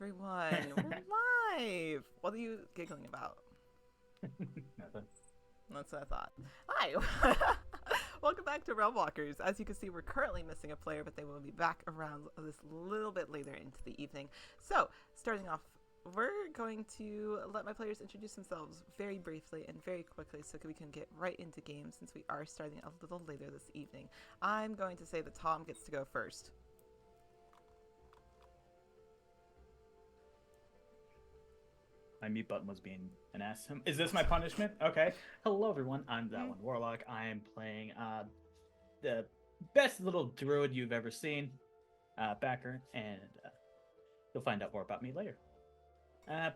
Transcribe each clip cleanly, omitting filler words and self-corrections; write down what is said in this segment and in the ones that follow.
everyone. We're live. What are you giggling about? Nothing. That's what I thought. Hi. Welcome back to Realm Walkers. As you can see, we're currently missing a player, but they will be back around this little bit later into the evening. So, starting off, we're going to let my players introduce themselves very briefly and very quickly so we can get right into games since we are starting a little later this evening. I'm going to say that Tom gets to go first. My mute button was being an ass. Is this my punishment? Okay. Hello, everyone. I'm that one Warlock. I am playing the best little druid you've ever seen, Backer, and you'll find out more about me later.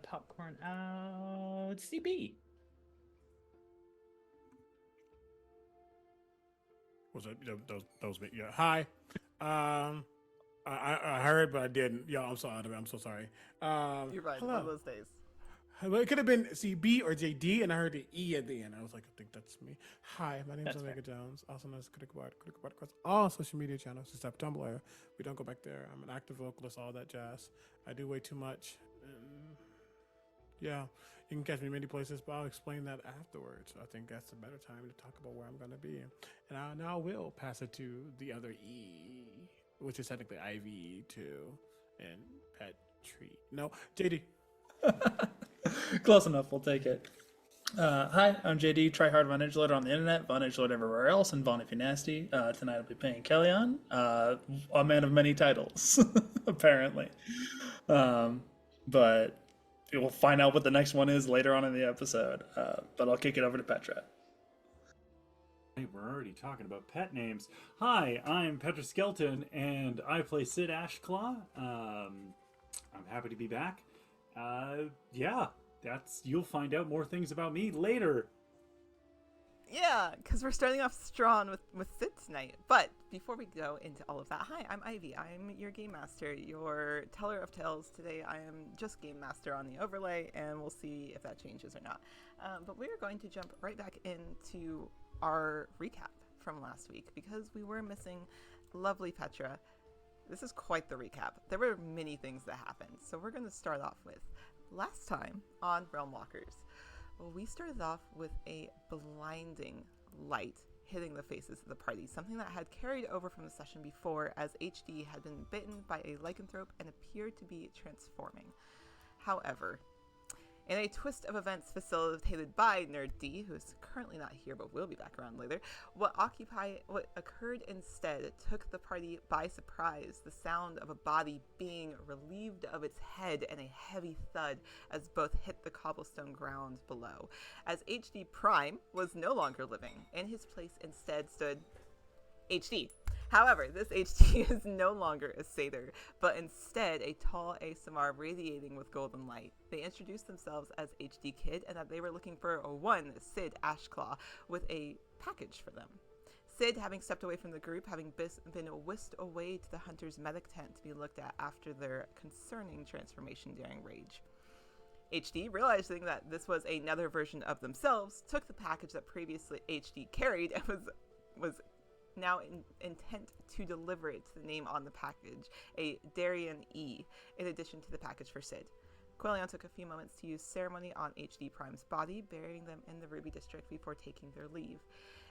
Popcorn out. CB. Was it that was me? Yeah. Hi. I heard, but I didn't. Yeah, I'm sorry. I'm so sorry. You're right, one of Hello. those days. Well, it could have been CB or JD, and I heard the E at the end. I was like, I think that's me. Hi, my name is That's Omega fair. Jones, also known as Critical Bard across all social media channels except Tumblr. We don't go back there. I'm an active vocalist, all that jazz. I do way too much. Yeah, you can catch me many places, but I'll explain that afterwards. I think that's a better time to talk about where I'm going to be. And now I will pass it to the other E, which is technically IV2 and Pet Treat. No, JD. Close enough, we'll take it. Hi, I'm JD, tryhard Von Edgelord on the internet, Von Edgelord everywhere else, and Von if you're nasty. Tonight I'll be playing Kellyanne, a man of many titles, apparently. But we'll find out what the next one is later on in the episode. But I'll kick it over to Petra. Hey, we're already talking about pet names. Hi, I'm Petra Skelton, and I play Sid Ashclaw. I'm happy to be back. Yeah, you'll find out more things about me later. Yeah, because we're starting off strong with Sid tonight. But before we go into all of that, hi, I'm Ivy. I'm your game master, your teller of tales. Today I am just game master on the overlay, and we'll see if that changes or not. But we're going to jump right back into our recap from last week because we were missing lovely Petra. This is quite the recap. There were many things that happened. So we're going to start off with last time on Realm Walkers. Well, we started off with a blinding light hitting the faces of the party, something that had carried over from the session before as HD had been bitten by a lycanthrope and appeared to be transforming. However, in a twist of events facilitated by Nerd D, who is currently not here but will be back around later, what occurred instead took the party by surprise. The sound of a body being relieved of its head and a heavy thud as both hit the cobblestone ground below. As HD Prime was no longer living, in his place instead stood HD. However, this HD is no longer a satyr, but instead a tall ASMR radiating with golden light. They introduced themselves as HD Kid and that they were looking for one Sid Ashclaw with a package for them. Sid, having stepped away from the group, having been whisked away to the Hunter's medic tent to be looked at after their concerning transformation during Rage. HD, realizing that this was another version of themselves, took the package that previously HD carried and was now intent to deliver it to the name on the package, a Darien E, in addition to the package for Sid. Quellion took a few moments to use ceremony on HD Prime's body, burying them in the Ruby District before taking their leave.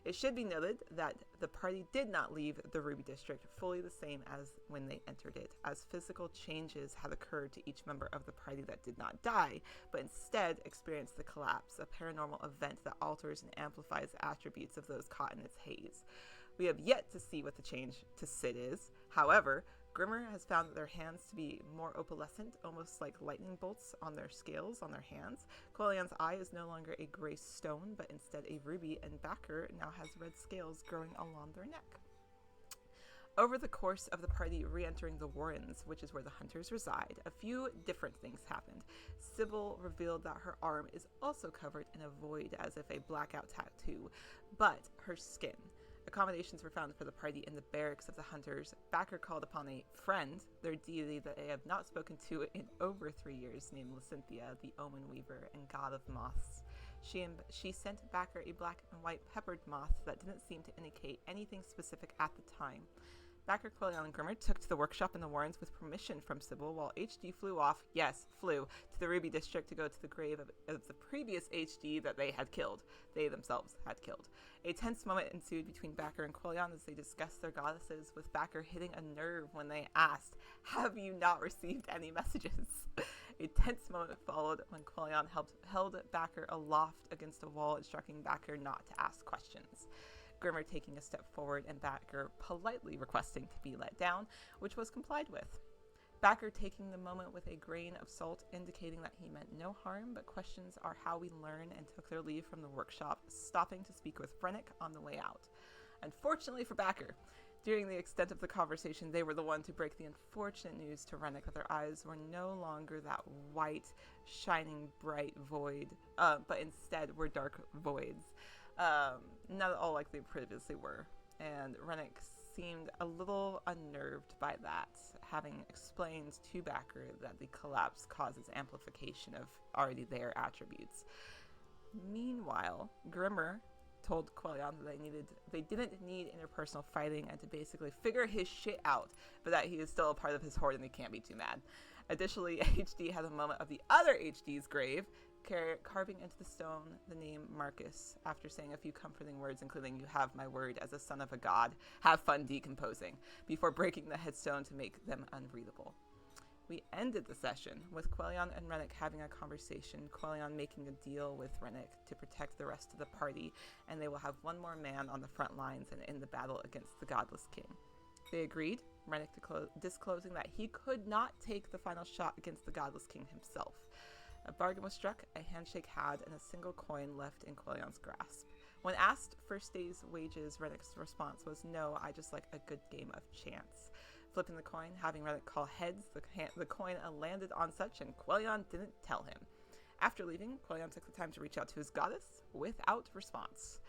It should be noted that the party did not leave the Ruby District fully the same as when they entered it, as physical changes had occurred to each member of the party that did not die, but instead experienced the collapse, a paranormal event that alters and amplifies the attributes of those caught in its haze. We have yet to see what the change to Sid is. However, Grimmer has found their hands to be more opalescent, almost like lightning bolts on their scales on their hands. Quellion's eye is no longer a gray stone, but instead a ruby, and Backer now has red scales growing along their neck. Over the course of the party re-entering the Warrens, which is where the Hunters reside, a few different things happened. Sybil revealed that her arm is also covered in a void, as if a blackout tattoo, but her skin. Accommodations were found for the party in the barracks of the Hunters. Backer called upon a friend, their deity that they have not spoken to in over 3 years, named Lysynthia, the Omen Weaver and God of Moths. She sent Backer a black and white peppered moth that didn't seem to indicate anything specific at the time. Backer, Quillian, and Grimmer took to the workshop in the Warrens with permission from Sybil, while HD flew off, yes, flew, to the Ruby District to go to the grave of the previous HD that they had killed. They themselves had killed. A tense moment ensued between Backer and Quillian as they discussed their goddesses, with Backer hitting a nerve when they asked, "Have you not received any messages?" A tense moment followed when Quillian held Backer aloft against a wall, instructing Backer not to ask questions. Grimmer taking a step forward and Backer politely requesting to be let down, which was complied with. Backer taking the moment with a grain of salt, indicating that he meant no harm, but questions are how we learn, and took their leave from the workshop, stopping to speak with Rennick on the way out. Unfortunately for Backer, during the extent of the conversation, they were the one to break the unfortunate news to Rennick that their eyes were no longer that white, shining, bright void, but instead were dark voids. Not at all like they previously were, and Rennick seemed a little unnerved by that, having explained to Backer that the collapse causes amplification of already there attributes. Meanwhile, Grimmer told Quillian that they didn't need interpersonal fighting and to basically figure his shit out, but that he is still a part of his horde and they can't be too mad. Additionally, HD had a moment of the other HD's grave, carving into the stone the name Marcus, after saying a few comforting words, including, "You have my word as a son of a god. Have fun decomposing," before breaking the headstone to make them unreadable. We ended the session with Quillian and Rennick having a conversation, Quillian making a deal with Rennick to protect the rest of the party, and they will have one more man on the front lines and in the battle against the Godless King. They agreed, Rennick disclosing that he could not take the final shot against the Godless King himself. A bargain was struck, a handshake had, and a single coin left in Quillian's grasp. When asked first day's wages, Rennick's response was, "No, I just like a good game of chance." Flipping the coin, having Rennick call heads, the coin landed on such, and Quillian didn't tell him. After leaving, Quillian took the time to reach out to his goddess, without response.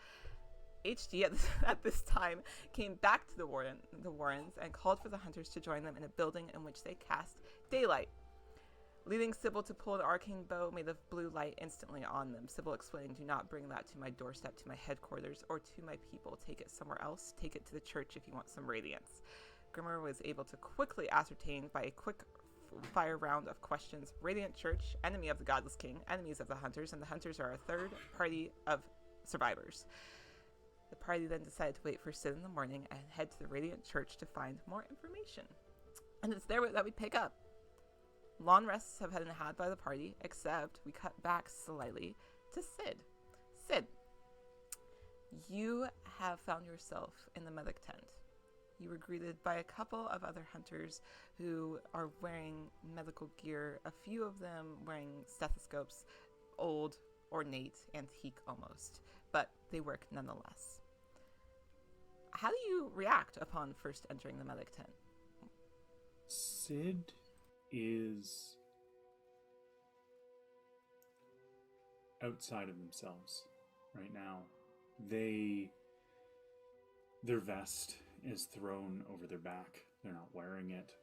HD at this time came back to the Warrens and called for the hunters to join them in a building in which they cast daylight. Leading Sybil to pull an arcane bow made of blue light instantly on them. Sybil explaining, "Do not bring that to my doorstep, to my headquarters, or to my people. Take it somewhere else. Take it to the church if you want some radiance." Grimmer was able to quickly ascertain by a quick fire round of questions: Radiant Church, enemy of the Godless King, enemies of the Hunters, and the Hunters are a third party of survivors. The party then decided to wait for Sid in the morning and head to the Radiant Church to find more information. And it's there that we pick up. Long rests have been had by the party, except we cut back slightly to Sid. Sid, you have found yourself in the medic tent. You were greeted by a couple of other hunters who are wearing medical gear, a few of them wearing stethoscopes, old, ornate, antique almost, but they work nonetheless. How do you react upon first entering the medic tent? Sid is outside of themselves right now. Their vest is thrown over their back. They're not wearing it.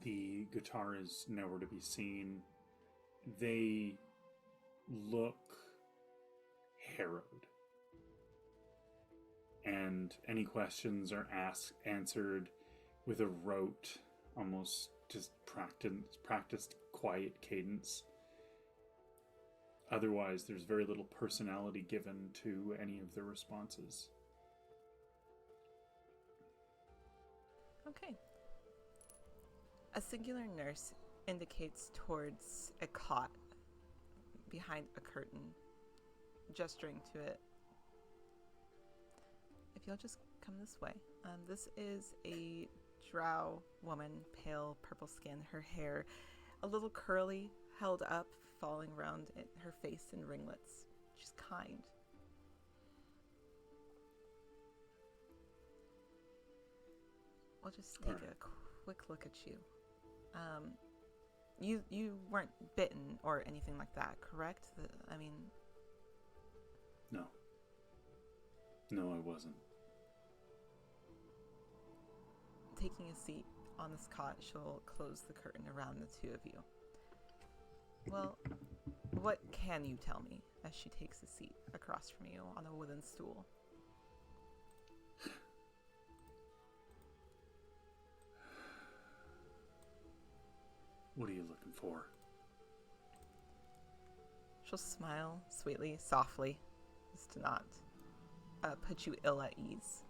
The guitar is nowhere to be seen. They look harrowed. And any questions are answered with a rote, almost just practiced quiet cadence. Otherwise, there's very little personality given to any of their responses. Okay. A singular nurse indicates towards a cot behind a curtain, gesturing to it. If you'll just come this way. This is a drow woman, pale purple skin, her hair a little curly, held up, falling around her face in ringlets. She's kind. We'll just take a quick look at you. You weren't bitten or anything like that, correct? No. No, I wasn't. Taking a seat on this cot, she'll close the curtain around the two of you. Well, what can you tell me? As she takes a seat across from you on a wooden stool. What are you looking for? She'll smile sweetly, softly, as to not put you ill at ease.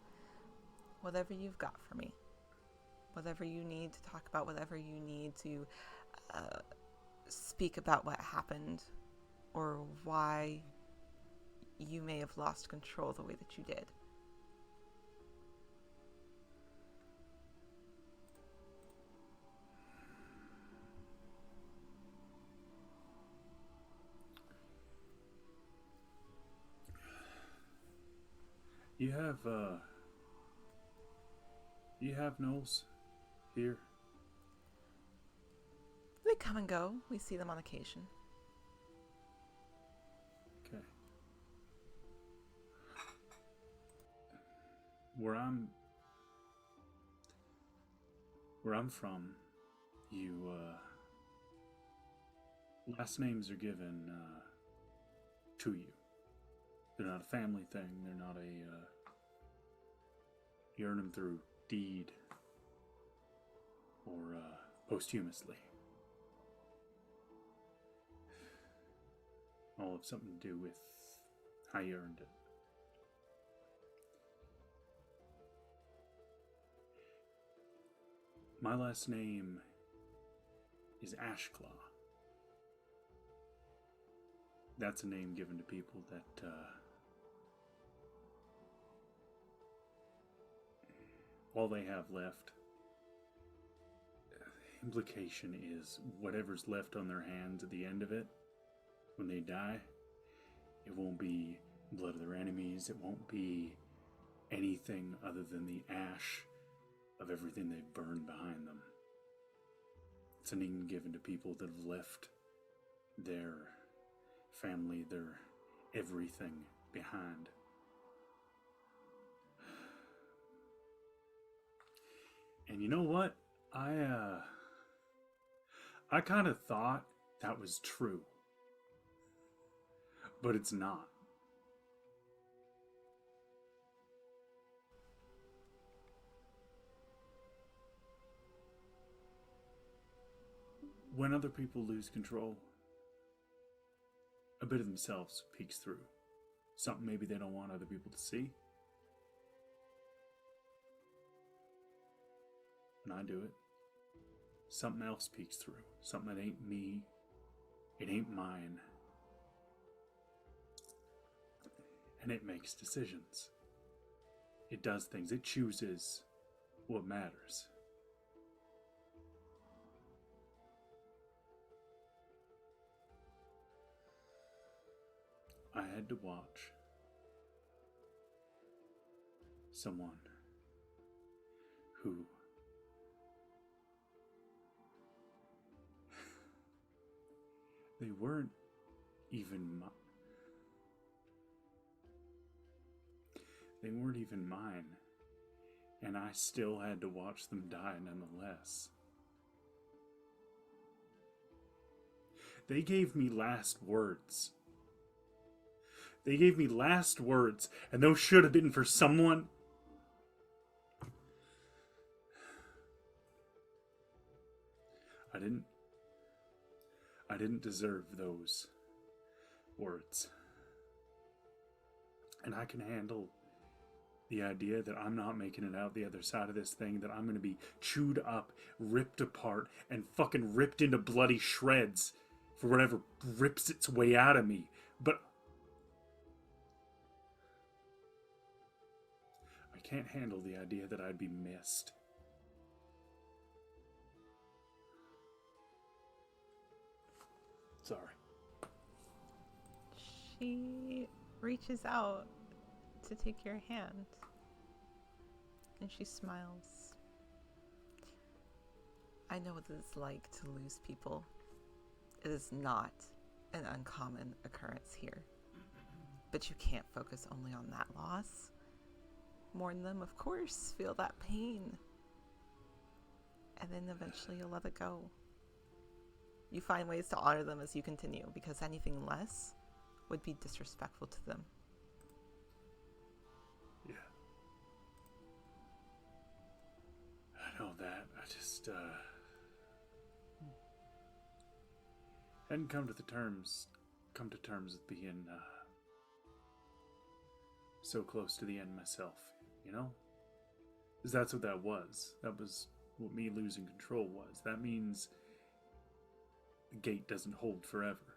Whatever you've got for me. Whatever you need to talk about, whatever you need to speak about what happened or why you may have lost control the way that you did. You have gnolls here? They come and go. We see them on occasion. Okay. Where I'm from, you, last names are given, to you. They're not a family thing. They're not you earn them through deed or, posthumously. All have something to do with how you earned it. My last name is Ashclaw. That's a name given to people that, all they have left. Implication is whatever's left on their hands at the end of it, when they die, it won't be blood of their enemies, it won't be anything other than the ash of everything they've burned behind them. It's a name given to people that have left their family, their everything behind. And you know what? I kind of thought that was true. But it's not. When other people lose control, a bit of themselves peeks through. Something maybe they don't want other people to see. And I do it. Something else peeks through. Something that ain't me. It ain't mine. And it makes decisions. It does things. It chooses what matters. I had to watch someone who they weren't even mine, and I still had to watch them die nonetheless. They gave me last words. They gave me last words, and those should have been for someone. I didn't deserve those words. And I can handle the idea that I'm not making it out the other side of this thing, that I'm going to be chewed up, ripped apart, and fucking ripped into bloody shreds for whatever rips its way out of me. But I can't handle the idea that I'd be missed. Sorry. She reaches out to take your hand, and she smiles. I know what it is like to lose people. It is not an uncommon occurrence here. But you can't focus only on that loss. Mourn them, of course, feel that pain. And then eventually you'll let it go. You find ways to honor them as you continue, because anything less would be disrespectful to them. Yeah. I know that. I just, hadn't come to terms with being so close to the end myself, you know? Because that's what that was. That was what me losing control was. That means the gate doesn't hold forever.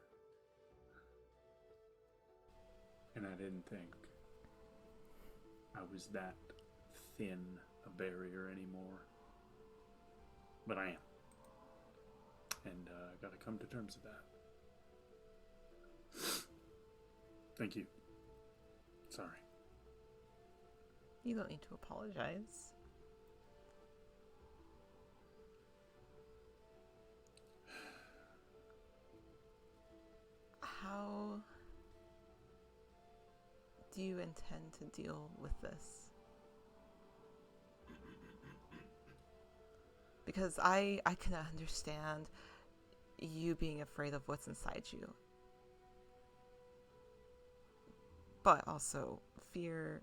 And I didn't think I was that thin a barrier anymore. But I am. And I gotta come to terms with that. Thank you. Sorry. You don't need to apologize. How do you intend to deal with this? Because I can understand you being afraid of what's inside you. But also, fear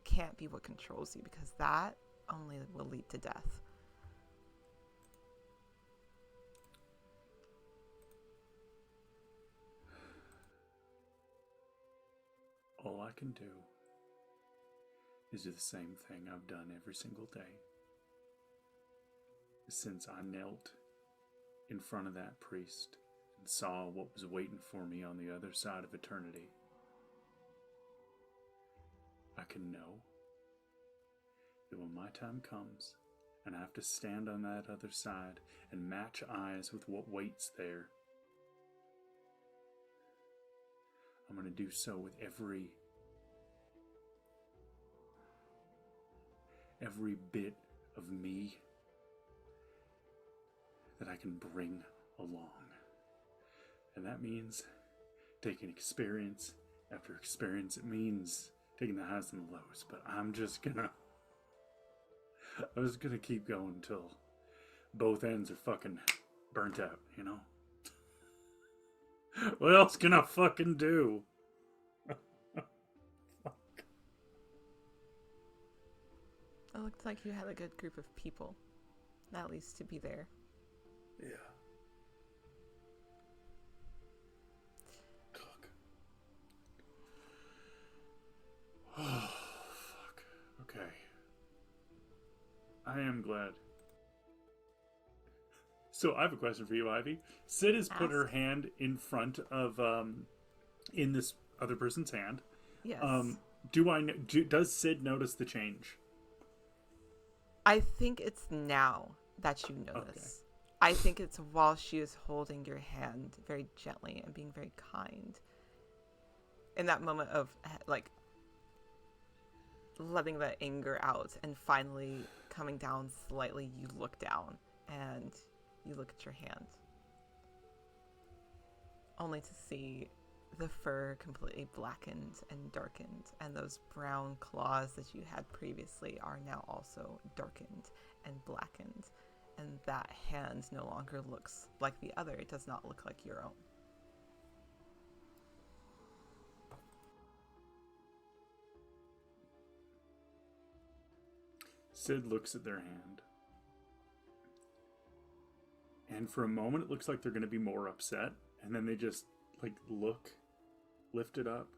can't be what controls you, because that only will lead to death. All I can do is do the same thing I've done every single day since I knelt in front of that priest and saw what was waiting for me on the other side of eternity. I can know that when my time comes and I have to stand on that other side and match eyes with what waits there, I'm going to do so with every bit of me that I can bring along. And that means taking experience after experience. It means taking the highs and the lows. But I'm just gonna keep going until both ends are fucking burnt out, you know? What else can I fucking do? It looked like you had a good group of people, at least to be there. Yeah. Cook. Oh, fuck. Okay. I am glad. So I have a question for you, Ivy. Sid has put her Ask. hand in front of, in this other person's hand. Yes. Does Sid notice the change? I think it's now that you notice. I think it's while she is holding your hand very gently and being very kind. In that moment of, like, letting the anger out and finally coming down slightly, you look down and you look at your hand. Only to see the fur completely blackened and darkened, and those brown claws that you had previously are now also darkened and blackened, and that hand no longer looks like the other. It does not look like your own. Sid looks at their hand. And for a moment it looks like they're going to be more upset, and then they just like lift it up,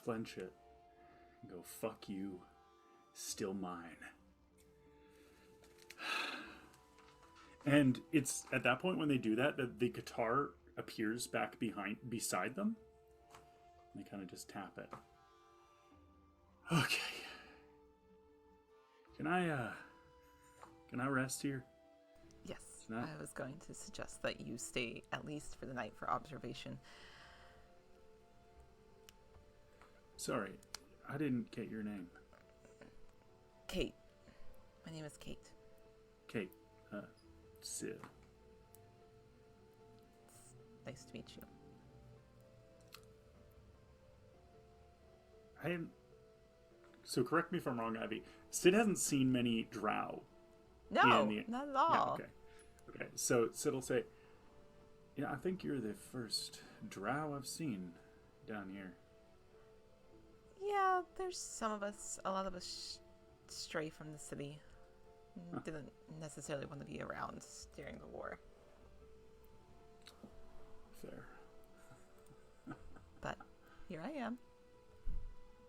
clench it, and go, fuck you, still mine. And it's at that point when they do that the guitar appears back beside them. They kind of just tap it. Okay. Can I rest here? Yes, Not- I was going to suggest that you stay at least for the night for observation. Sorry, I didn't get your name. Kate. My name is Kate. Kate. Sid. It's nice to meet you. So correct me if I'm wrong, Ivy. Sid hasn't seen many drow. No, not at all. Yeah, okay. Okay, so Sid will say, yeah, I think you're the first drow I've seen down here. Yeah, there's a lot of us stray from the city. Didn't necessarily want to be around during the war. Fair. But here I am.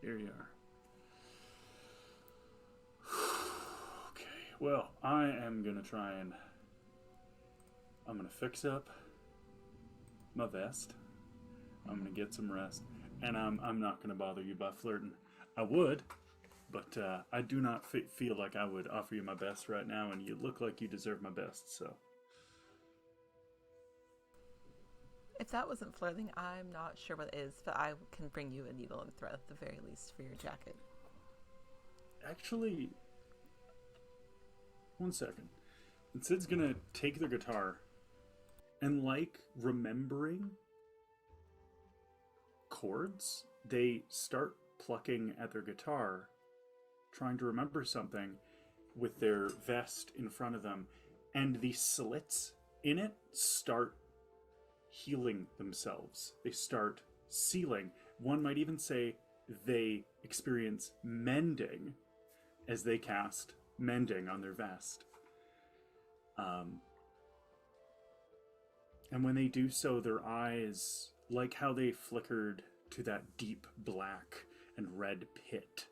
Here you are. Okay, well, I am gonna try and... I'm gonna fix up my vest. I'm gonna get some rest. And I'm not gonna bother you by flirting. I would, but I do not feel like I would offer you my best right now, and you look like you deserve my best, so... If that wasn't flirting, I'm not sure what it is, but I can bring you a needle and thread at the very least for your jacket. Actually, one second. And Sid's gonna take the guitar and, like, remembering chords, they start plucking at their guitar, trying to remember something with their vest in front of them, and the slits in it start healing themselves. They start sealing. One might even say they experience mending as they cast mending on their vest. And when they do so, their eyes, like how they flickered to that deep black and red pit,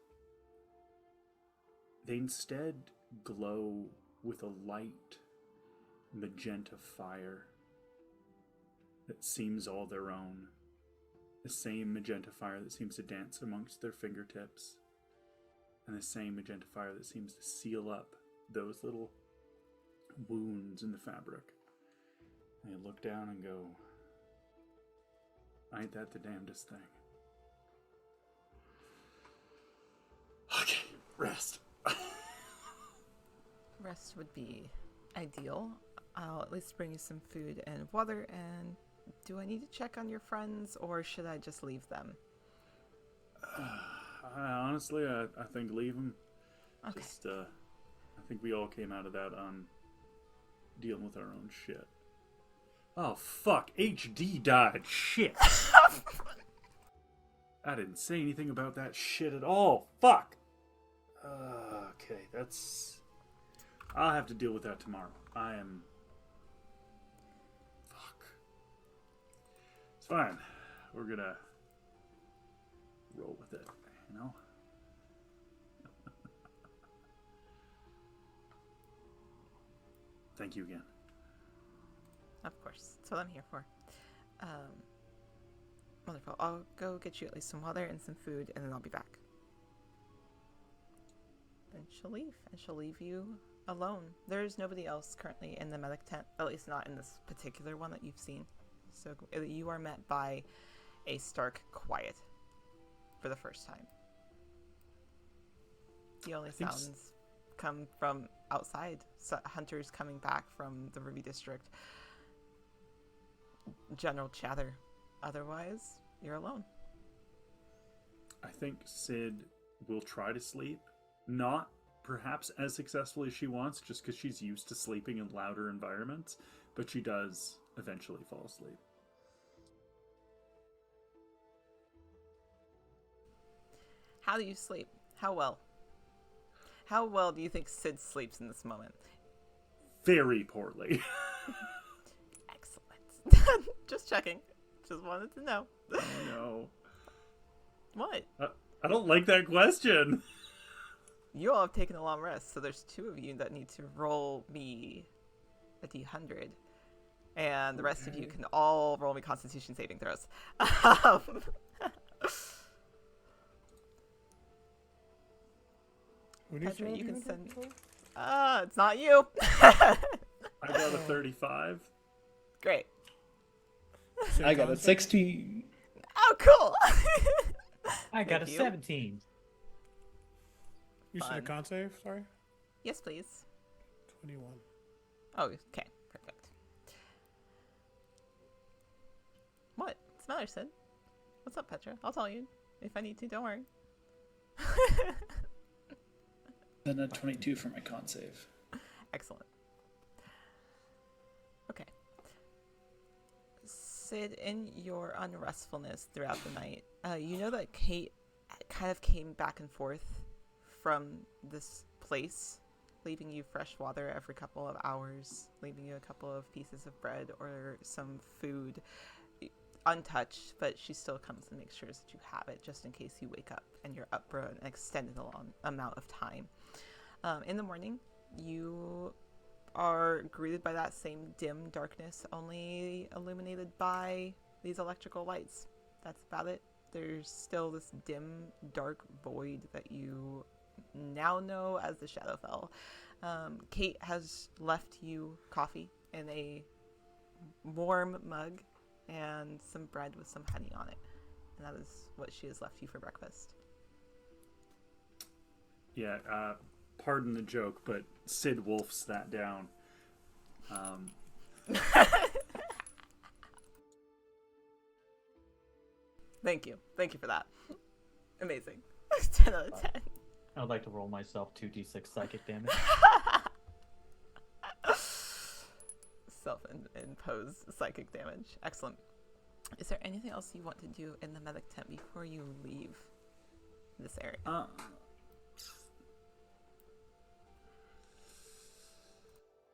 they instead glow with a light magenta fire that seems all their own. The same magenta fire that seems to dance amongst their fingertips. And the same magenta fire that seems to seal up those little wounds in the fabric. And they look down and go, ain't that the damnedest thing? Okay, rest. Rest would be ideal. I'll at least bring you some food and water. And do I need to check on your friends, or should I just leave them? Honestly, I think leave them. Okay. Just, I think we all came out of that on dealing with our own shit. Oh, fuck. HD died. Shit. I didn't say anything about that shit at all. Fuck. Okay, that's... I'll have to deal with that tomorrow. I am... Fuck. It's fine. We're gonna roll with it, you know? Thank you again. Of course. That's what I'm here for. Wonderful. I'll go get you at least some water and some food, and then I'll be back. Then she'll leave, and she'll leave you alone. There's nobody else currently in the medic tent, at least not in this particular one that you've seen. So you are met by a stark quiet for the first time. The only sounds come from outside. Hunters coming back from the Ruby District. General chatter. Otherwise, you're alone. I think Sid will try to sleep. Not perhaps as successfully as she wants, just because she's used to sleeping in louder environments, but she does eventually fall asleep. How do you sleep? How well? How well do you think Sid sleeps in this moment? Very poorly. Excellent. Just checking. Just wanted to know. Oh no. What? I don't like that question. You all have taken a long rest, so there's two of you that need to roll me a d100. And the rest of you can all roll me Constitution saving throws. Petra, you can send... it's not you. I got a 35. Great. I got a 16. Oh, cool. I got a Thank you. 17. You said a Fun. con save? Sorry? Yes, please. 21. Oh, okay. Perfect. What's the matter, Sid? What's up, Petra? I'll tell you if I need to. Don't worry. Then a 22 for my con save. Excellent. Okay. Sid, in your unrestfulness throughout the night, you know that Kate kind of came back and forth from this place, leaving you fresh water every couple of hours, leaving you a couple of pieces of bread or some food untouched, but she still comes and makes sure that you have it just in case you wake up and you're up for an extended long amount of time. In the morning, you are greeted by that same dim darkness, only illuminated by these electrical lights. That's about it. There's still this dim, dark void that you now know as the Shadowfell. Kate has left you coffee in a warm mug and some bread with some honey on it. And that is what she has left you for breakfast. Yeah, pardon the joke, but Sid wolfs that down. Thank you. Thank you for that. Amazing. 10 out of 10. I would like to roll myself 2d6 psychic damage. Self-imposed psychic damage. Excellent. Is there anything else you want to do in the medic tent before you leave this area?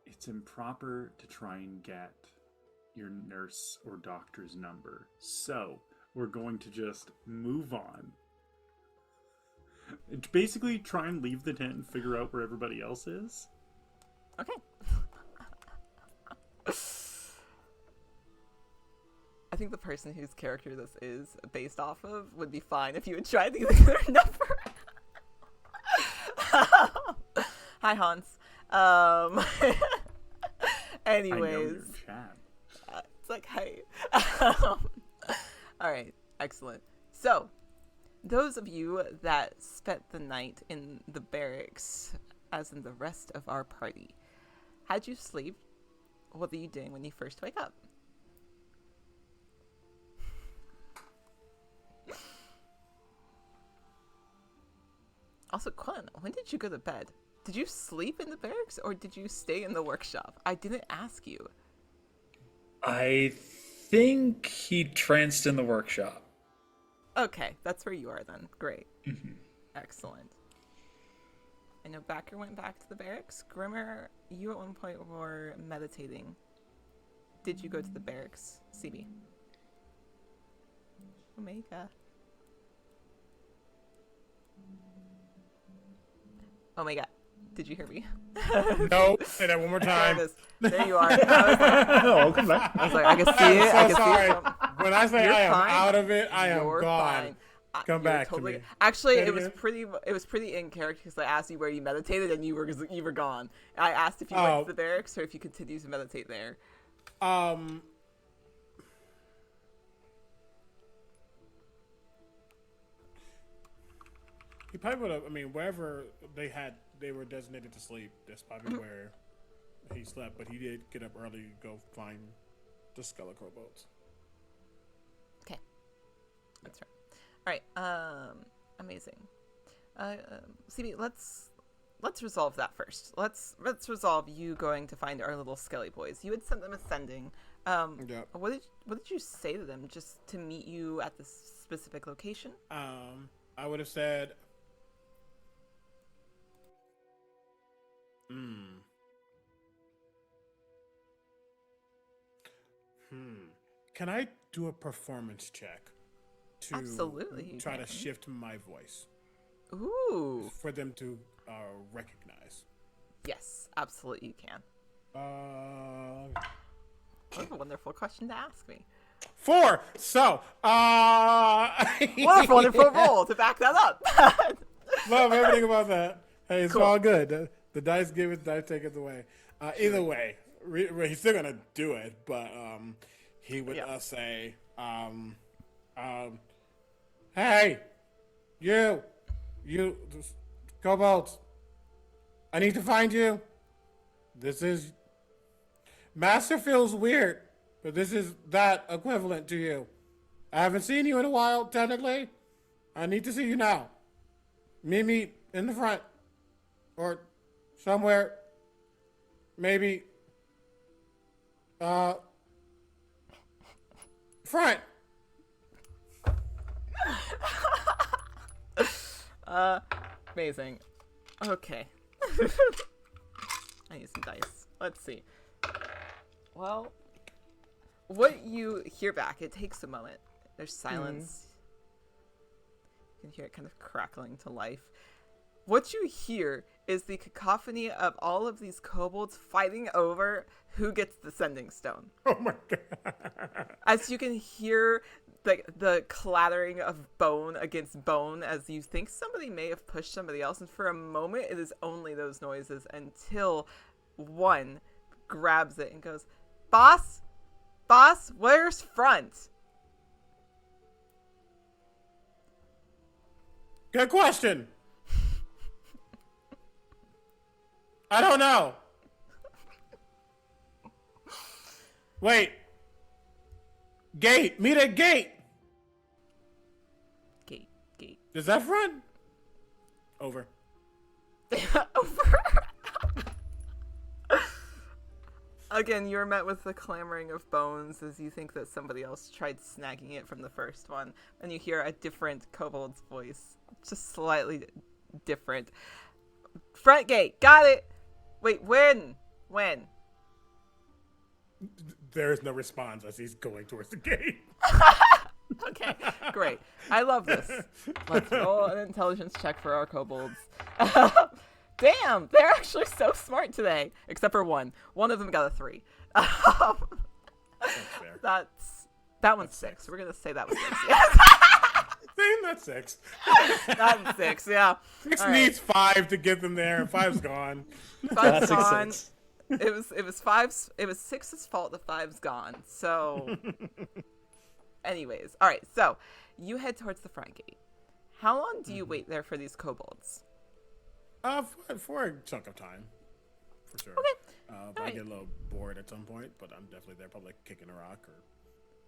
It's improper to try and get your nurse or doctor's number. So, we're going to just move on. Basically, try and leave the tent and figure out where everybody else is. Okay. I think the person whose character this is based off of would be fine if you had tried to get their number. Hi, Hans. Anyways. I know your chat. It's like, hey. All right. Excellent. So, those of you that spent the night in the barracks, as in the rest of our party, how'd you sleep? What are you doing when you first wake up? Also, Quinn, when did you go to bed? Did you sleep in the barracks or did you stay in the workshop? I didn't ask you. I think he tranced in the workshop. Okay, that's where you are then. Great. Mm-hmm. Excellent. I know Backer went back to the barracks. Grimmer, you at one point were meditating. Did you go to the barracks, CB? Omega. Oh my god. Did you hear me? No, say that one more time. There you are. I was like, Oh, come back. I was like, I can see it. I'm I so can sorry. see it. When I say You're I am fine. out of it, I am You're gone. fine. Come You're back totally... to me. Actually, Say it was again? pretty in character because I asked you where you meditated and you were gone. I asked if you went to the barracks or if you continued to meditate there. He probably would have. I mean, wherever they were designated to sleep. That's probably where he slept. But he did get up early to go find the Skelecrow boats. Okay, that's right. All right. Amazing. CB, let's resolve that first. Let's resolve you going to find our little Skelly boys. You had sent them ascending. Yeah. What did you say to them just to meet you at this specific location? I would have said, Can I do a performance check to Absolutely, you try to can. shift my voice Ooh. for them to recognize? Yes, absolutely you can. What a wonderful question to ask me. 4. So, Wonderful roll to back that up. love everything about that. Hey, it's Cool. all good. The dice give it, the dice take it away. Either way, he's still gonna do it, but he would say, "Hey, you, kobolds, I need to find you. This is Master feels weird, but this is that equivalent to you. I haven't seen you in a while, technically. I need to see you now. Meet me in the front. Or somewhere. Maybe. Front. Amazing. Okay. I need some dice. Let's see. Well, what you hear back, it takes a moment. There's silence. You can hear it kind of crackling to life. What you hear is the cacophony of all of these kobolds fighting over who gets the sending stone. Oh my god. As you can hear the clattering of bone against bone as you think somebody may have pushed somebody else. And for a moment, it is only those noises until one grabs it and goes, Boss, where's front? Good question. I don't know. Wait. Gate. Meet at gate. Gate. Is that front? Over. Over. Again, you're met with the clamoring of bones as you think that somebody else tried snagging it from the first one. And you hear a different kobold's voice. Just slightly different. Front gate. Got it. Wait, when? There is no response as he's going towards the gate. Okay, great. I love this. Let's roll an intelligence check for our kobolds. Damn, they're actually so smart today. Except for one. One of them got a 3. That's fair. That one's That's 6. 6. We're gonna say that was 6. Yes. That's 6. That's 6, yeah. 6 All right. needs 5 to get them there, and 5's gone. 5's Classic gone. 6. It was 6's fault. The 5's gone. So, anyways, all right. So you head towards the front gate. How long do you wait there for these kobolds? For a chunk of time, for sure. Okay. But I Alright. get a little bored at some point, but I'm definitely there, probably kicking a rock or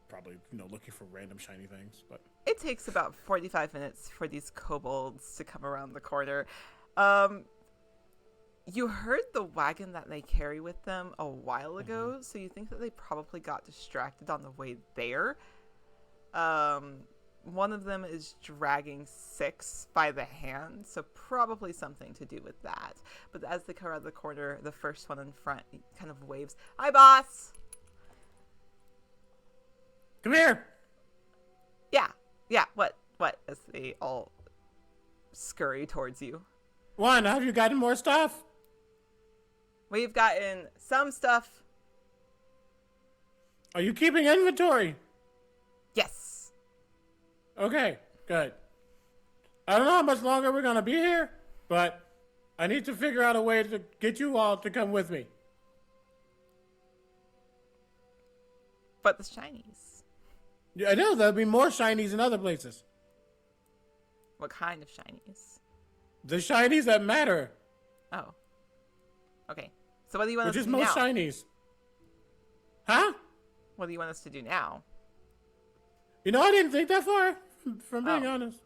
probably looking for random shiny things. But It takes about 45 minutes for these kobolds to come around the corner. You heard the wagon that they carry with them a while ago, so you think that they probably got distracted on the way there. One of them is dragging 6 by the hand, so probably something to do with that. But as they come around the corner, the first one in front kind of waves, "Hi, boss!" come here. Yeah, what? As they all scurry towards you. One, have you gotten more stuff? We've gotten some stuff. Are you keeping inventory? Yes. Okay, good. I don't know how much longer we're gonna be here, but I need to figure out a way to get you all to come with me. But the shinies. Yeah, I know there'll be more shinies in other places. What kind of shinies? The shinies that matter, Oh. Okay. So what do you want which us is to do most now? shinies. Huh? What do you want us to do now? I didn't think that far, from being Oh. honest.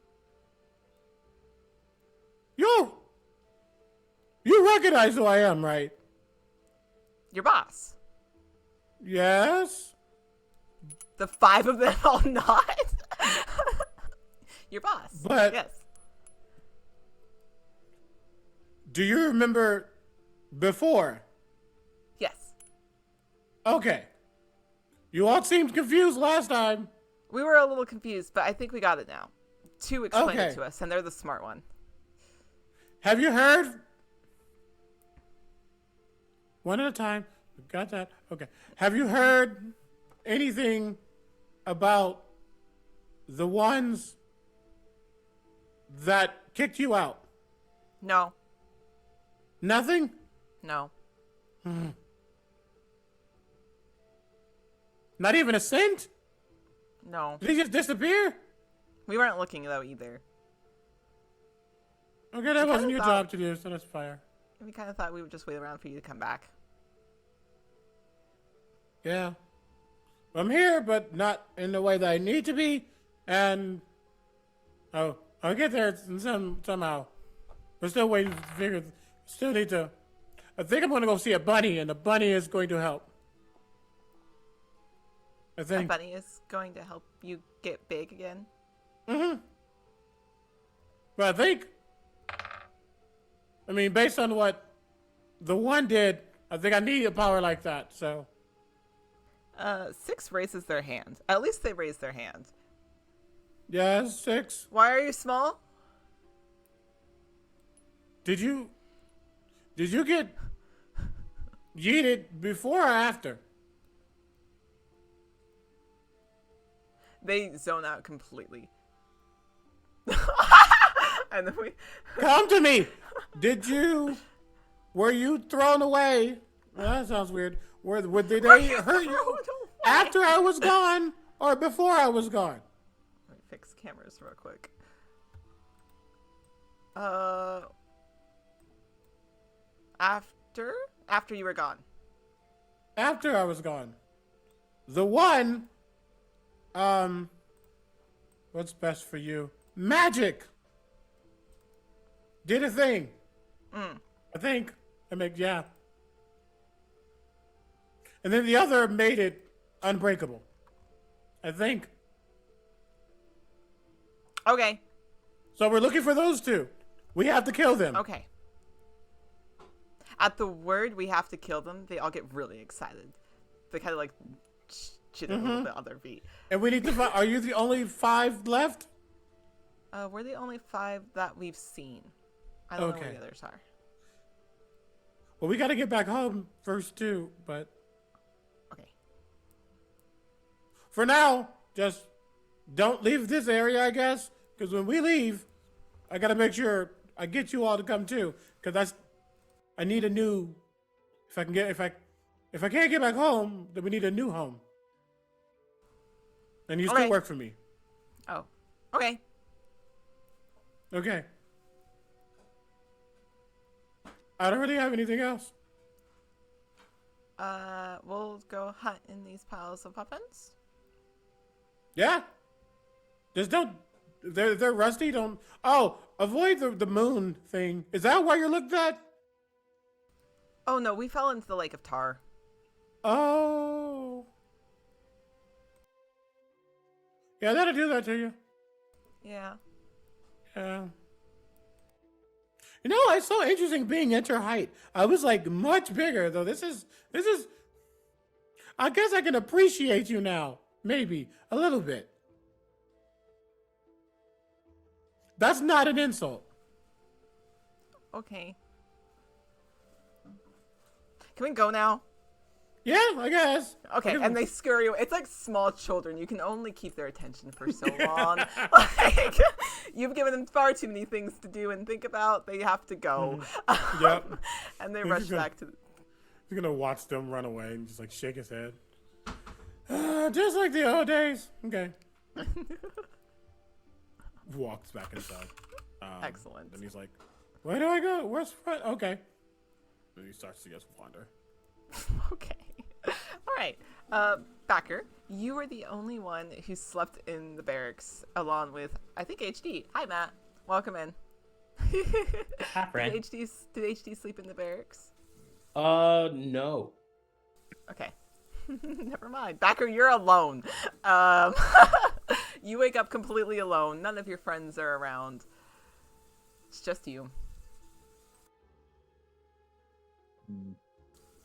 You recognize who I am, right? Your boss. Yes? The 5 of them all not. Your boss. But- yes. Do you remember before? Yes. Okay. You all seemed confused last time. We were a little confused, but I think we got it now. 2 explained Okay. it to us, and they're the smart one. Have you heard? One at a time. Got that? Okay. Have you heard anything about the ones that kicked you out? No. Nothing? No. Not even a cent? No. Did he just disappear? We weren't looking, though, either. Okay, that wasn't your thought- job to do, so that's fire. We kind of thought we would just wait around for you to come back. Yeah. I'm here, but not in the way that I need to be, and I'll get there somehow. We're still waiting to figure. Still need to. I think I'm gonna go see a bunny, and the bunny is going to help. I A think. bunny is going to help you get big again. But I think. I mean, based on what the one did, I think I need a power like that. So. 6 raises their hand. At least they raise their hand. Yeah, 6. Why are you small? Did you get yeeted before or after? They zone out completely. And then we. Come to me. Were you thrown away? Well, that sounds weird. Did they hurt you after I was gone or before I was gone? Let me fix cameras real quick. After you were gone. After I was gone. The one, what's best for you? Magic did a thing. I think. Yeah. And then the other made it unbreakable. I think. Okay. So we're looking for those two. We have to kill them. Okay. At the word we have to kill them, they all get really excited. They kind of like shit a little bit on their feet. And we need to find. Are you the only 5 left? We're the only 5 that we've seen. I don't know where Okay. the others are. Well, we got to get back home first too. But Okay. for now, just don't leave this area, I guess. Because when we leave, I got to make sure I get you all to come too. Because I need a new. If I can't get back home, then we need a new home. And you still Okay. work for me. Oh. Okay. Okay. I don't really have anything else. We'll go hunt in these piles of weapons. Yeah. Just don't. They're rusty. Don't. Oh, avoid the moon thing. Is that why you're looking at? Oh no, we fell into the lake of tar. Oh. Yeah, that'll do that to you. Yeah. Yeah. You know, it's so interesting being at your height. I was like much bigger though. This is. I guess I can appreciate you now. Maybe a little bit. That's not an insult. Okay. Can we go now? Yeah, I guess. Okay, and they scurry away. It's like small children. You can only keep their attention for so long. Like, you've given them far too many things to do and think about. They have to go. Yep. And they He's rush just gonna- back to. He's gonna watch them run away and just like shake his head. Just like the old days. Okay. Walks back inside. Excellent. And he's like, "Where do I go? Where's front?" Okay. And he starts to just wander. Okay. All right. Backer, you were the only one who slept in the barracks along with, I think, HD. Hi, Matt. Welcome in. Hi, friend. Did HD sleep in the barracks? No. Okay. Never mind. Backer, you're alone. You wake up completely alone. None of your friends are around. It's just you. And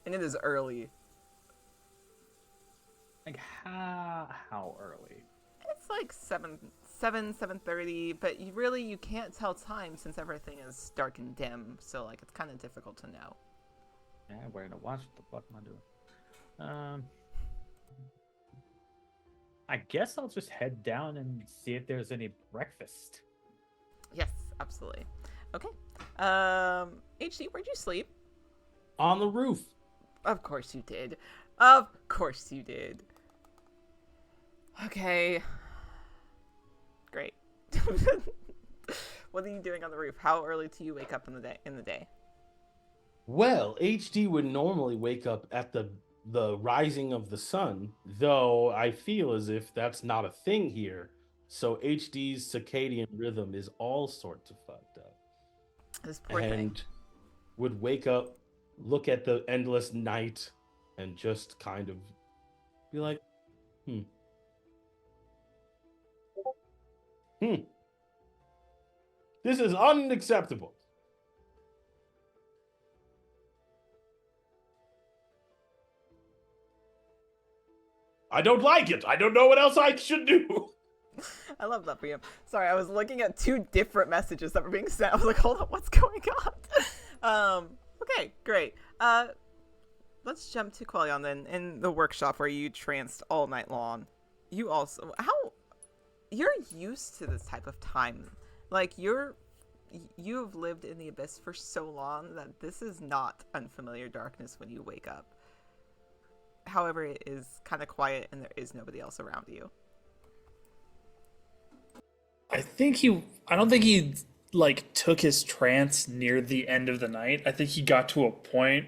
it is early. Like how early? It's like 7:30, but you can't tell time since everything is dark and dim, so like it's kind of difficult to know. Yeah, wearing a watch. What the fuck am I doing? I guess I'll just head down and see if there's any breakfast. Yes, absolutely. Okay. HD, where'd you sleep? On the roof. Of course you did. Of course you did. Okay. Great. What are you doing on the roof? How early do you wake up in the day? Well, HD would normally wake up at the rising of the sun, though I feel as if that's not a thing here. So HD's circadian rhythm is all sorts of fucked up. This poor and thing. would wake up, look at the endless night, and just kind of be like, this is unacceptable. I don't like it. I don't know what else I should do. I love that for you. Sorry, I was looking at two different messages that were being sent. I was like, hold on, what's going on? Okay, great. Let's jump to Quellion then. In the workshop where you tranced all night long, you're used to this type of time. Like, you've lived in the abyss for so long that this is not unfamiliar darkness when you wake up. However, it is kind of quiet and there is nobody else around you. I don't think he like took his trance near the end of the night. I think he got to a point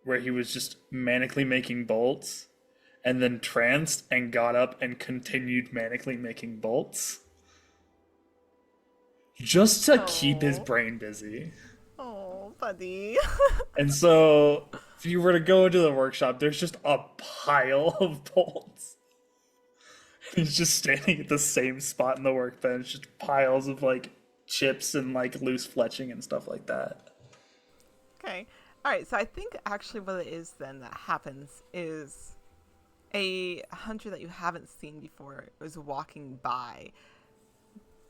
where he was just manically making bolts and then tranced and got up and continued manically making bolts. Just to keep his Aw. brain busy. Oh, buddy. And so if you were to go into the workshop, there's just a pile of bolts. He's just standing at the same spot in the workbench, just piles of like chips and like loose fletching and stuff like that. Okay. All right. So I think actually what it is then that happens is a hunter that you haven't seen before is walking by,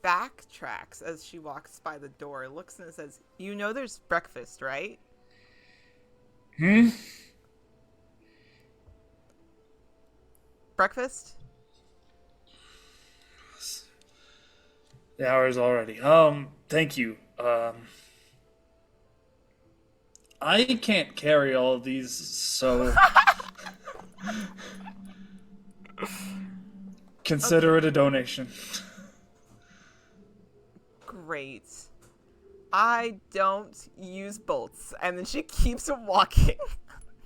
backtracks as she walks by the door, looks and says, "You know there's breakfast, right?" Breakfast? The hour's already. Thank you. I can't carry all of these, so consider it a donation. Great. I don't use bolts. And then she keeps walking.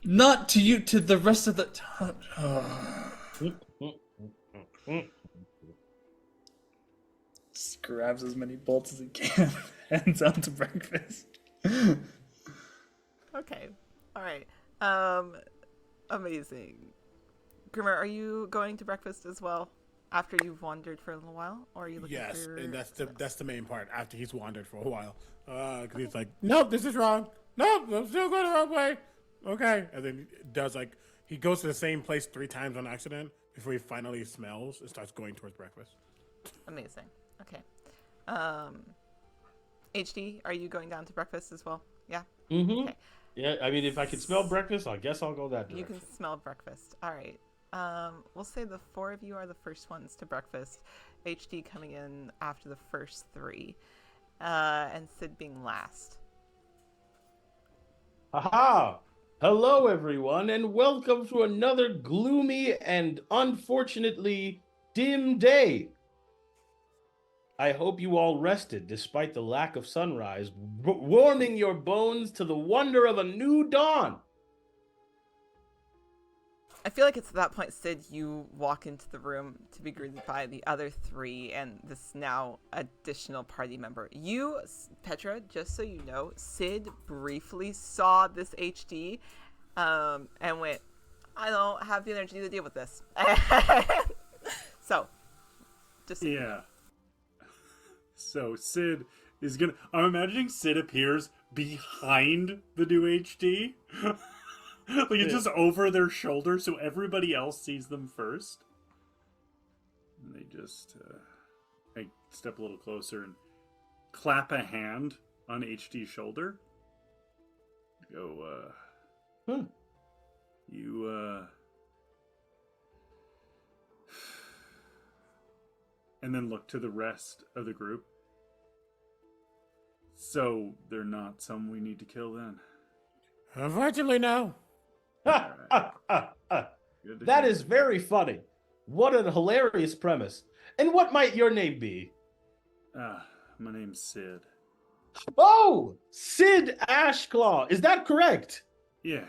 Not to you, to the rest of the Just grabs as many bolts as he can, hands out to breakfast. Okay. All right. Amazing. Grimmer, are you going to breakfast as well after you've wandered for a little while, or are you looking Yes, for? and that's the main part. After he's wandered for a while, because he's like, nope, this is wrong. Nope, I'm still going the wrong way. Okay, and then he goes to the same place 3 times on accident before he finally smells and starts going towards breakfast. Amazing. Okay. HD, are you going down to breakfast as well? Yeah. Mm-hmm. Okay. Yeah, I mean, if I can smell breakfast, I guess I'll go that You direction. can smell breakfast. All right. We'll say the 4 of you are the first ones to breakfast. HD coming in after the first 3, and Sid being last. Aha! Hello, everyone, and welcome to another gloomy and unfortunately dim day. I hope you all rested despite the lack of sunrise, warming your bones to the wonder of a new dawn. I feel like it's at that point, Sid, you walk into the room to be greeted by the other 3 and this now additional party member. You, Petra, just so you know, Sid briefly saw this HD and went, I don't have the energy to deal with this. So, just... Yeah. So Sid is gonna. I'm imagining Sid appears behind the new HD. Like it's just over their shoulder, so everybody else sees them first. And they just, I step a little closer and clap a hand on HD's shoulder. Go, you, and then look to the rest of the group. So they're not some we need to kill then. Unfortunately, no. Good to That hear. is very funny. What a hilarious premise. And what might your name be? My name's Sid. Oh, Sid Ashclaw. Is that correct? Yeah.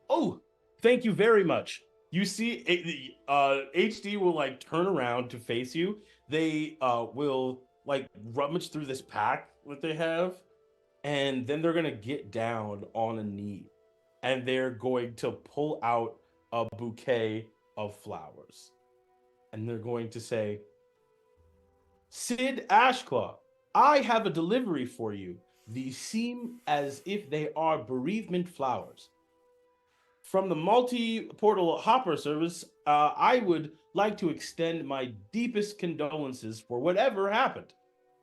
Oh, thank you very much. You see, HD will like turn around to face you. They will like rummage through this pack that they have, and then they're gonna get down on a knee, and they're going to pull out a bouquet of flowers, and they're going to say, "Sid Ashclaw, I have a delivery for you. These seem as if they are bereavement flowers." from the multi-portal hopper service, I would like to extend my deepest condolences for whatever happened.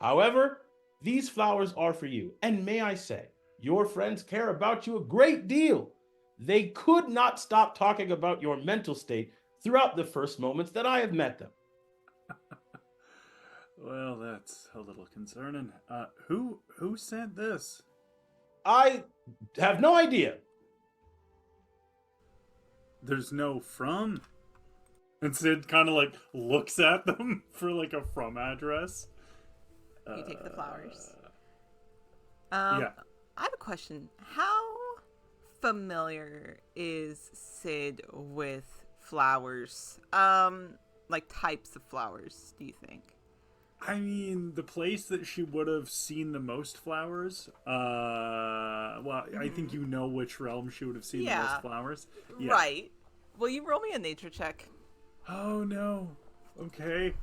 However, these flowers are for you, and may I say, your friends care about you a great deal. They could not stop talking about your mental state throughout the first moments that I have met them. Well, that's a little concerning. Who sent this? I have no idea. There's no from. And Sid kind of like looks at them for like a from address. You take the flowers. Yeah. I have a question. How familiar is Sid with flowers? Like types of flowers, do you think? I mean, the place that she would have seen the most flowers. Well, I think you know which realm she would have seen the Yeah. most flowers. Yeah. Right. Will you roll me a nature check? Oh no. Okay.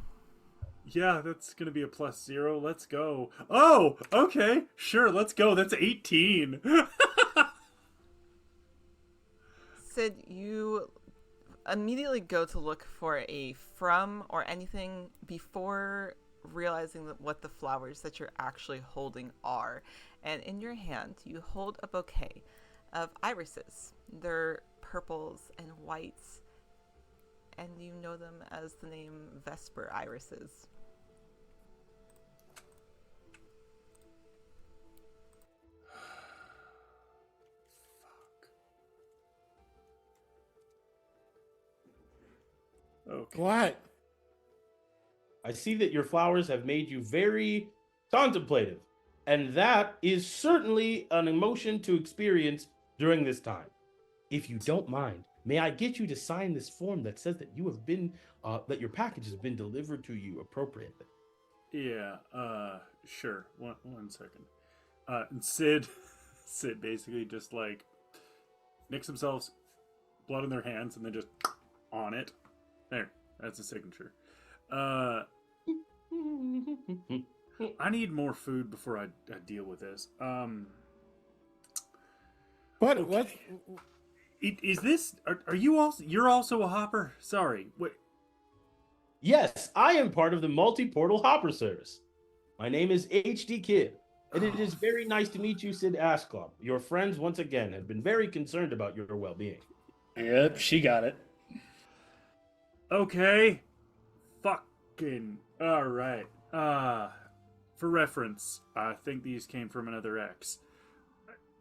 Yeah, that's gonna be a +0. Let's go. Oh, okay. Sure, let's go. That's 18. Sid, you immediately go to look for a from or anything before realizing what the flowers that you're actually holding are. And in your hand, you hold a bouquet of irises. They're purples and whites, and you know them as the name Vesper irises. Okay. What? I see that your flowers have made you very contemplative, and that is certainly an emotion to experience during this time. If you don't mind, may I get you to sign this form that says that you have been, that your package has been delivered to you appropriately? Yeah, sure. One second. And Sid basically just like nicks themselves, blood in their hands, and then just on it. There, that's a signature. I need more food before I deal with this. What? Okay. What? Is this? Are you also? You're also a hopper? Sorry. Wait. Yes, I am part of the multi-portal hopper service. My name is HD Kid, and it is very nice to meet you, Sid Ashclaw. Your friends, once again, have been very concerned about your well-being. Yep, she got it. Okay. Fucking. All right. For reference, I think these came from another X.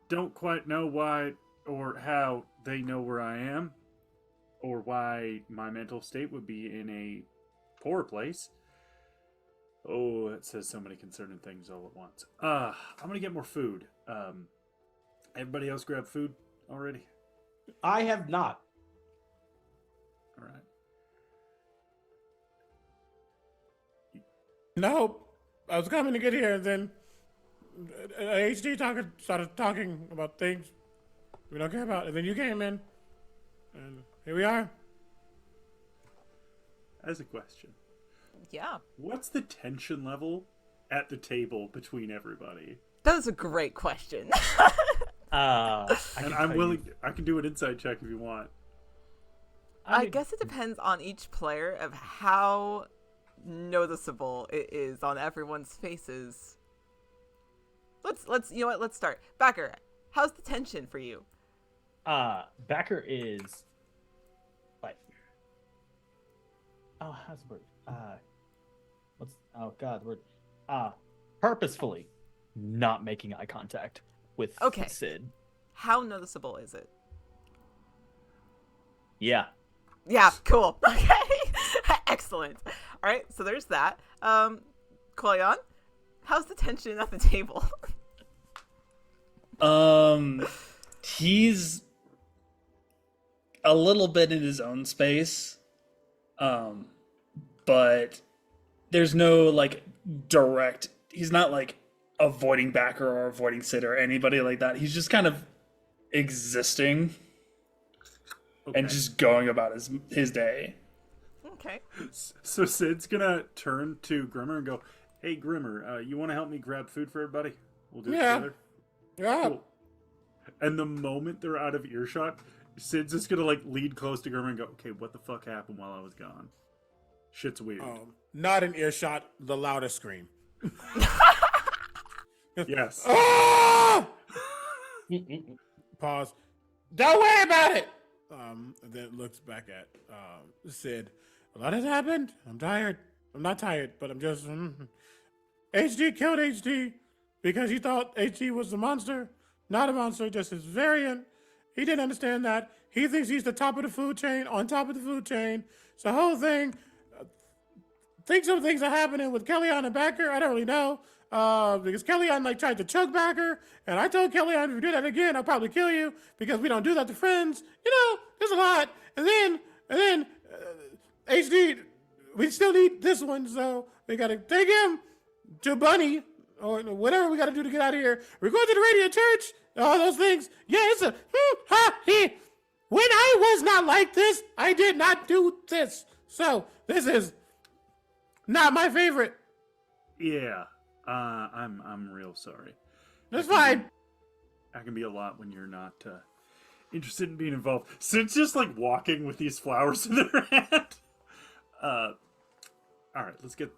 Don't quite know why or how they know where I am, or why my mental state would be in a poor place. Oh, that says so many concerning things all at once. I'm gonna get more food. Everybody else grab food already? I have not. All right. Nope. I was coming to get here, and then HD started talking about things we don't care about, and then you came in, and here we are. As a question, Yeah. what's the tension level at the table between everybody? That is a great question. And I'm willing. I can do an inside check if you want. I guess it depends on each player of how noticeable it is on everyone's faces. Let's you know what? Let's start. Backer, how's the tension for you? Backer is like, oh, how's the word? The word? Purposefully not making eye contact with Okay. Sid. How noticeable is it? Yeah. Yeah, cool. Okay. Excellent. All right, so there's that. Koyan, how's the tension at the table? He's a little bit in his own space. But there's no like direct, he's not like avoiding Backer or avoiding Sid or anybody like that. He's just kind of existing Okay. and just going about his day. Okay. So Sid's gonna turn to Grimmer and go, "Hey Grimmer, you want to help me grab food for everybody? We'll do it Yeah. together." Yeah. Cool. And the moment they're out of earshot, Sid's just gonna like lead close to Gurman and go, okay, what the fuck happened while I was gone? Shit's weird. Not an earshot, the loudest scream. Yes. Ah! Pause. Don't worry about it. And then looks back at Sid. A lot has happened. I'm tired. I'm not tired, but I'm just. HD killed HD because he thought HD was the monster. Not a monster, just his variant. He didn't understand that. He thinks he's the top of the food chain, on top of the food chain. It's the whole thing. Think some things are happening with Kellyanne and Backer. I don't really know. Because Kellyanne like tried to choke Backer, and I told Kellyanne if you do that again, I'll probably kill you because we don't do that to friends. You know, there's a lot. And then HD, we still need this one, so we gotta take him to Bunny or whatever we gotta do to get out of here. We're going to the Radiant Church. All those things. Yeah, it's a he. When I was not like this, I did not do this. So this is not my favorite. Yeah. I'm real sorry. That's fine. I can be a lot when you're not interested in being involved. Sid's just like walking with these flowers in their hand. All right, let's get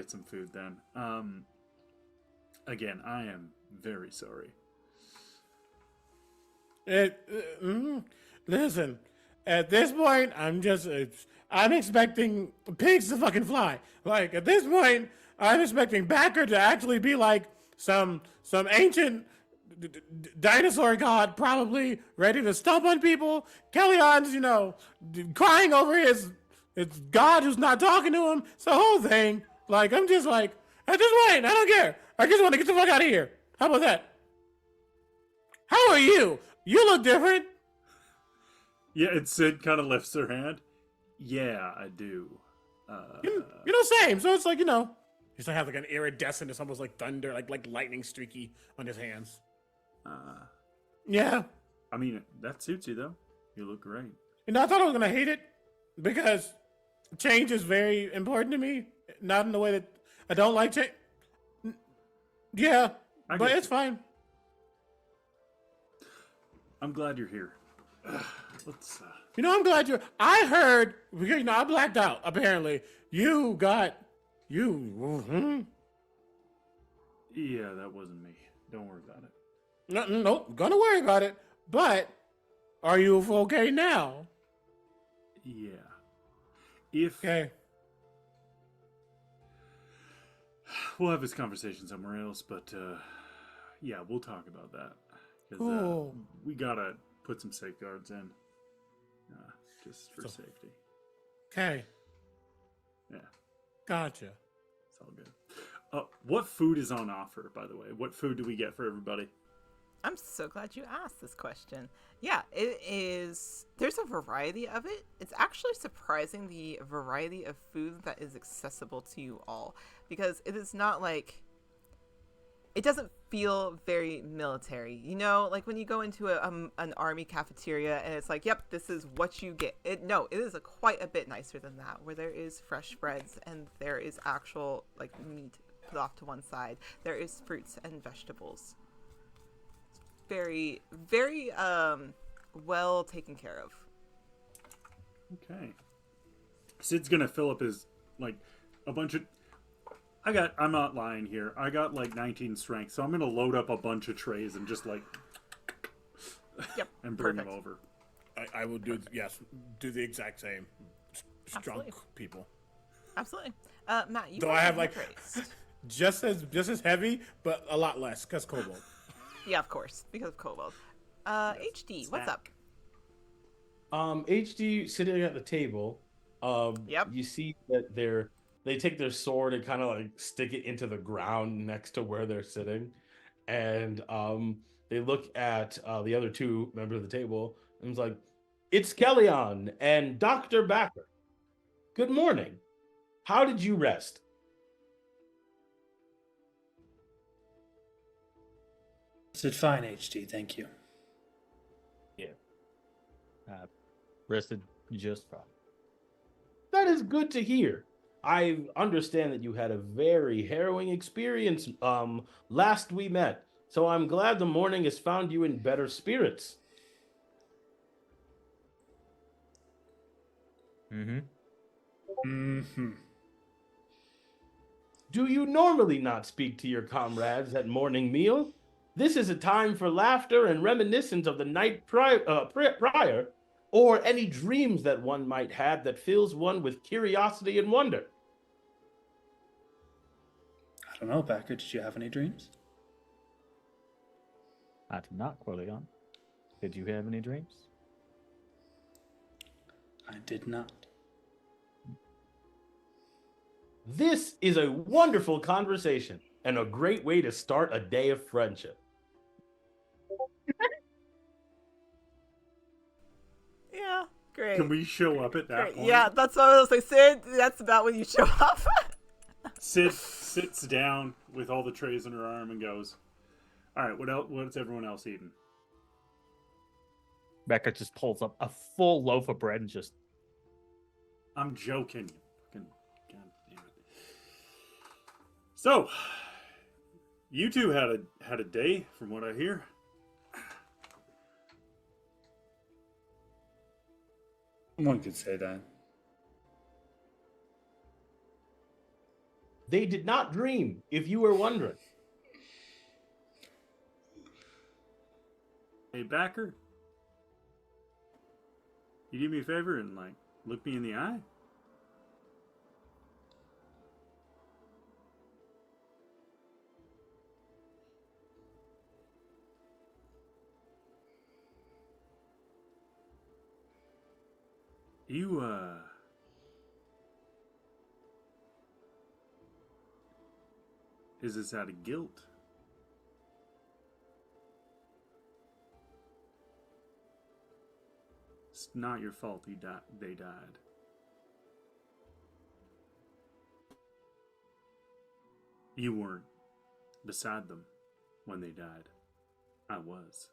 some food then. Again, I am very sorry. Listen, at this point, I'm expecting pigs to fucking fly. Like, at this point, I'm expecting Backer to actually be like some ancient dinosaur god, probably ready to stomp on people. Kellyanne's, crying over his god who's not talking to him. It's the whole thing. Like, I'm just like, at this point, I don't care. I just want to get the fuck out of here. How about that? How are you? You look different. Yeah, and Sid kind of lifts her hand. Yeah, I do. Same. So it's like, he's like have like an iridescent, it's almost like thunder, like lightning streaky on his hands. Yeah. I mean, that suits you though. You look great. I thought I was gonna hate it because change is very important to me. Not in the way that I don't like change. Yeah, but it's fine. I'm glad you're here. Let's. I'm glad you're. I heard. I blacked out. Apparently, you got. You. Yeah, that wasn't me. Don't worry about it. No, gonna worry about it. But are you okay now? Yeah. If. Okay. We'll have this conversation somewhere else, but yeah, we'll talk about that. Cool. We gotta put some safeguards in, just for safety. Okay. Yeah. Gotcha. It's all good. What food is on offer, by the way? What food do we get for everybody? I'm so glad you asked this question. Yeah, it is. There's a variety of it. It's actually surprising the variety of food that is accessible to you all, because it is not like. It doesn't feel very military, like when you go into an army cafeteria and it's like, yep, this is what you get. It is quite a bit nicer than that, where there is fresh breads and there is actual like meat put off to one side. There is fruits and vegetables. It's very, very well taken care of. Okay. Sid's gonna fill up his like a bunch of. I'm not lying here. I got like 19 strength, so I'm gonna load up a bunch of trays and just like, Yep, and bring perfect. them over. I will do the exact same. Strong Absolutely. people. Absolutely. Matt, you Though are I have, hand like- raised. Just as heavy, but a lot less, because Kobold. Yeah, of course, because of Kobold. HD, what's up? HD sitting at the table. Yep. You see that they take their sword and kind of like stick it into the ground next to where they're sitting, and they look at the other two members of the table and it's like, it's Kellyanne and Dr. Backer. Good morning. How did you rest? Did fine, HD. Thank you. Rested just fine. That is good to hear. I understand that you had a very harrowing experience last we met, so I'm glad the morning has found you in better spirits. Mm-hmm. Mm-hmm. Do you normally not speak to your comrades at morning meal? This is a time for laughter and reminiscence of the night prior, or any dreams that one might have that fills one with curiosity and wonder. I don't know, Becker. Did you have any dreams? I did not, Corleone. Did you have any dreams? I did not. This is a wonderful conversation and a great way to start a day of friendship. Yeah, great. Can we show up at that Great. point? Yeah, that's what I was like, Sid. That's about when you show up. Sid sits down with all the trays in her arm and goes, "All right, what else? What's everyone else eating?" Becca just pulls up a full loaf of bread and just. I'm joking. Fucking God damn it. So, you two had a day, from what I hear. One could say that. They did not dream, if you were wondering. Hey, Backer, you do me a favor and look me in the eye. You, is this out of guilt? It's not your fault they died. You weren't beside them when they died. I was.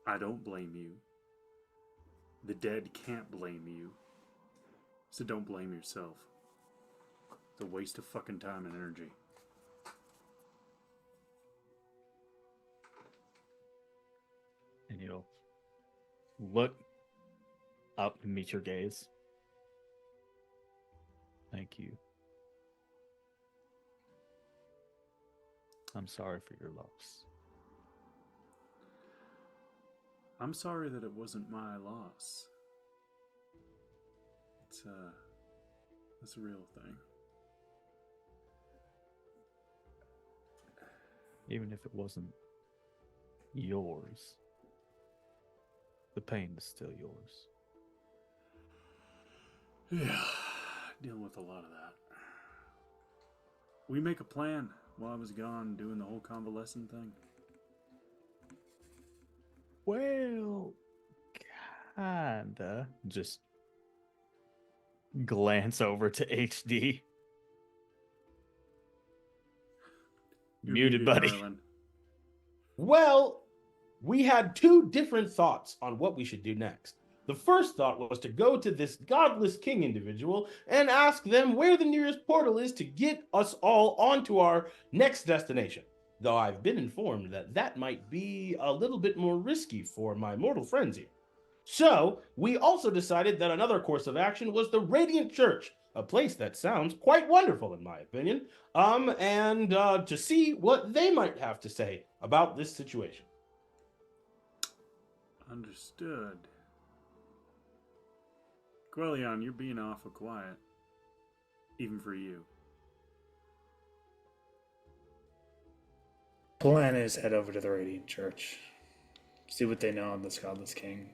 I don't blame you. The dead can't blame you. So don't blame yourself. It's a waste of fucking time and energy. And you'll look up and meet your gaze. Thank you. I'm sorry for your loss. I'm sorry that it wasn't my loss. It's a real thing. Even if it wasn't yours, the pain is still yours. Yeah, dealing with a lot of that. We make a plan while I was gone doing the whole convalescent thing. Well, kinda. Just glance over to HD. You're Muted, buddy. darling. Well, we had two different thoughts on what we should do next. The first thought was to go to this godless king individual and ask them where the nearest portal is to get us all onto our next destination. Though I've been informed that that might be a little bit more risky for my mortal friends here. So, we also decided that another course of action was the Radiant Church, a place that sounds quite wonderful in my opinion, and to see what they might have to say about this situation. Understood. Quellion, you're being awful quiet. Even for you. Plan is head over to the Radiant Church. See what they know on this godless king.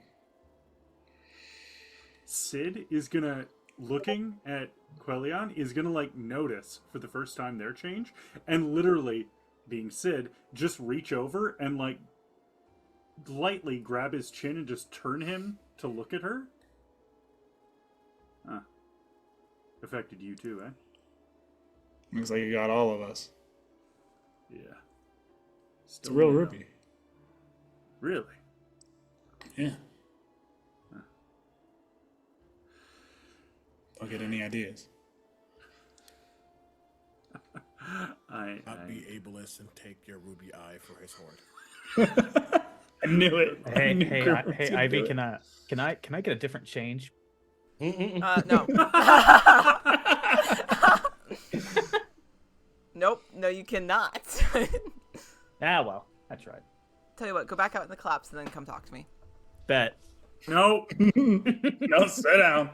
Sid is gonna, looking at Quellion, is gonna notice for the first time their change, and literally, being Sid, just reach over and lightly grab his chin and just turn him to look at her. Huh. Affected you too, eh? Looks like you got all of us. Yeah. It's a real no. ruby. Really? Yeah. Don't get any ideas. Not be ableist and take your ruby eye for his hoard. I knew it. I Hey, knew hey, Grim was hey, gonna Ivy, do can I get a different change? No. Nope. No, you cannot. Ah, well, that's right. Tell you what, go back out in the collapse and then come talk to me. Bet. No. it. No, sit down.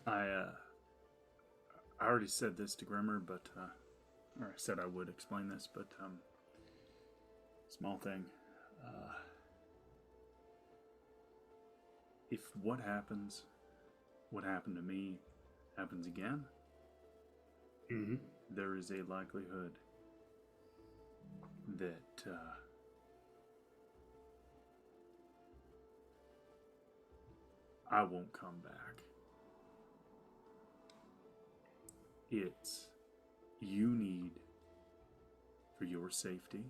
I already said this to Grimmer, but or I said I would explain this, but small thing. If what happened to me, happens again, there is a likelihood that I won't come back. It's you need, for your safety,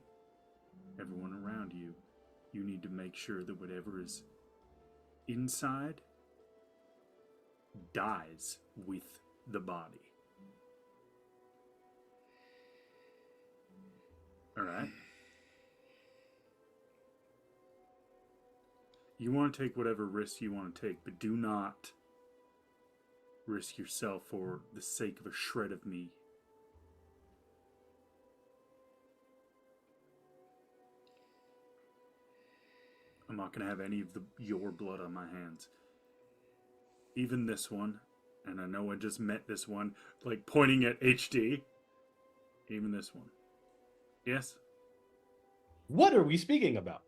everyone around you, you need to make sure that whatever is inside dies with the body. All right? You want to take whatever risks you want to take, but do not risk yourself for the sake of a shred of me. I'm not going to have any of your blood on my hands. Even this one, and I know I just met this one, like pointing at HD. Even this one. Yes? What are we speaking about?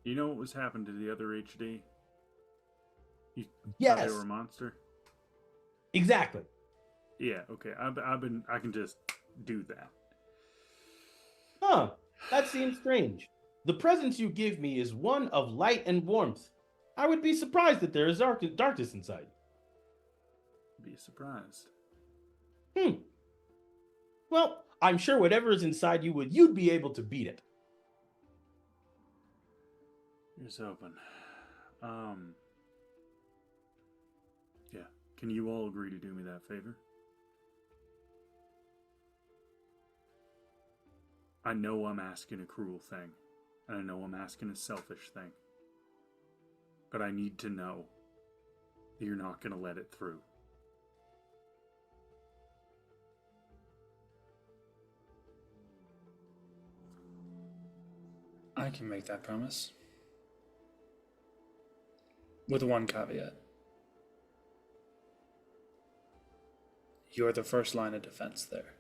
You know what was happened to the other HD? You thought Yes. they were a monster? Exactly. Yeah, okay. I can just do that. Huh. That seems strange. The presence you give me is one of light and warmth. I would be surprised that there is darkness inside. Be surprised. Well, I'm sure whatever is inside you'd be able to beat it. Here's hoping. Yeah. Can you all agree to do me that favor? I know I'm asking a cruel thing, and I know I'm asking a selfish thing, but I need to know that you're not going to let it through. I can make that promise. With one caveat. You're the first line of defense there.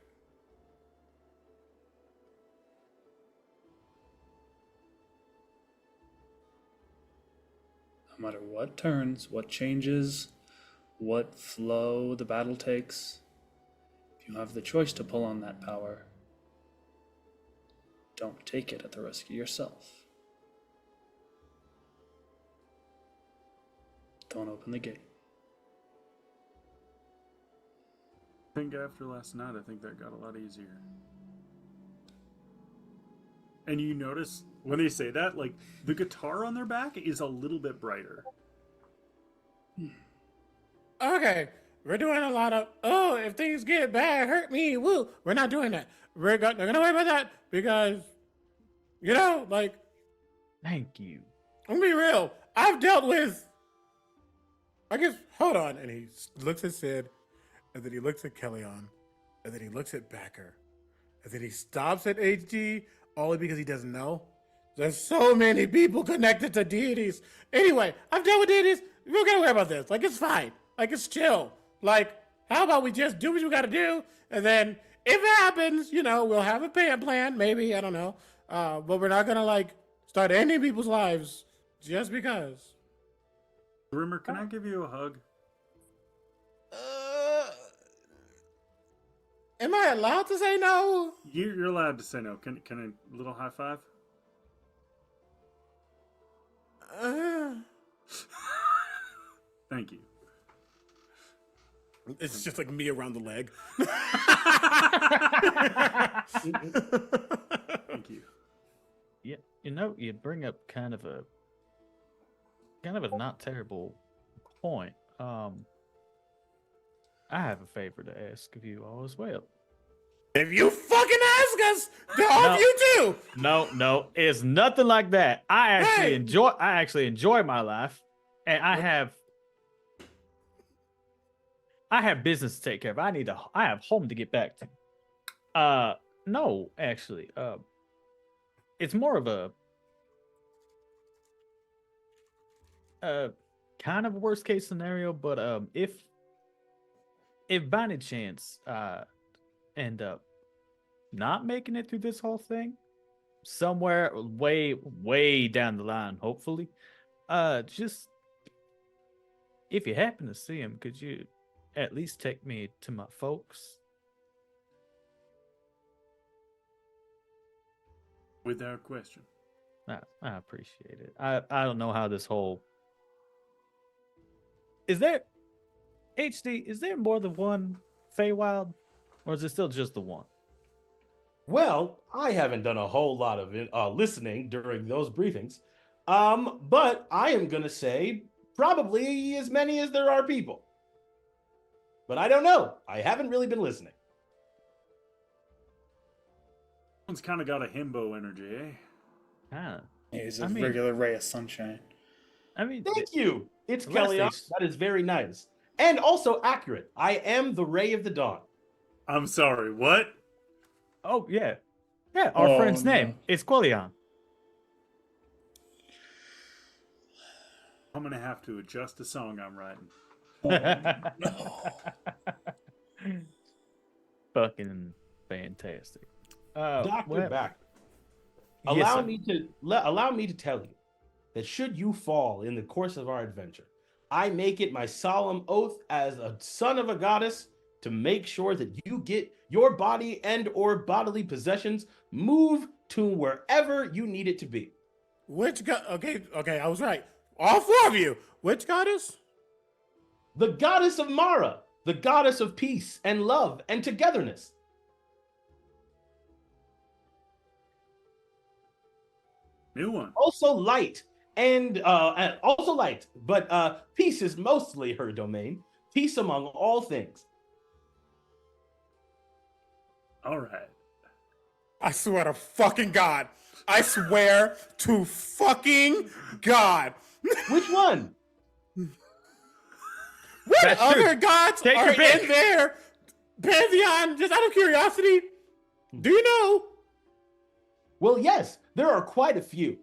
No matter what turns, what changes, what flow the battle takes, if you have the choice to pull on that power, don't take it at the risk of yourself. Don't open the gate. I think after last night, I think that got a lot easier. And you notice when they say that, like, the guitar on their back is a little bit brighter. Okay, we're doing a lot of, oh, if things get bad, hurt me, woo. We're not doing that. We're not going to worry about that because, you know, like, Thank you. I'm going to be real. I've dealt with, I guess, hold on. And he looks at Sid, and then he looks at Kellyanne, and then he looks at Backer, and then he stops at HD only because he doesn't know. There's so many people connected to deities. Anyway, I've dealt with deities. We don't gotta worry about this. Like, it's fine. Like, it's chill. Like, how about we just do what you gotta do, and then if it happens, you know, we'll have a payment plan, maybe, I don't know. But we're not gonna, like, start ending people's lives just because. Grimmer, can I give you a hug? Am I allowed to say no? You're allowed to say no. Can a little high five? Uh, Thank you. It's just like me around the leg. Thank you. Yeah, you bring up kind of a not terrible point. I have a favor to ask of you all as well. If you fucking ask us, then all No. of you do. No, it's nothing like that. I Hey! actually enjoy my life, and I have business to take care of. I have home to get back to. No, actually, it's more of a kind of worst case scenario, but if by any chance end up not making it through this whole thing, somewhere way down the line, hopefully, just if you happen to see him, could you at least take me to my folks? Without question. I appreciate it. I don't know how this whole is there HD, is there more than one Feywild? Or is it still just the one? Well, I haven't done a whole lot of listening during those briefings, but I am gonna say probably as many as there are people. But I don't know. I haven't really been listening. One's kind of got a himbo energy, eh? Huh. He's a I mean- regular ray of sunshine. I mean, Thank you. It's The last Kellyanne. stage- That is very nice. And also accurate. I am the ray of the dawn. I'm sorry, what? oh yeah. Yeah, our Oh, friend's no. name is Quillian. I'm gonna have to adjust the song I'm writing. Fucking fantastic. Dr. Backer, Yes, allow me to tell you that should you fall in the course of our adventure, I make it my solemn oath as a son of a goddess to make sure that you get your body and or bodily possessions moved to wherever you need it to be. Which god? Okay, I was right. All four of you. Which goddess? The goddess of Mara, the goddess of peace and love and togetherness. New one. Also light but peace is mostly her domain. Peace among all things. All right. I swear to fucking God. I swear to fucking God. Which one? What That's other true. gods Take are your pick. in there? Pantheon, just out of curiosity, do you know? Well, yes, there are quite a few.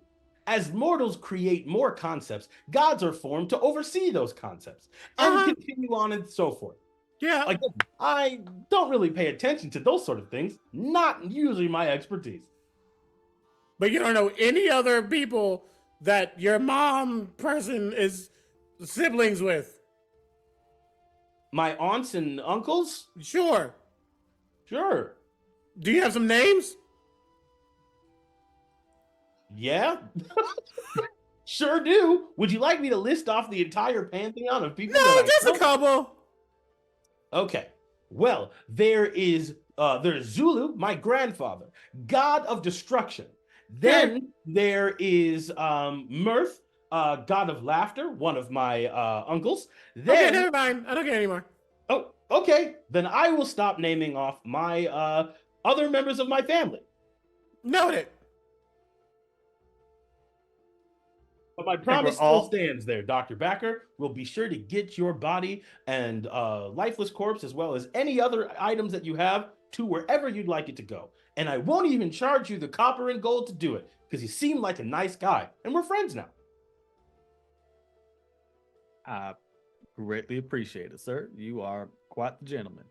As mortals create more concepts, gods are formed to oversee those concepts and Uh-huh. continue on and so forth. Yeah. Again, I don't really pay attention to those sort of things, not usually my expertise. But you don't know any other people that your mom person is siblings with. My aunts and uncles? Sure. Sure. Do you have some names? Yeah. Sure do. Would you like me to list off the entire pantheon of people? No, that I just know? a couple. Okay. Well, there's Zulu, my grandfather, god of destruction. Then there is Mirth, god of laughter, one of my uncles. Okay, Then never mind. I don't care anymore. oh, okay. Then I will stop naming off my other members of my family. Noted. But my promise still stands there, Dr. Backer. We'll be sure to get your body and lifeless corpse, as well as any other items that you have, to wherever you'd like it to go. And I won't even charge you the copper and gold to do it, because you seem like a nice guy, and we're friends now. I greatly appreciate it, sir. You are quite the gentleman.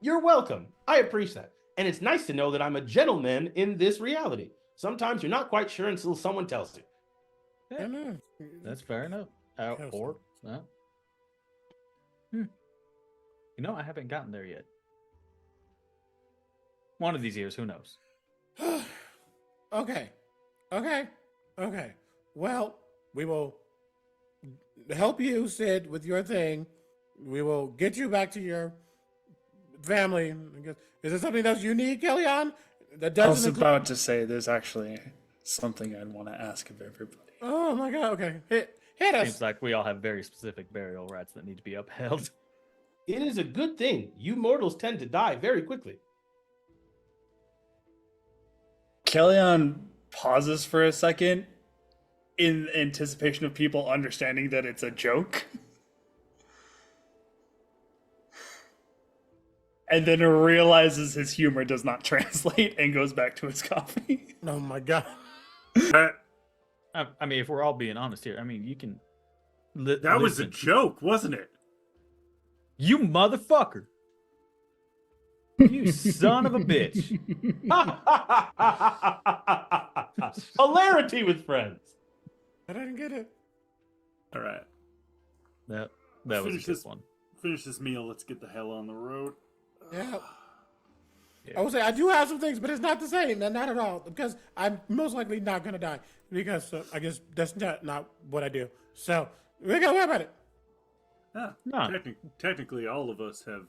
You're welcome. I appreciate that. And it's nice to know that I'm a gentleman in this reality. Sometimes you're not quite sure until someone tells you. I know. That's fair enough. Yes. Or, I haven't gotten there yet. One of these years, who knows? Okay. Well, we will help you, Sid, with your thing. We will get you back to your family. Is there something else you need, Kellyanne? That I was doesn't include. about to say there's actually something I'd want to ask of everybody. Oh my god. Okay. Hit us. Seems like we all have very specific burial rites that need to be upheld. It is a good thing. You mortals tend to die very quickly. Kellyanne pauses for a second in anticipation of people understanding that it's a joke. And then realizes his humor does not translate and goes back to his coffee. Oh my god. I mean, if we're all being honest here, I mean, you can. That was a joke, wasn't it? You motherfucker! You son of a bitch! Hilarity with friends. I didn't get it. All right. That was a Finish good this one. Finish this meal. Let's get the hell on the road. Yeah. Yeah. I will say I do have some things, but it's not the same, and not at all. Because I'm most likely not gonna die. Because I guess that's not what I do. So we gotta worry about it. No. Technically, all of us have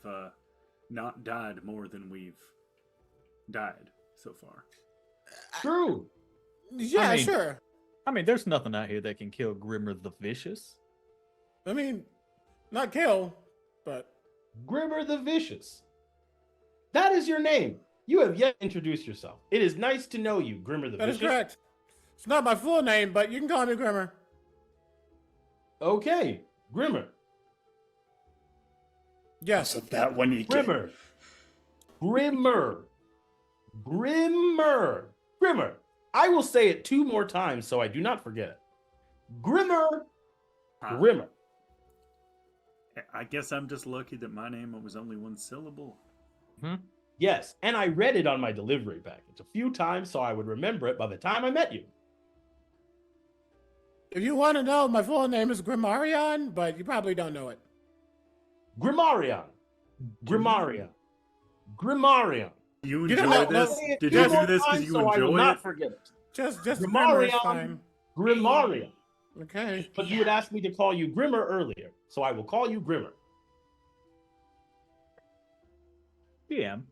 not died more than we've died so far. True. Yeah, I mean- sure. I mean, there's nothing out here that can kill Grimmer the Vicious. I mean, not kill, but Grimmer the Vicious. That is your name. You have yet to introduce yourself. It is nice to know you, Grimmer the that is Vicious. correct. It's not my full name, but you can call me Grimmer. Okay, Grimmer. Yes. So that one you get. Grimmer. Grimmer. Grimmer. Grimmer. I will say it 2 more times so I do not forget it. Grimmer. Grimmer. I guess I'm just lucky that my name was only 1 syllable. Yes, and I read it on my delivery package a few times so I would remember it by the time I met you. If you want to know, my full name is Grimmarion, but you probably don't know it. Grimmarion. Grimmarion. Grimmarion. You You enjoy don't know- this? no, Did you you don't do this because Time, you so I will enjoy not it? forget it. Just Grimmer is Grimmarion. fine. Grimmarion. Okay. But you had asked me to call you Grimmer earlier, so I will call you Grimmer. DM.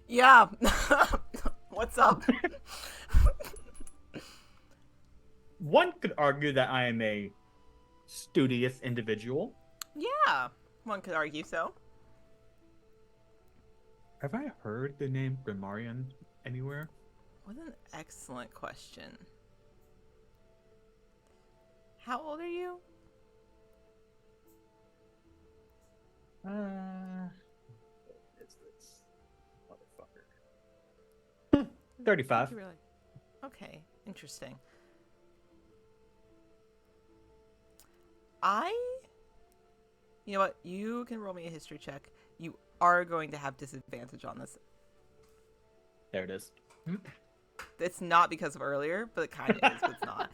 Yeah. What's up? One could argue that I am a studious individual. Yeah, one could argue so. Have I heard the name Grimmarion anywhere? What an excellent question. How old are you? Is this motherfucker? 35. Really? Okay, interesting. You know what? You can roll me a history check. You are going to have disadvantage on this. There it is. It's not because of earlier, but it kind of is, but it's not.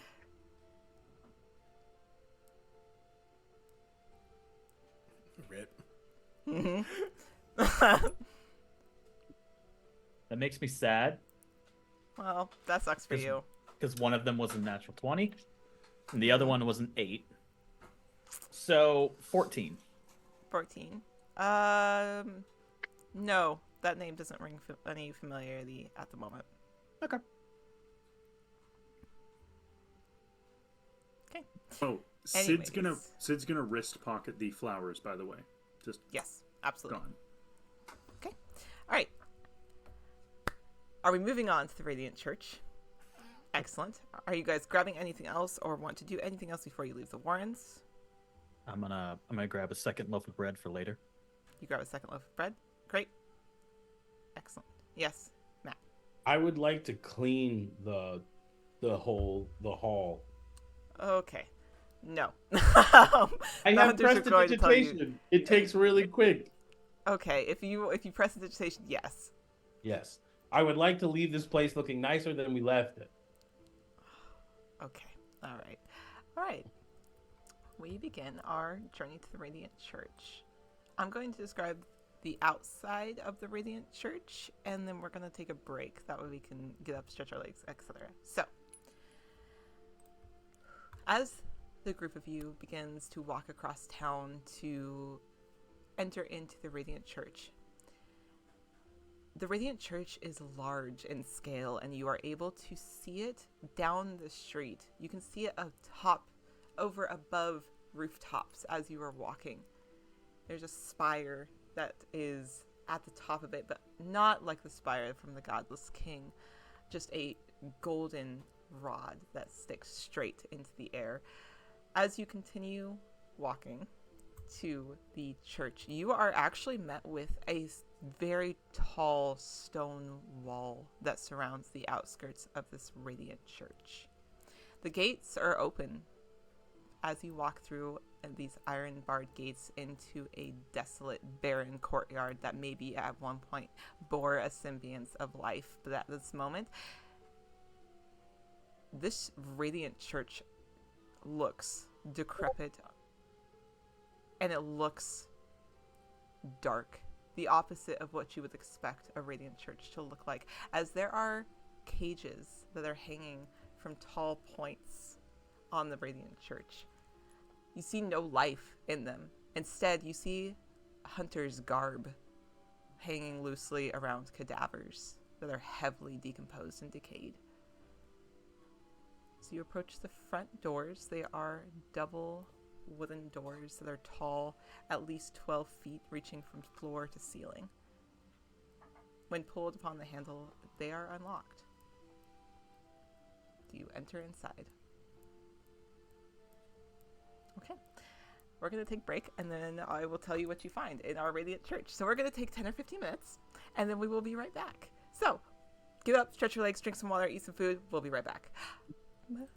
Rip. That makes me sad Well, that sucks for Is- you. because one of them was a natural 20 and the other one was an 8. So 14. 14. No, that name doesn't ring any familiarity at the moment. Okay. Okay. Oh, Anyways. Sid's gonna wrist pocket the flowers. By the way, just Yes, absolutely. gone. Okay. All right. Are we moving on to the Radiant Church? Excellent. Are you guys grabbing anything else or want to do anything else before you leave the Warrens? I'm gonna grab a second loaf of bread for later. You grab a second loaf of bread. Great. Excellent. Yes, Matt. I would like to clean the hall. Okay. No. I The have hunters are going to tell you- prestidigitation. It takes really quick. Okay, if you press the digitation, yes. Yes. I would like to leave this place looking nicer than we left it. Okay. All right. All right. We begin our journey to the Radiant Church. I'm going to describe the outside of the Radiant Church, and then we're going to take a break. That way we can get up, stretch our legs, etc. So, as the group of you begins to walk across town to enter into the Radiant Church. The Radiant Church is large in scale, and you are able to see it down the street. You can see it above rooftops as you are walking. There's a spire that is at the top of it, but not like the spire from the Godless King, just a golden rod that sticks straight into the air. As you continue walking to the church, you are actually met with a very tall stone wall that surrounds the outskirts of this Radiant Church. The gates are open as you walk through these iron barred gates into a desolate, barren courtyard that maybe at one point bore a semblance of life, but at this moment, this Radiant Church looks decrepit, and it looks dark, the opposite of what you would expect a Radiant Church to look like, as there are cages that are hanging from tall points on the Radiant Church. You see no life in them. Instead, you see hunter's garb hanging loosely around cadavers that are heavily decomposed and decayed. So you approach the front doors. They are double wooden doors that are tall, at least 12 feet, reaching from floor to ceiling. When pulled upon the handle, they are unlocked. Do you enter inside? Okay. We're going to take a break, and then I will tell you what you find in our Radiant Church. So we're going to take 10 or 15 minutes, and then we will be right back. So, get up, stretch your legs, drink some water, eat some food. We'll be right back. Boop.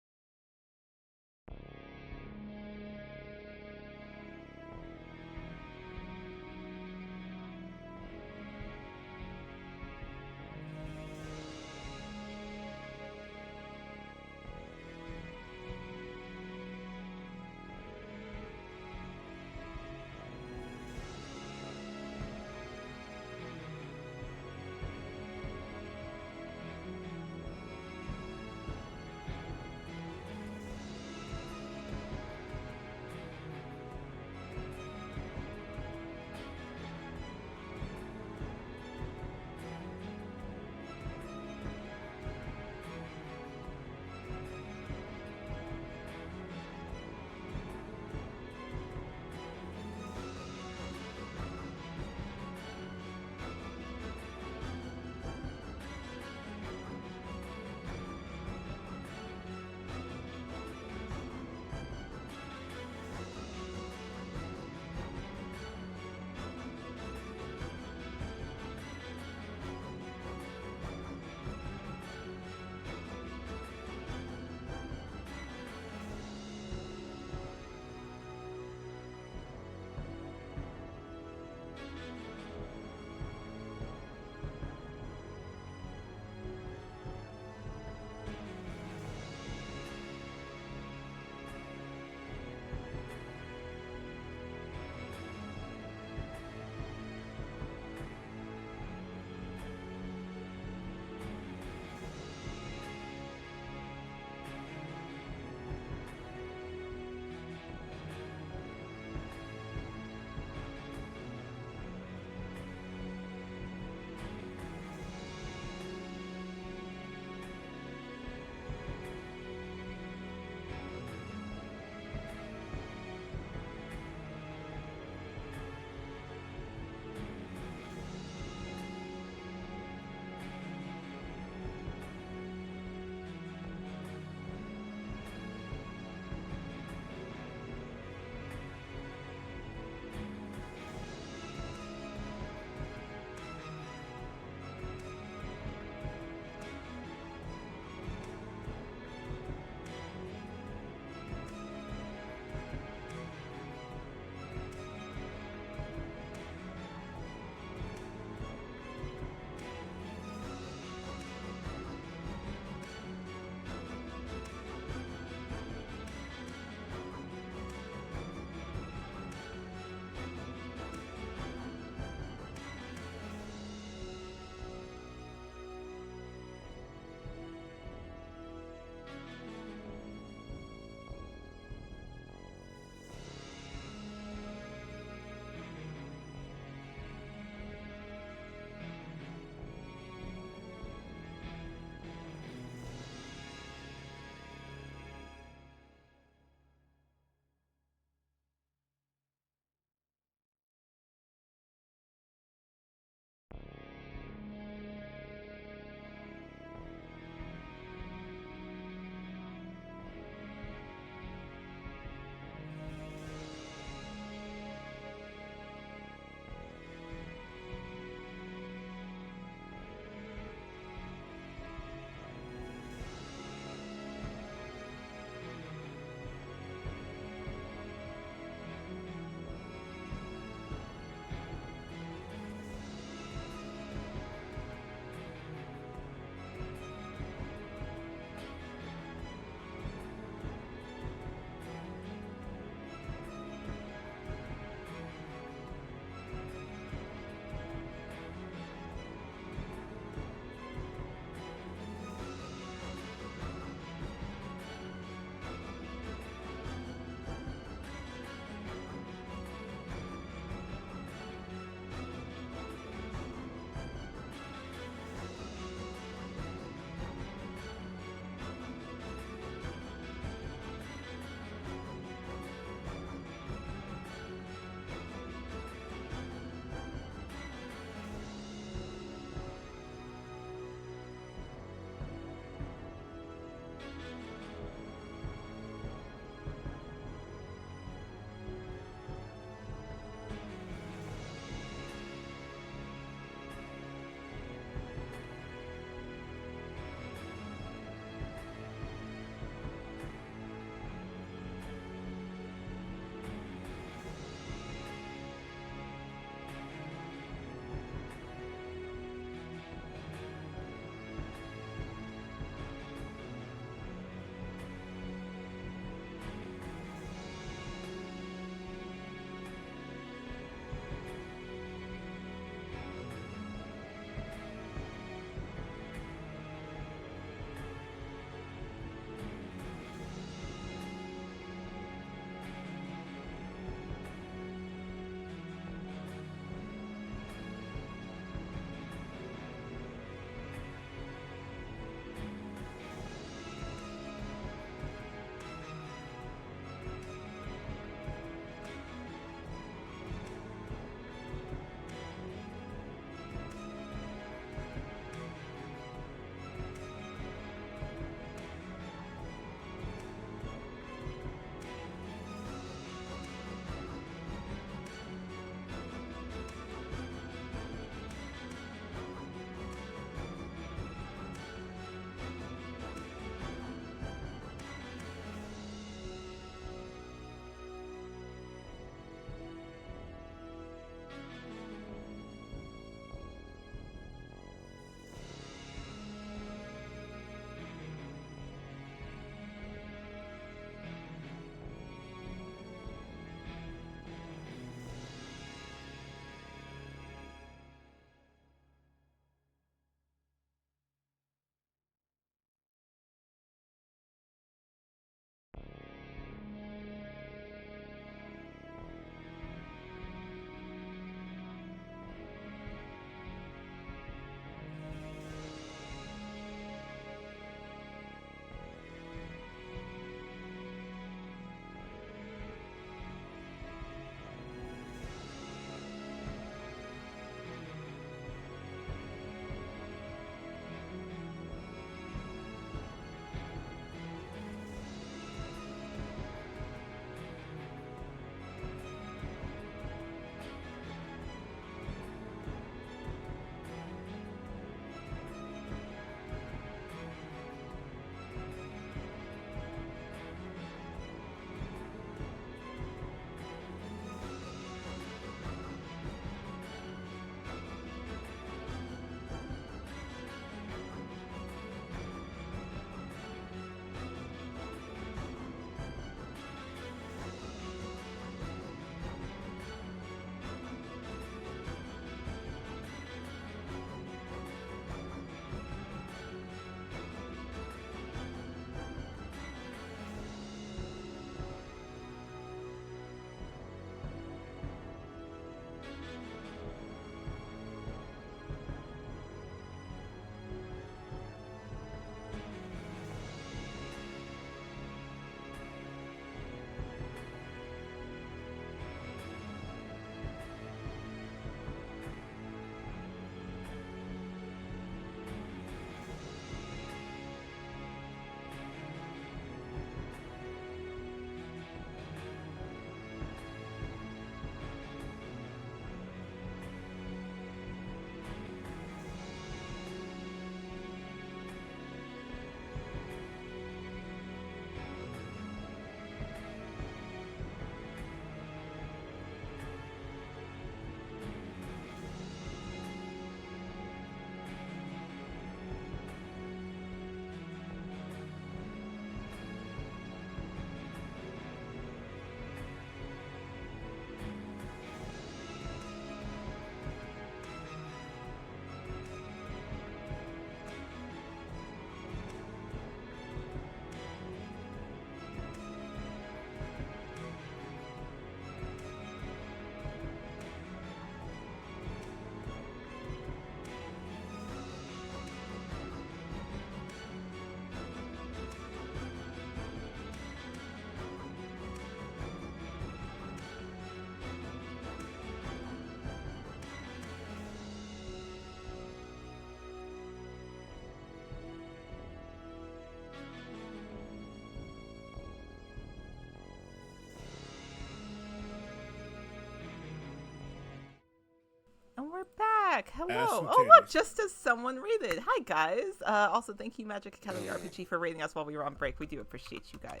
hello. some Oh, look, titties. just as someone rated. Hi, guys. Also, thank you, Magic Academy RPG, for rating us while we were on break. We do appreciate you guys.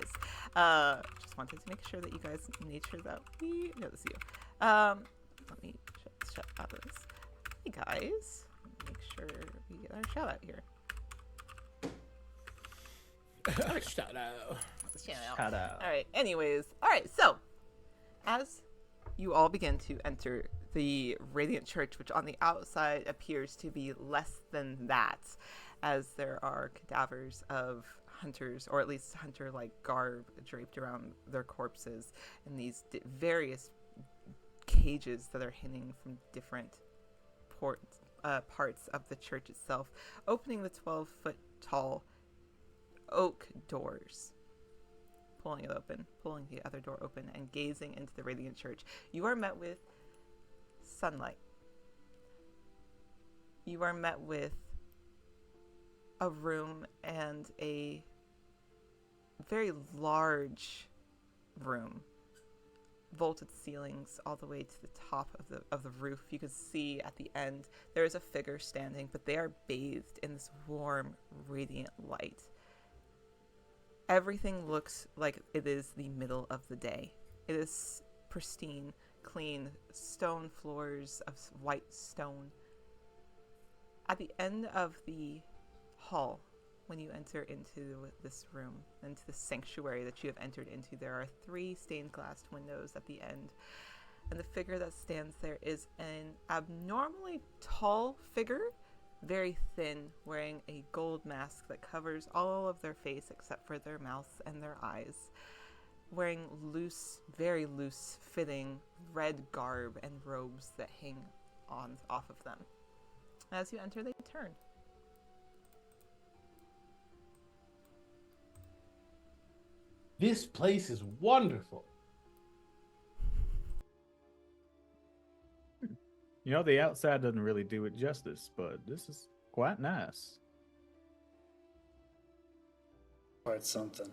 Just wanted to make sure that you guys made sure that we notice you. Let me shut out of this. Hey, guys. Make sure we get our shout out here. Shout out. Shout out. All right. Anyways, all right. So, as you all begin to enter the Radiant Church, which on the outside appears to be less than that, as there are cadavers of hunters, or at least hunter-like garb draped around their corpses, and these various cages that are hanging from different parts of the church itself, opening the 12-foot tall oak doors. Pulling it open, pulling the other door open, and gazing into the Radiant Church, you are met with sunlight. You are met with a room, and a very large room. Vaulted ceilings all the way to the top of the roof. You can see at the end there is a figure standing, but they are bathed in this warm, radiant light. Everything looks like it is the middle of the day. It is pristine, clean, stone floors of white stone. At the end of the hall, when you enter into this room, into the sanctuary that you have entered into, there are 3 stained glass windows at the end. And the figure that stands there is an abnormally tall figure, very thin, wearing a gold mask that covers all of their face except for their mouths and their eyes, wearing loose, very loose fitting red garb and robes that hang on off of them. As you enter, they turn. This place is wonderful. You know, the outside doesn't really do it justice, but this is quite nice. Quite something.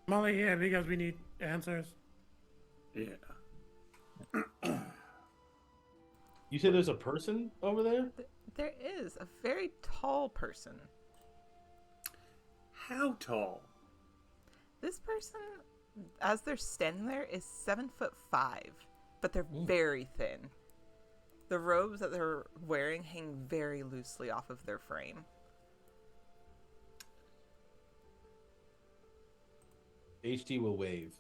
Molly, yeah, because we need answers. Yeah. You said there's a person over there? There is a very tall person. How tall? This person, as they're standing there, is 7'5", but they're very thin. The robes that they're wearing hang very loosely off of their frame. HD will wave.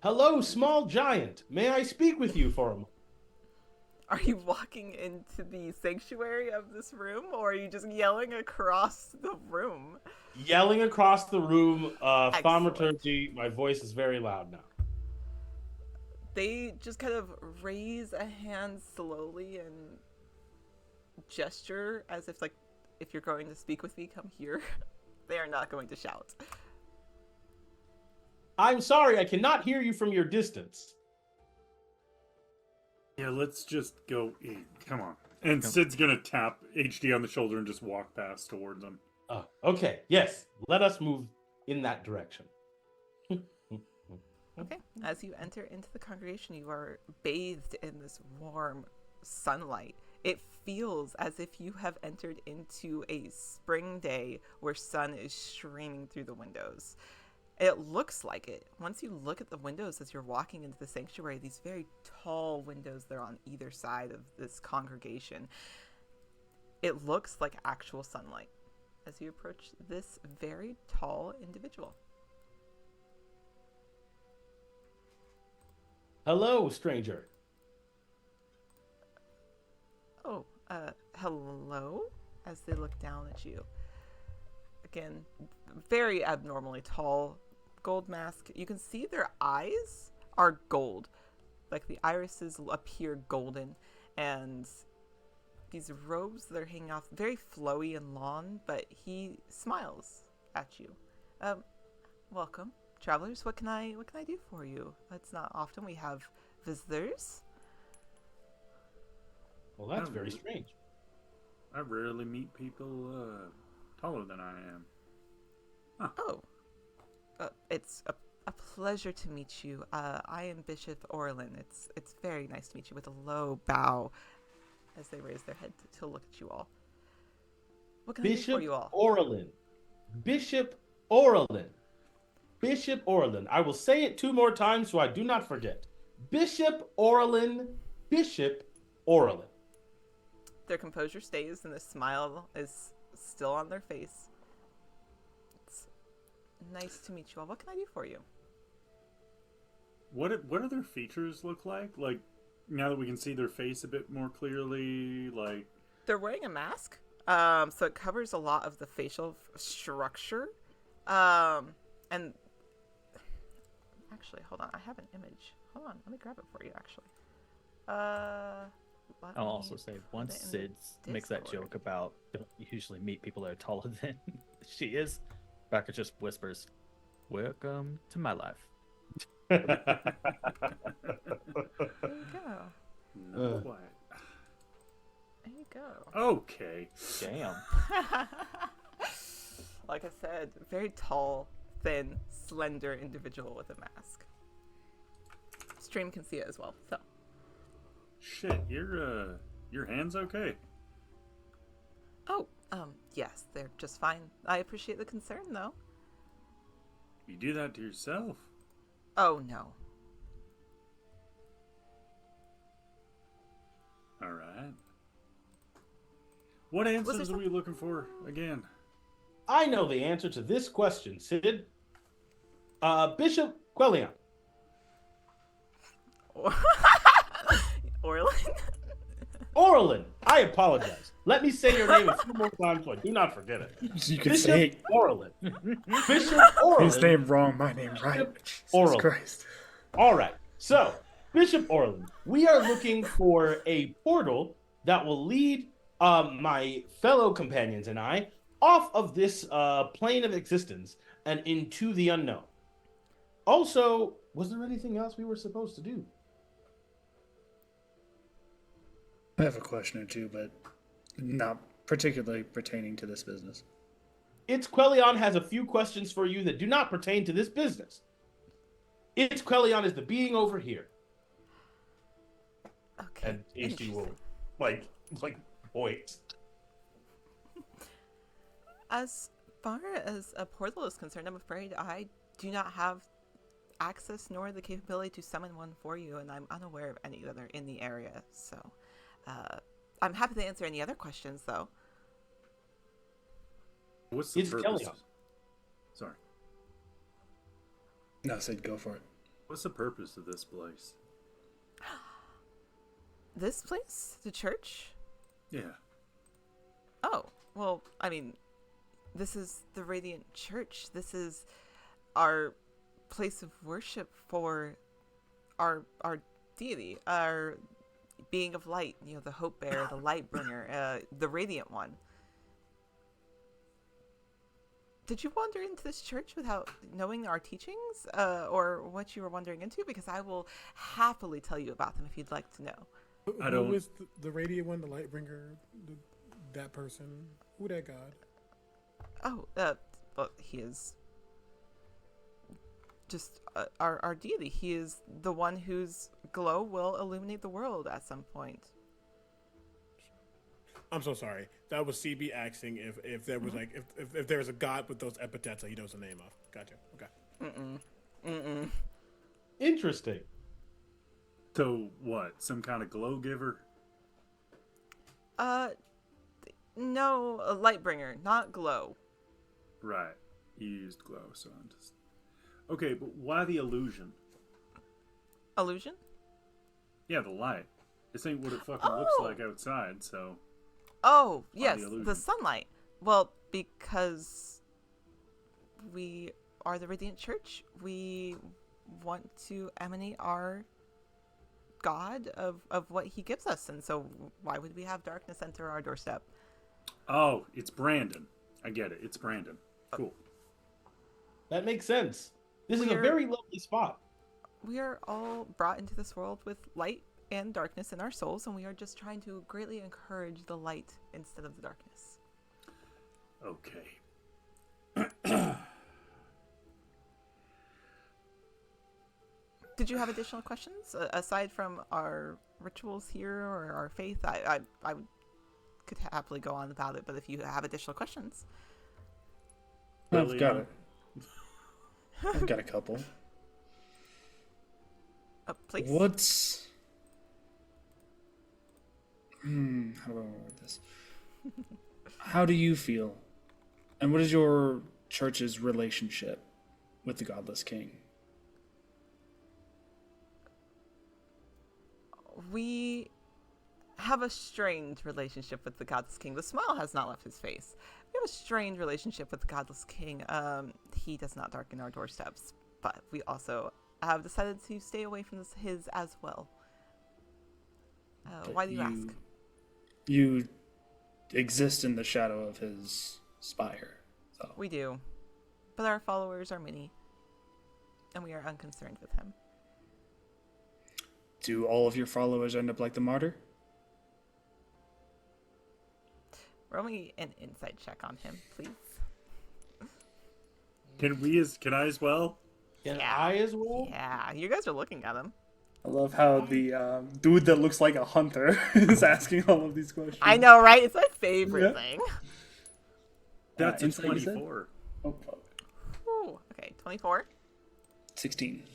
Hello, small giant. May I speak with you for a moment? Are you walking into the sanctuary of this room, or are you just yelling across the room? Yelling across the room, Excellent. thaumaturgy. My voice is very loud now. They just kind of raise a hand slowly and gesture as if, like, if you're going to speak with me, come here. They are not going to shout. I'm sorry, I cannot hear you from your distance. Yeah, let's just go in. Come on. And Sid's gonna tap HD on the shoulder and just walk past towards him. Okay, yes. Let us move in that direction. Okay. As you enter into the congregation, you are bathed in this warm sunlight. It feels as if you have entered into a spring day where sun is streaming through the windows. It looks like it. Once you look at the windows as you're walking into the sanctuary, these very tall windows that are on either side of this congregation, it looks like actual sunlight as you approach this very tall individual. Hello, stranger. Oh, hello? As they look down at you. Again, very abnormally tall, gold mask. You can see their eyes are gold. Like the irises appear golden, and these robes that are hanging off, very flowy and long, but he smiles at you. Welcome, travelers. What can I do for you? It's not often we have visitors. Well, that's very strange. I rarely meet people taller than I am. Oh, it's A pleasure to meet you. I am Bishop Orlin. It's very nice to meet you with a low bow as they raise their head to look at you all. What can I do for Bishop you all? Orlin. Bishop Orlin. Bishop Orlin. I will say it 2 more times so I do not forget. Bishop Orlin. Bishop Orlin. Their composure stays and the smile is still on their face. It's nice to meet you all. What can I do for you? What do their features look like? Like, now that we can see their face a bit more clearly, like... They're wearing a mask, so it covers a lot of the facial structure. And actually, hold on, I have an image. Hold on, let me grab it for you. Actually, I'll also say once Sid makes that joke about don't usually meet people that are taller than she is, Becca just whispers, "Welcome to my life." There you go. Not quite. There you go. Okay. Damn. Like I said, very tall, thin, slender individual with a mask. Stream can see it as well, so. Shit, your hand's okay? Oh, yes, they're just fine. I appreciate the concern, though. You do that to yourself? Oh, no. Alright. What answers are we looking for again? I know the answer to this question, Sid. Bishop Quellion. Orlin? Orlin. I apologize. Let me say your name a few more times so I do not forget it. You can Bishop say Orlin. Bishop Orlin. his name wrong, my name right. Jesus Orlin. Christ. All right. So, Bishop Orlin, we are looking for a portal that will lead my fellow companions and I off of this plane of existence and into the unknown. Also, was there anything else we were supposed to do? I have a question or two, but not particularly pertaining to this business. Its Quellion has a few questions for you that do not pertain to this business. Its Quellion is the being over here. Okay. And HD will, like, wait. As far as a portal is concerned, I'm afraid I do not have access nor the capability to summon one for you, and I'm unaware of any that are in the area, so I'm happy to answer any other questions, though. What's the It's purpose? Kellyanne. Sorry. No, Sid, go for it. What's the purpose of this place? This place? The church? Yeah. Oh, well, I mean, this is the Radiant Church. This is our place of worship for our deity, our being of light, you know, the hope bearer, the light bringer, the radiant one. Did you wander into this church without knowing our teachings, or what you were wandering into? Because I will happily tell you about them if you'd like to know. Who is the radiant one, the light bringer, that person? Who that god? Oh, well, he is just our deity. He is the one whose glow will illuminate the world at some point. I'm so sorry. That was CB asking if there was like if there was a god with those epithets that he knows the name of. Gotcha. Okay. Interesting. So what? Some kind of glow giver? No, a light bringer, not glow. Right. You used glow, so I'm just... Okay, but why the illusion? Illusion? Yeah, the light. This ain't what it fucking looks like outside, so... Oh, Why yes, the illusion? the sunlight. Well, because we are the Radiant Church. We want to emanate our God of what he gives us. And so why would we have darkness enter our doorstep? Oh, it's Brandon. I get it. It's Brandon. Cool. That makes sense. This is a We're- very lovely spot. We are all brought into this world with light and darkness in our souls, and we are just trying to greatly encourage the light instead of the darkness. Okay. Did you have additional questions aside from our rituals here or our faith? I could happily go on about it, but if you have additional questions, I've got Liliana? it. I've got a couple. please. What's how do I word this? How do you feel? And what is your church's relationship with the Godless King? We have a strained relationship with the Godless King. The smile has not left his face. We have a strained relationship with the Godless King. He does not darken our doorsteps, but we also have decided to stay away from his as well. But Why do you ask? You exist in the shadow of his spire. So. We do, but our followers are many, and we are unconcerned with him. Do all of your followers end up like the martyr? Roll me an insight check on him, please. Can I as well? Can Yeah. I as well? Yeah, you guys are looking at him. I love how the dude that looks like a hunter is asking all of these questions. I know, right? It's my favorite Yeah. thing. That's a insight, you said? 24. Oh, fuck. Ooh, okay, 24, 16.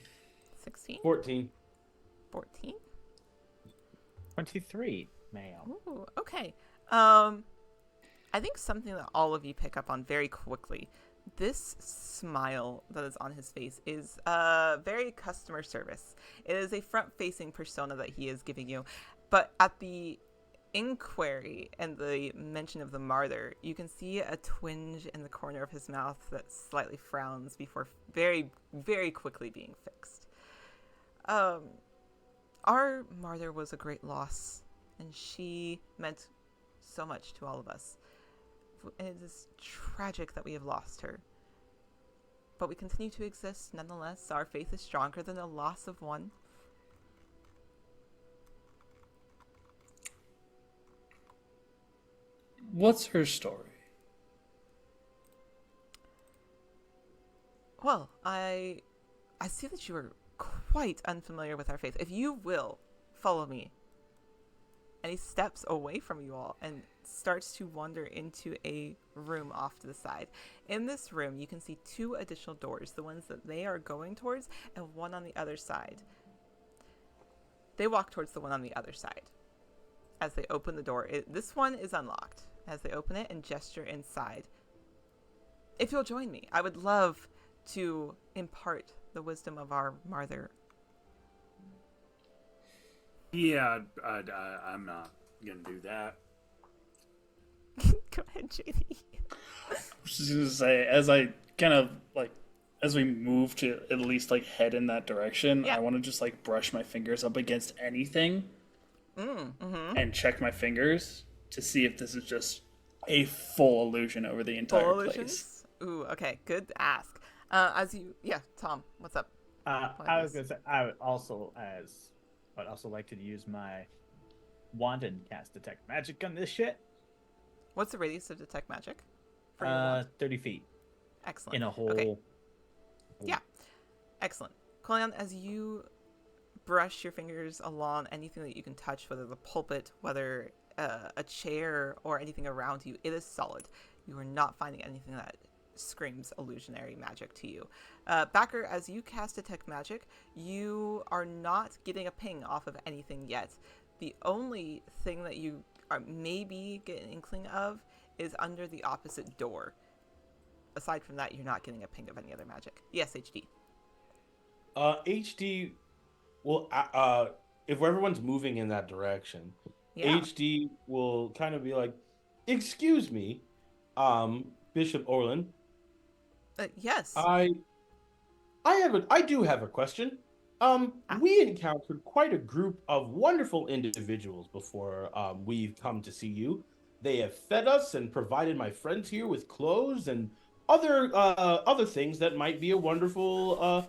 16, 14. 14. 23, ma'am. Ooh, okay. I think something that all of you pick up on very quickly. This smile that is on his face is very customer service. It is a front-facing persona that he is giving you. But at the inquiry and the mention of the martyr, you can see a twinge in the corner of his mouth that slightly frowns before very, very quickly being fixed. Our martyr was a great loss, and she meant so much to all of us. And it is tragic that we have lost her. But we continue to exist nonetheless. Our faith is stronger than the loss of one. What's her story? Well, I see that you are quite unfamiliar with our faith. If you will, follow me. And he steps away from you all and starts to wander into a room off to the side. In this room, you can see two additional doors, the ones that they are going towards, and one on the other side. They walk towards the one on the other side. As they open the door, this one is unlocked. As they open it and gesture inside. If you'll join me, I would love to impart the wisdom of our martyr. Yeah, I'm not gonna do that. Go ahead, JD. I was just gonna say, as we move to at least like head in that direction, Yeah. I want to just like brush my fingers up against anything and check my fingers to see if this is just a full illusion over the entire Full place. illusions? Ooh, okay, good ask. Tom, what's up? I was gonna say I'd also like to use my wand and cast detect magic on this shit. What's the radius of detect magic? For your wand? 30 feet Excellent. in a hole. Okay. Yeah, excellent. Colion, as you brush your fingers along anything that you can touch, whether the pulpit, whether a chair, or anything around you, it is solid. You are not finding anything that screams illusionary magic to you. Backer, as you cast detect magic, you are not getting a ping off of anything yet. The only thing that you are maybe get an inkling of is under the opposite door. Aside from that, you're not getting a ping of any other magic. Yes, HD. HD, well, if everyone's moving in that direction, Yeah. HD will kind of be like, "Excuse me, Bishop Orlin, Yes. I do have a question. We encountered quite a group of wonderful individuals before we've come to see you. They have fed us and provided my friends here with clothes and other things that might be a wonderful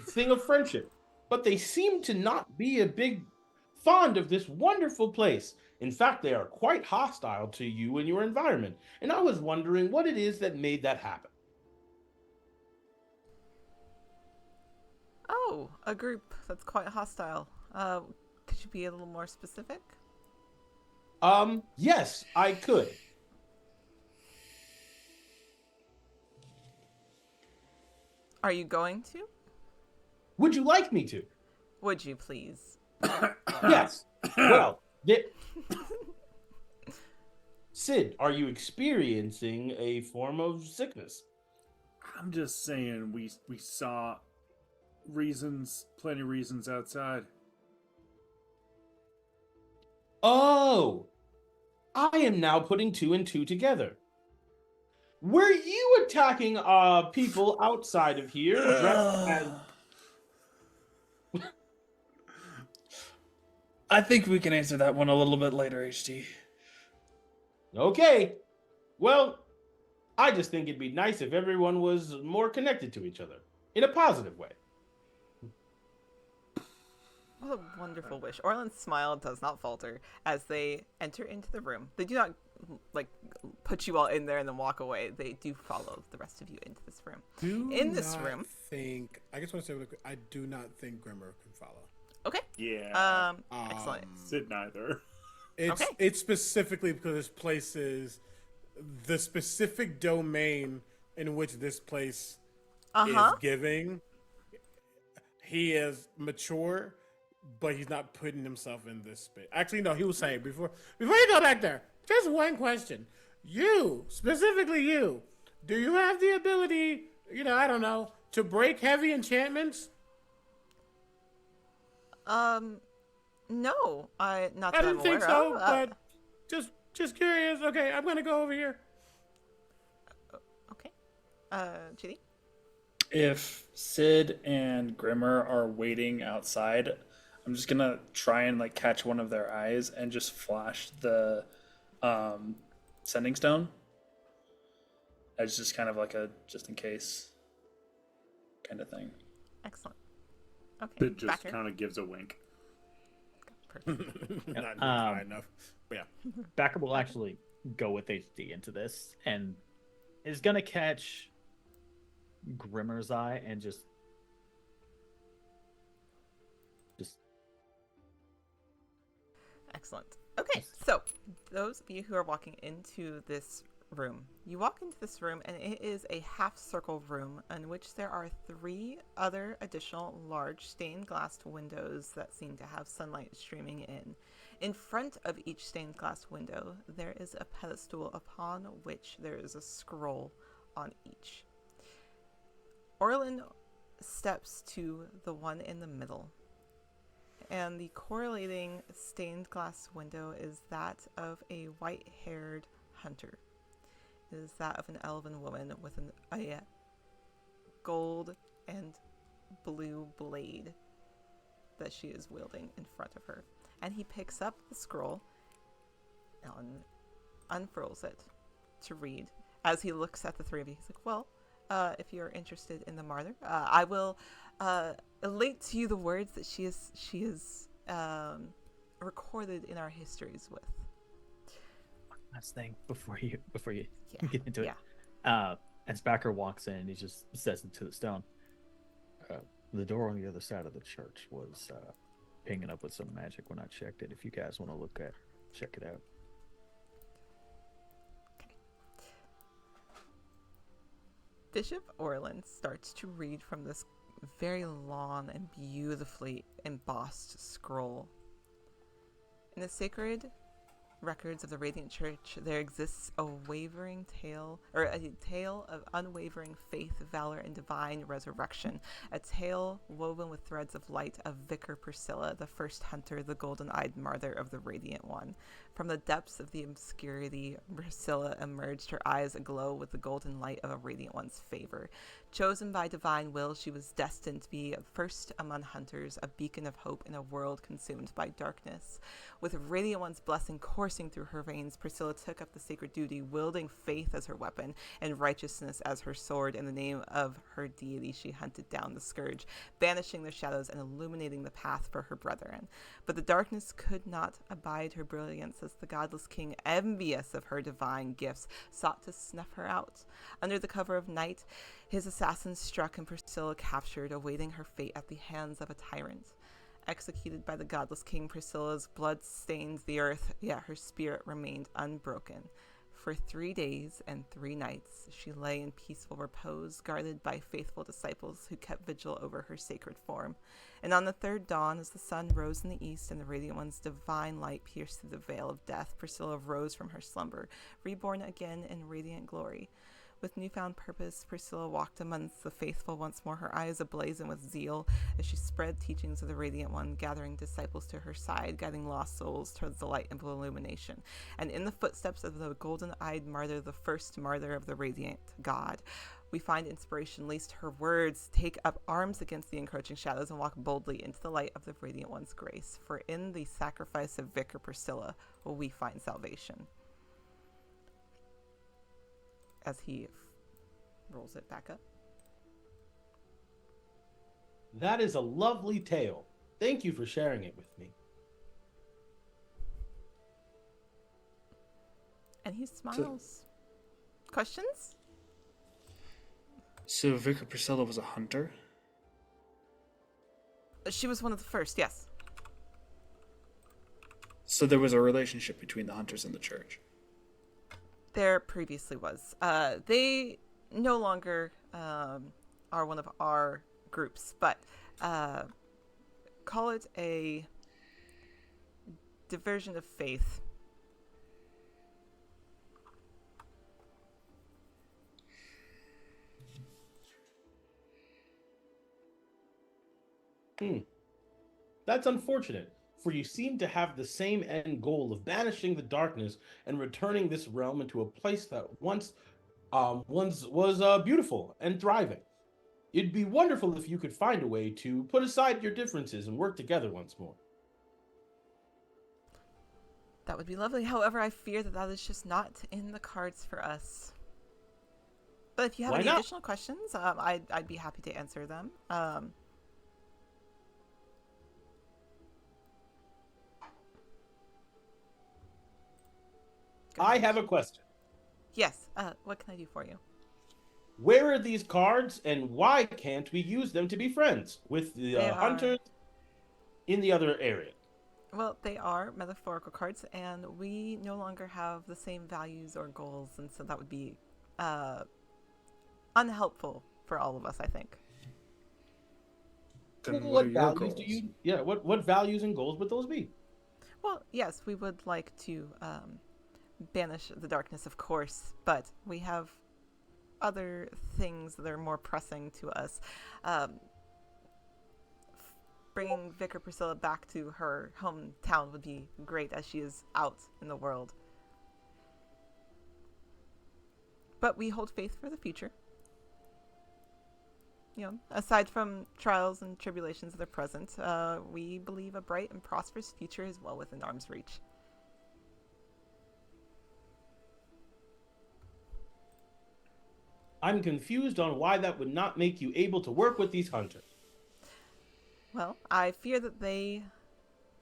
thing of friendship. But they seem to not be a big fond of this wonderful place. In fact, they are quite hostile to you and your environment. And I was wondering what it is that made that happen. Oh, a group that's quite hostile. Could you be a little more specific? Yes, I could. Are you going to? Would you like me to? Would you please? Yes. Well, Sid, are you experiencing a form of sickness? I'm just saying we saw reasons, plenty of reasons outside. Oh, I am now putting two and two together. Were you attacking people outside of here dressed as... I think we can answer that one a little bit later, HD. Okay. Well, I just think it'd be nice if everyone was more connected to each other in a positive way. What a wonderful wish. Orland's smile does not falter as they enter into the room. They do not, like, put you all in there and then walk away. They do follow the rest of you into this room. I just want to say really quick, I do not think Grimmer can follow. Okay. Yeah. Excellent. Sid neither. It's specifically because this place is the specific domain in which this place is giving. He is mature, but he's not putting himself in this space. Actually, no, he was saying before you go back there, just one question. You, specifically you, do you have the ability, I don't know, to break heavy enchantments? No, not I that I'm didn't think aware so, of. but just curious. Okay, I'm gonna go over here. Okay. JD? If Sid and Grimmer are waiting outside, I'm just gonna try and like catch one of their eyes and just flash the sending stone as just kind of like a just in case kind of thing. Excellent. Okay. Sid just kind of gives a wink. Perfect. Not high enough. But yeah. Backer will actually go with HD into this and is gonna catch Grimmer's eye and just Excellent. Okay, so those of you who are walking into this room, you walk into this room and it is a half circle room in which there are 3 other additional large stained glass windows that seem to have sunlight streaming in. In front of each stained glass window, there is a pedestal upon which there is a scroll on each. Orlin steps to the one in the middle, and the correlating stained glass window is that of a white-haired hunter. It is that of an elven woman with a gold and blue blade that she is wielding in front of her. And he picks up the scroll and unfurls it to read. As he looks at the 3 of you, he's like, well, if you're interested in the martyr, I will relate to you the words that she is recorded in our histories with. last thing before you Yeah. get into it. As Backer walks in, he just says into the stone, the door on the other side of the church was pinging up with some magic when I checked it. If you guys want to check it out. Bishop Orland starts to read from this very long and beautifully embossed scroll. In the sacred records of the Radiant Church, there exists a tale of unwavering faith, valor, and divine resurrection. A tale woven with threads of light of Vicar Priscilla, the first hunter, the golden-eyed martyr of the Radiant One. From the depths of the obscurity, Priscilla emerged, her eyes aglow with the golden light of a Radiant One's favor. Chosen by divine will, she was destined to be first among hunters, a beacon of hope in a world consumed by darkness. With Radiant One's blessing coursing coursing through her veins, Priscilla took up the sacred duty, wielding faith as her weapon and righteousness as her sword. In the name of her deity, she hunted down the scourge, banishing the shadows and illuminating the path for her brethren. But the darkness could not abide her brilliance, as the godless king, envious of her divine gifts, sought to snuff her out. Under the cover of night, his assassins struck and Priscilla captured, awaiting her fate at the hands of a tyrant. Executed by the godless king, Priscilla's blood stains the earth, yet her spirit remained unbroken. For 3 days and 3 nights, she lay in peaceful repose, guarded by faithful disciples who kept vigil over her sacred form. And on the third dawn, as the sun rose in the east and the Radiant One's divine light pierced through the veil of death, Priscilla rose from her slumber, reborn again in radiant glory. With newfound purpose, Priscilla walked amongst the faithful once more, her eyes ablazing with zeal as she spread teachings of the Radiant One, gathering disciples to her side, guiding lost souls towards the light of illumination. And in the footsteps of the golden-eyed martyr, the first martyr of the Radiant God, we find inspiration, lest her words take up arms against the encroaching shadows and walk boldly into the light of the Radiant One's grace. For in the sacrifice of Vicar Priscilla will we find salvation. As he rolls it back up. That is a lovely tale. Thank you for sharing it with me. And he smiles. Questions? So Vicar Priscilla was a hunter? She was one of the first, yes. So there was a relationship between the hunters and the church. There previously was. They no longer are one of our groups, but call it a diversion of faith. That's unfortunate, for you seem to have the same end goal of banishing the darkness and returning this realm into a place that once was beautiful and thriving. It'd be wonderful if you could find a way to put aside your differences and work together once more. That would be lovely. However, I fear that that is just not in the cards for us. But if you have Why any not? additional questions, I'd be happy to answer them. Go I ahead. have a question. Yes. What can I do for you? Where are these cards, and why can't we use them to be friends with the They are- hunters in the other area? Well, they are metaphorical cards, and we no longer have the same values or goals, and so that would be unhelpful for all of us, I think. Then What what are your values goals? do you? Yeah, what values and goals would those be? Well, yes, we would like to banish the darkness, of course, but we have other things that are more pressing to us. Bringing Vicar Priscilla back to her hometown would be great, as she is out in the world. But we hold faith for the future. You know, aside from trials and tribulations that are present, we believe a bright and prosperous future is well within arm's reach. I'm confused on why that would not make you able to work with these hunters. Well, I fear that they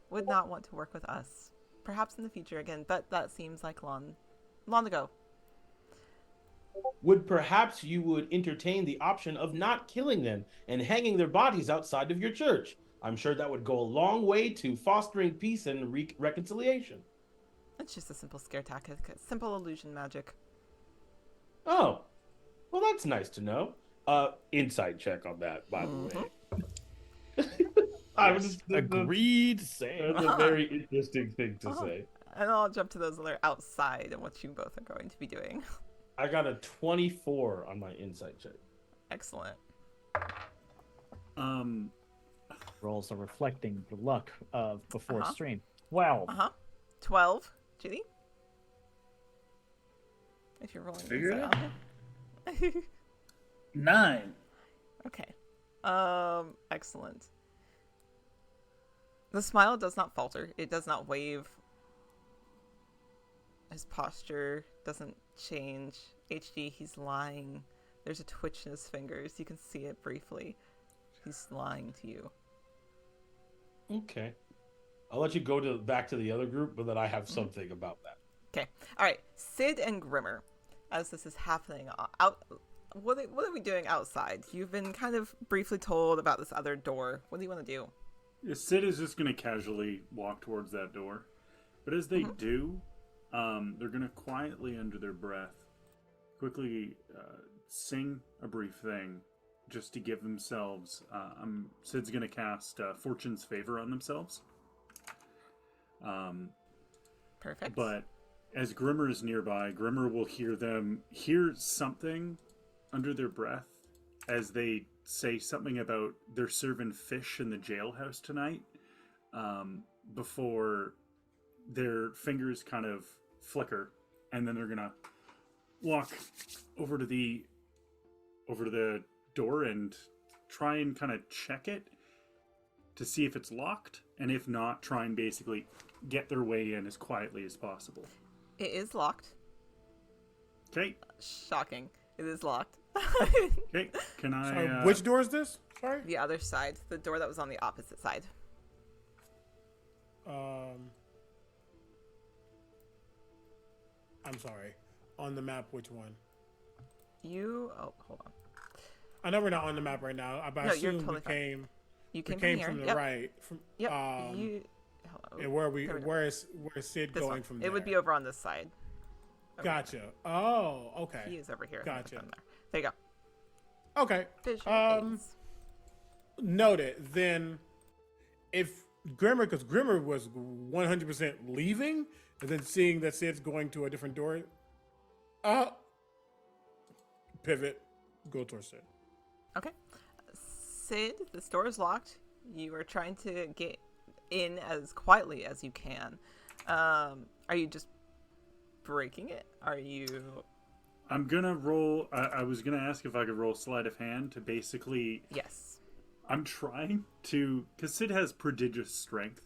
would not want to work with us. Perhaps in the future again, but that seems like long ago. Would perhaps you would entertain the option of not killing them and hanging their bodies outside of your church? I'm sure that would go a long way to fostering peace and reconciliation. It's just a simple scare tactic, simple illusion magic. Oh, well, that's nice to know. Inside check on that, by the way. I was Agreed. Same. That's a very interesting thing to say. And I'll jump to those that are outside and what you both are going to be doing. I got a 24 on my insight check. Excellent. Rolls are reflecting the luck of before Uh-huh. stream. Wow. 12. Judy? If you're rolling Figure it inside on 9. Okay. Excellent. The smile does not falter. It does not wave His posture doesn't change. HD, he's lying. There's a twitch in his fingers. You can see it briefly. He's lying to you. Okay. I'll let you go back to the other group, but then I have something about that. Okay. All right. Sid and Grimmer, as this is happening out. What are we doing outside? You've been kind of briefly told about this other door. What do you want to do? Yeah, Sid is just going to casually walk towards that door. But as they do, they're going to quietly, under their breath, quickly sing a brief thing just to give themselves... Sid's going to cast Fortune's Favor on themselves. Perfect. But as Grimmer is nearby, Grimmer will hear something under their breath as they say something about they're serving fish in the jailhouse tonight, before their fingers kind of flicker, and then they're gonna walk over to the door and try and kind of check it to see if it's locked, and if not, try and basically get their way in as quietly as possible. It is locked. Okay. Shocking. It is locked. Okay. Can I? Sorry, which door is this? Sorry. The other side. The door that was on the opposite side. I'm sorry. On the map, which one? Oh, hold on. I know we're not on the map right now, but I No, you're assume totally we fine. came. You We came came here. from the Yep. right. From Yep. And There we go. where is Sid This going one. from there? It would be over on this side. Over Gotcha. Oh, okay. He is over here. Gotcha. There you go. Okay. Visual aids. Noted. Then, if Grimmer, because Grimmer was 100% leaving, and then seeing that Sid's going to a different door, pivot, go towards Sid. Okay. Sid, this door is locked. You are trying to get in as quietly as you can. Are you just breaking it? Are you... I'm gonna roll. I was gonna ask if I could roll sleight of hand to basically. Yes. I'm trying to, because Sid has prodigious strength.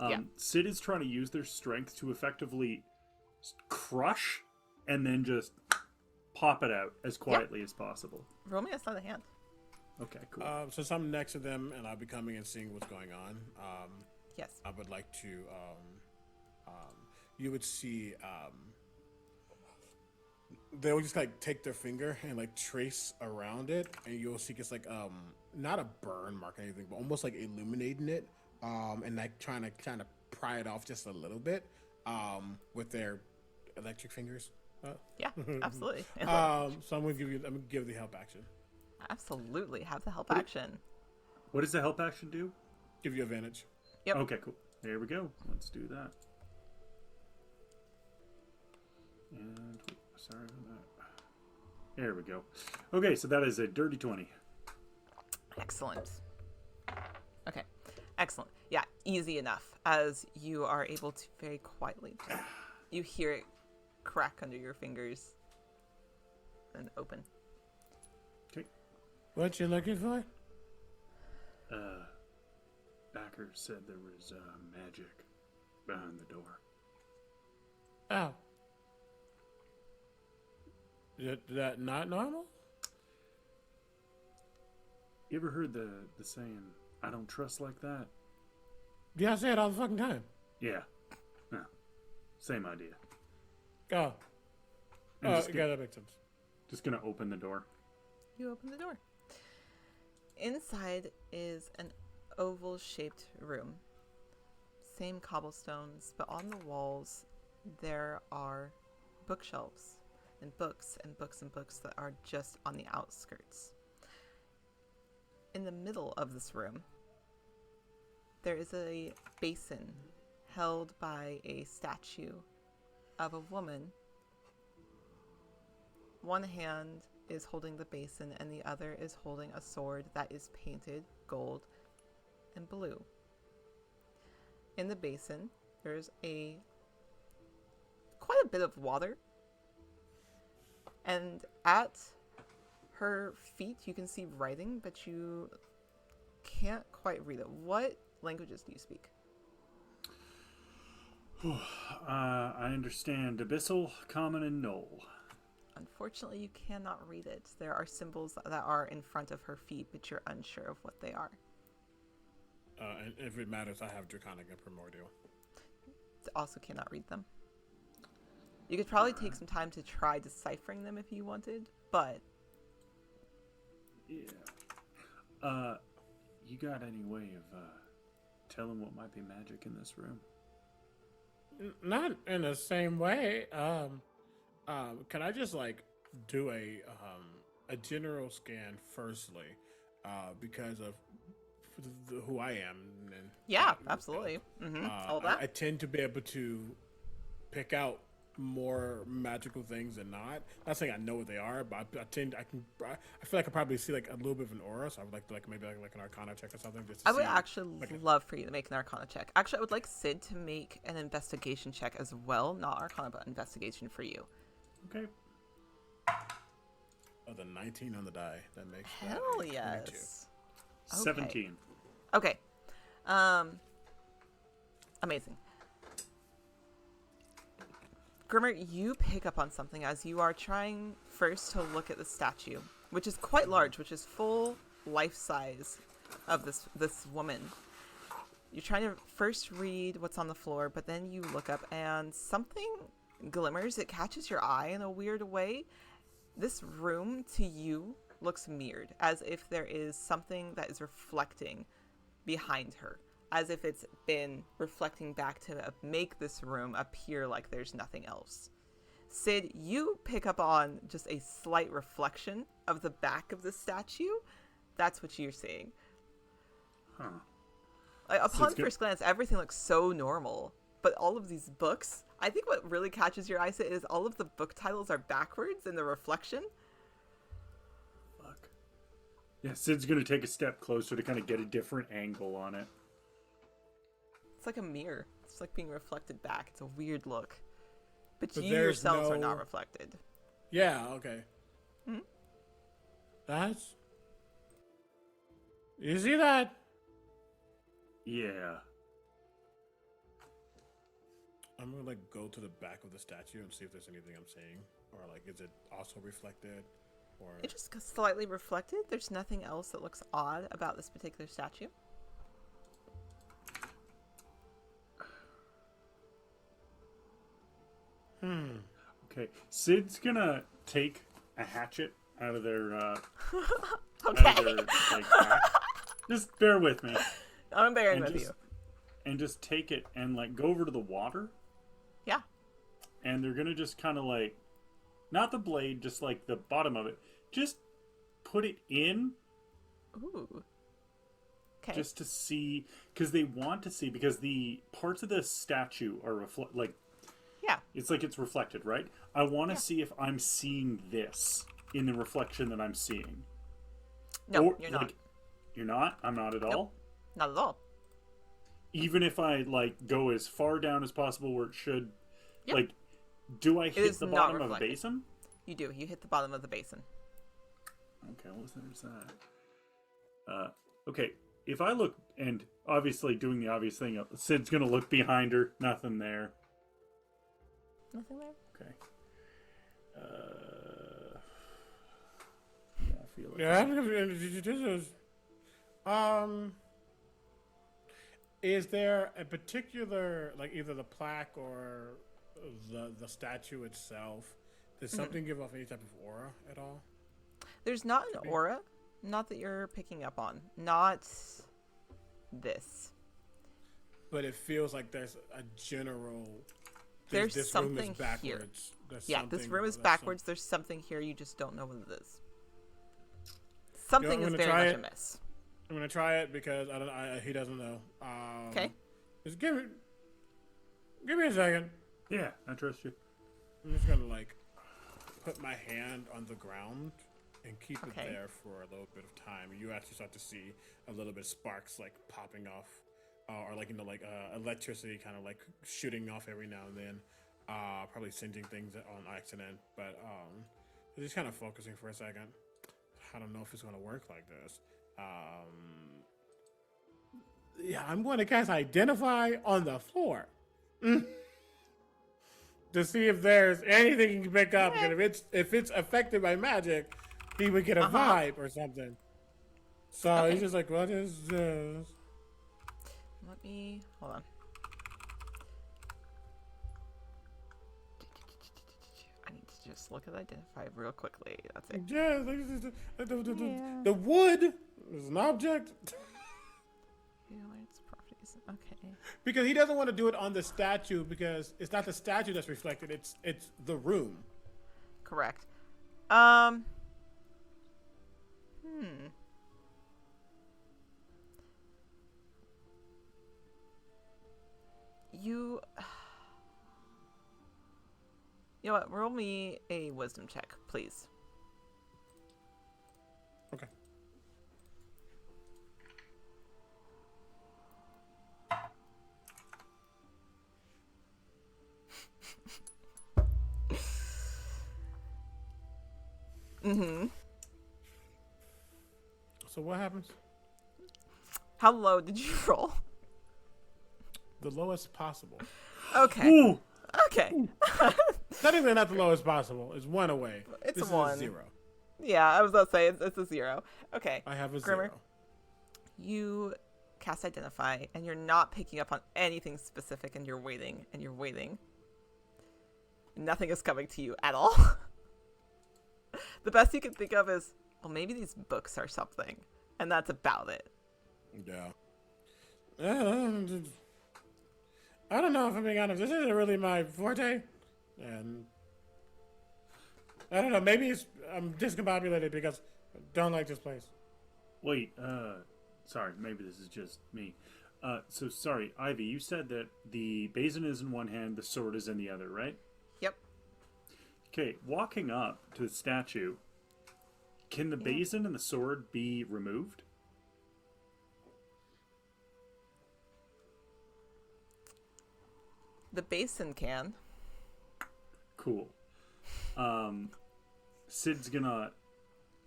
Yeah. Sid is trying to use their strength to effectively crush and then just pop it out as quietly as possible. Roll me a sleight of hand. Okay, cool. Since I'm next to them and I'll be coming and seeing what's going on, Yes. I would like to. You would see. They will just like take their finger and like trace around it, and you'll see it's like not a burn mark or anything, but almost like illuminating it, and like trying to pry it off just a little bit, with their electric fingers. Yeah, absolutely. So I'm gonna give the help action. Absolutely. Have the help action. What does the help action do? Give you advantage. Yep. Okay, cool. There we go. Let's do that. And sorry about that. There we go. Okay, so that is a dirty 20. Excellent. Okay. Excellent. Yeah, easy enough. As you are able to very quietly, you hear it crack under your fingers and open. Okay. What you looking for? Backer said there was magic behind the door. Oh. Is that not normal? You ever heard the saying, I don't trust like that? Yeah, I say it all the fucking time. Yeah. No. Same idea. Oh. I'm just Yeah, that makes sense. Just gonna open the door. You open the door. Inside is an oval-shaped room. Same cobblestones, but on the walls there are bookshelves and books and books and books that are just on the outskirts. In the middle of this room, there is a basin held by a statue of a woman. One hand is holding the basin and the other is holding a sword that is painted gold and blue. In the basin, there's quite a bit of water. And at her feet, you can see writing, but you can't quite read it. What languages do you speak? I understand Abyssal, Common, and Null. Unfortunately, you cannot read it. There are symbols that are in front of her feet, but you're unsure of what they are. And if it matters, I have Draconic and Primordial. Also cannot read them. You could probably take some time to try deciphering them if you wanted, but Yeah. You got any way of telling what might be magic in this room? Not in the same way. Can I just like do a general scan firstly, because of who I am? And yeah, absolutely. All that. I tend to be able to pick out more magical things than not. Not saying I know what they are, but I feel like I probably see like a little bit of an aura. So I would like to maybe like an Arcana check or something. Just to I would see, actually like, love for you to make an Arcana check. Actually, I would like Sid to make an investigation check as well. Not Arcana, but investigation for you. Okay. Oh, the 19 on the die. That makes that Hell a 22. yes. Okay. 17. Okay. Amazing. Grimmer, you pick up on something as you are trying first to look at the statue, which is quite large, which is full life size of this woman. You're trying to first read what's on the floor, but then you look up and something glimmers. It catches your eye in a weird way. This room to you looks mirrored, as if there is something that is reflecting behind her, as if it's been reflecting back to make this room appear like there's nothing else. Sid, you pick up on just a slight reflection of the back of the statue. That's what you're seeing. Huh. Like, upon Sid's first glance, everything looks so normal, but all of these books, I think what really catches your eye, Sid, is all of the book titles are backwards in the reflection. Fuck. Yeah, Sid's gonna take a step closer to kind of get a different angle on it. It's like a mirror. It's like being reflected back. It's a weird look. But But you there's yourselves are no- not reflected. Yeah. Okay. Hmm? That's. You see that? Yeah. I'm gonna like go to the back of the statue and see if there's anything I'm seeing, or like is it also reflected, or It just slightly reflected. There's nothing else that looks odd about this particular statue. Okay. Sid's gonna take a hatchet out of their Okay. out of their like pack. Just bear with me. I'm bearing And with just, you. and just take it and like go over to the water, Yeah. and they're gonna just kind of like, not the blade, just like the bottom of it, just put it in, Ooh. Okay. just to see, because they want to see, because the parts of the statue are like, Yeah. it's like it's reflected, right? I want to Yeah. see if I'm seeing this in the reflection that I'm seeing. No, Or, you're not. like, you're not? I'm not at all? Not at all. Even if I like go as far down as possible where it should, Yep. like, do I is hit the not bottom of a reflected. basin? You do. You hit the bottom of the basin. Okay, well, there's that. Okay, if I look, and obviously doing the obvious thing, Sid's gonna look behind her, nothing there. Nothing there? Okay. Yeah, I feel like yeah. This is, is there a particular like either the plaque or the statue itself? Does something give off any type of aura at all? There's not an aura. Not that you're picking up on. Not this. But it feels like there's a general. There's this something room is here. backwards. There's Yeah, this something- room is there's backwards. There's something here. You just don't know what it is. Something I'm is gonna very try much it. a miss. I'm gonna try it because he doesn't know. Okay. Just give me a second. Yeah, I trust you. I'm just gonna like put my hand on the ground and keep Okay. it there for a little bit of time. You actually start to see a little bit of sparks like popping off, or like electricity kind of like shooting off every now and then, probably singeing things on accident. But just kind of focusing for a second. I don't know if it's gonna work like this. Yeah, I'm going to cast Identify on the floor. to see if there's anything he can pick up. Because if it's affected by magic, he would get a vibe or something. So he's just like, what is this? Let me hold on. I need to just look at identify real quickly. That's it. Yeah, the wood is an object. Its properties. Okay. Because he doesn't want to do it on the statue because it's not the statue that's reflected. It's the room. Correct. You know what? Roll me a wisdom check, please. Okay. So what happens? How low did you roll? The lowest possible. Okay. Ooh. Okay. Technically not the lowest possible. It's one away. It's this a 1. Is a 0. Yeah, I was about to say it's a 0. Okay. I have a Grimmer. 0. You cast Identify, and you're not picking up on anything specific, and you're waiting, and you're waiting. Nothing is coming to you at all. The best you can think of is, well, maybe these books are something, and that's about it. Yeah. I don't know if I'm being honest. This isn't really my forte. And I don't know. Maybe I'm discombobulated because I don't like this place. Wait, sorry, maybe this is just me. So sorry, Ivy, you said that the basin is in one hand, the sword is in the other, right? Yep. Okay, walking up to the statue, can the basin and the sword be removed? The basin can. Cool. Sid's gonna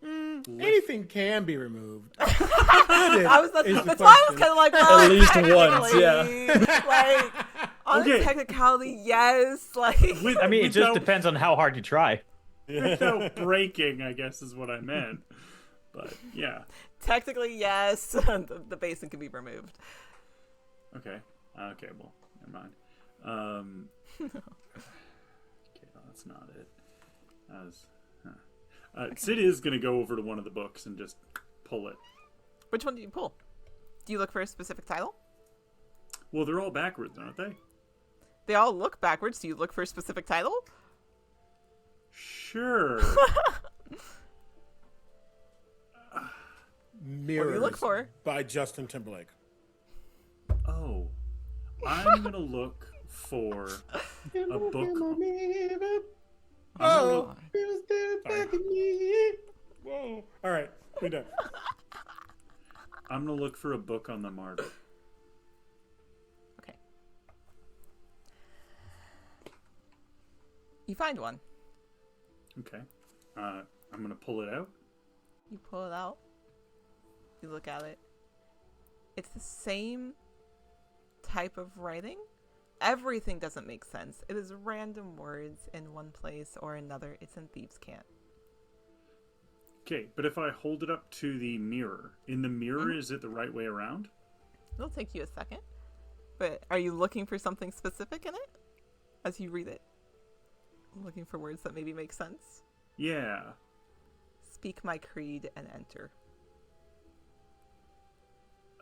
Anything can be removed. That's is the why I was question. kind of like, well, At least technically, once, Like, on Okay. a technicality, yes. Like, I mean, it just Without- depends on how hard you try. without breaking, I guess is what I meant. But yeah, technically, yes. The basin can be removed. okay, okay. Well, never mind. Okay, no, that's not it. Sid is gonna go over to one of the books and just pull it. Which one do you pull? Do you look for a specific title? Well, they're all backwards, aren't they? They all look backwards. Do you look for a specific title? Sure. Mirrors look for? by Justin Timberlake. Oh, I'm gonna look for a book. Oh, Sorry. whoa! All right, we done. I'm gonna look for a book on the marble. Okay. You find one. Okay. I'm gonna pull it out. You pull it out. You look at it. It's the same type of writing. Everything doesn't make sense. It is random words in one place or another. It's in Thieves' Cant. Okay, but if I hold it up to the mirror, in the mirror, is it the right way around? It'll take you a second. But are you looking for something specific in it as you read it? Looking for words that maybe make sense? Yeah. Speak my creed and enter.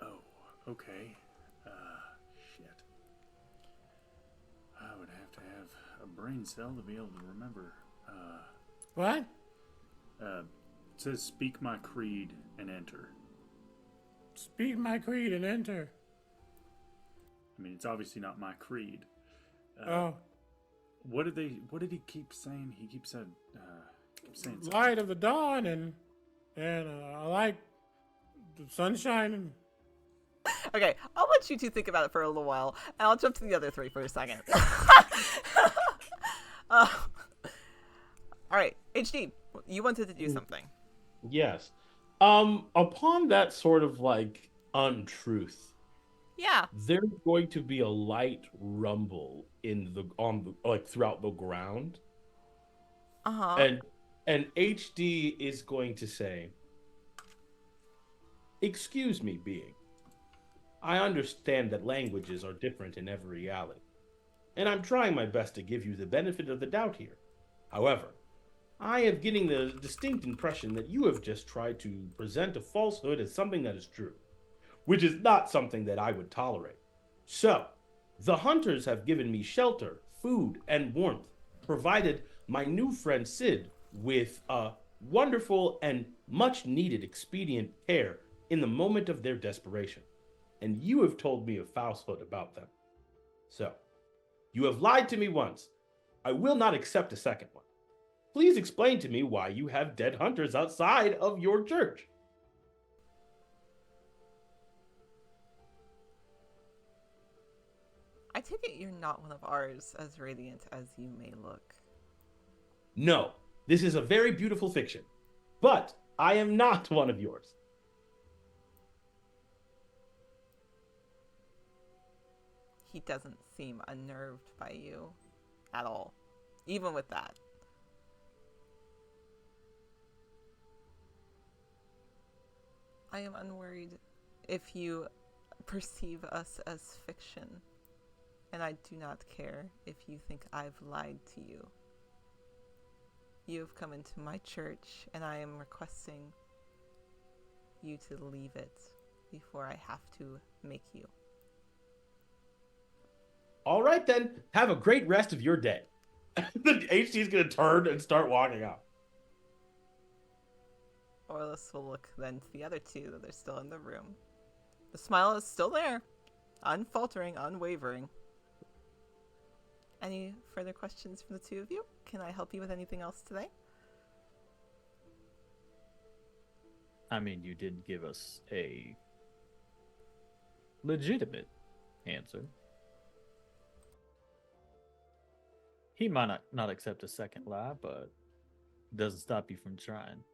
Oh, okay. Shit. I would have to have a brain cell to be able to remember. What? It says speak my creed and enter. Speak my creed and enter. I mean, it's obviously not my creed. Oh, What did he keep saying? He keeps saying something. light of the dawn, and I like the sunshine. And Okay, I'll let you two think about it for a little while, and I'll jump to the other three for a second. All right, HD, you wanted to do something. Yes. Upon that sort of like untruth, Yeah. there's going to be a light rumble in the on the like throughout the ground, Uh-huh. and HD is going to say, "Excuse me, being. I understand that languages are different in every reality, and I'm trying my best to give you the benefit of the doubt here. However, I am getting the distinct impression that you have just tried to present a falsehood as something that is true, which is not something that I would tolerate. So, the hunters have given me shelter, food, and warmth, provided my new friend Sid with a wonderful and much needed expedient care in the moment of their desperation. And you have told me a falsehood about them. So, you have lied to me once. I will not accept a second one. Please explain to me why you have dead hunters outside of your church." I take it you're not one of ours, as radiant as you may look. No, this is a very beautiful fiction, but I am not one of yours. He doesn't seem unnerved by you at all, even with that. I am unworried if you perceive us as fiction, and I do not care if you think I've lied to you. You have come into my church, and I am requesting you to leave it before I have to make you. All right, then. Have a great rest of your day. The HD is going to turn and start walking out. Orlis will look then to the other two that are still in the room. The smile is still there, unfaltering, unwavering. Any further questions from the two of you? Can I help you with anything else today? I mean, you did give us a legitimate answer. He might not accept a second lie, but doesn't stop you from trying.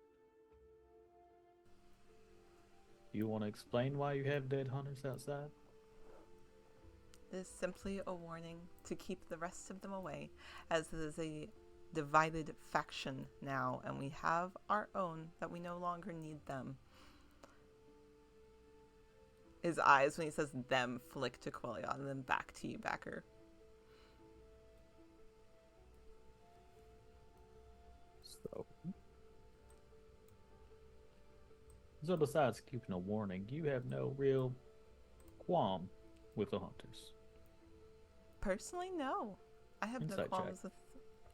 Do you want to explain why you have dead hunters outside? It is simply a warning to keep the rest of them away, as it is a divided faction now, and we have our own that we no longer need them. His eyes, when he says them, flick to Quellion and then back to you, Backer. So besides keeping a warning, you have no real qualm with the hunters. Personally, no. I have no Insight qualms with...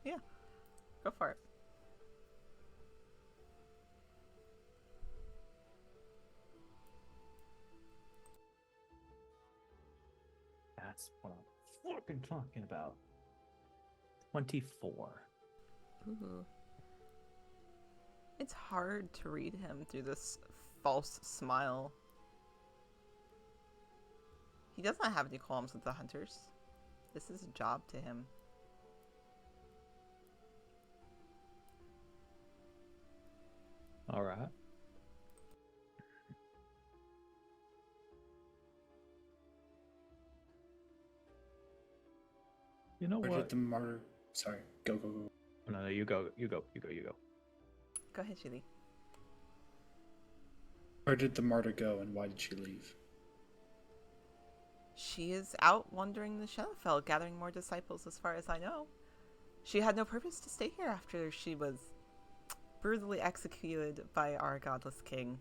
Yeah. Go for it. That's what I'm fucking talking about. 24. Ooh. It's hard to read him through this false smile. He does not have any qualms with the hunters. This is a job to him. All right. You know Where what? did the martyr? Sorry, go. No, you go. You go. Go ahead, Julie. Where did the martyr go, and why did she leave? She is out wandering the Shadowfell, gathering more disciples as far as I know. She had no purpose to stay here after she was brutally executed by our godless king.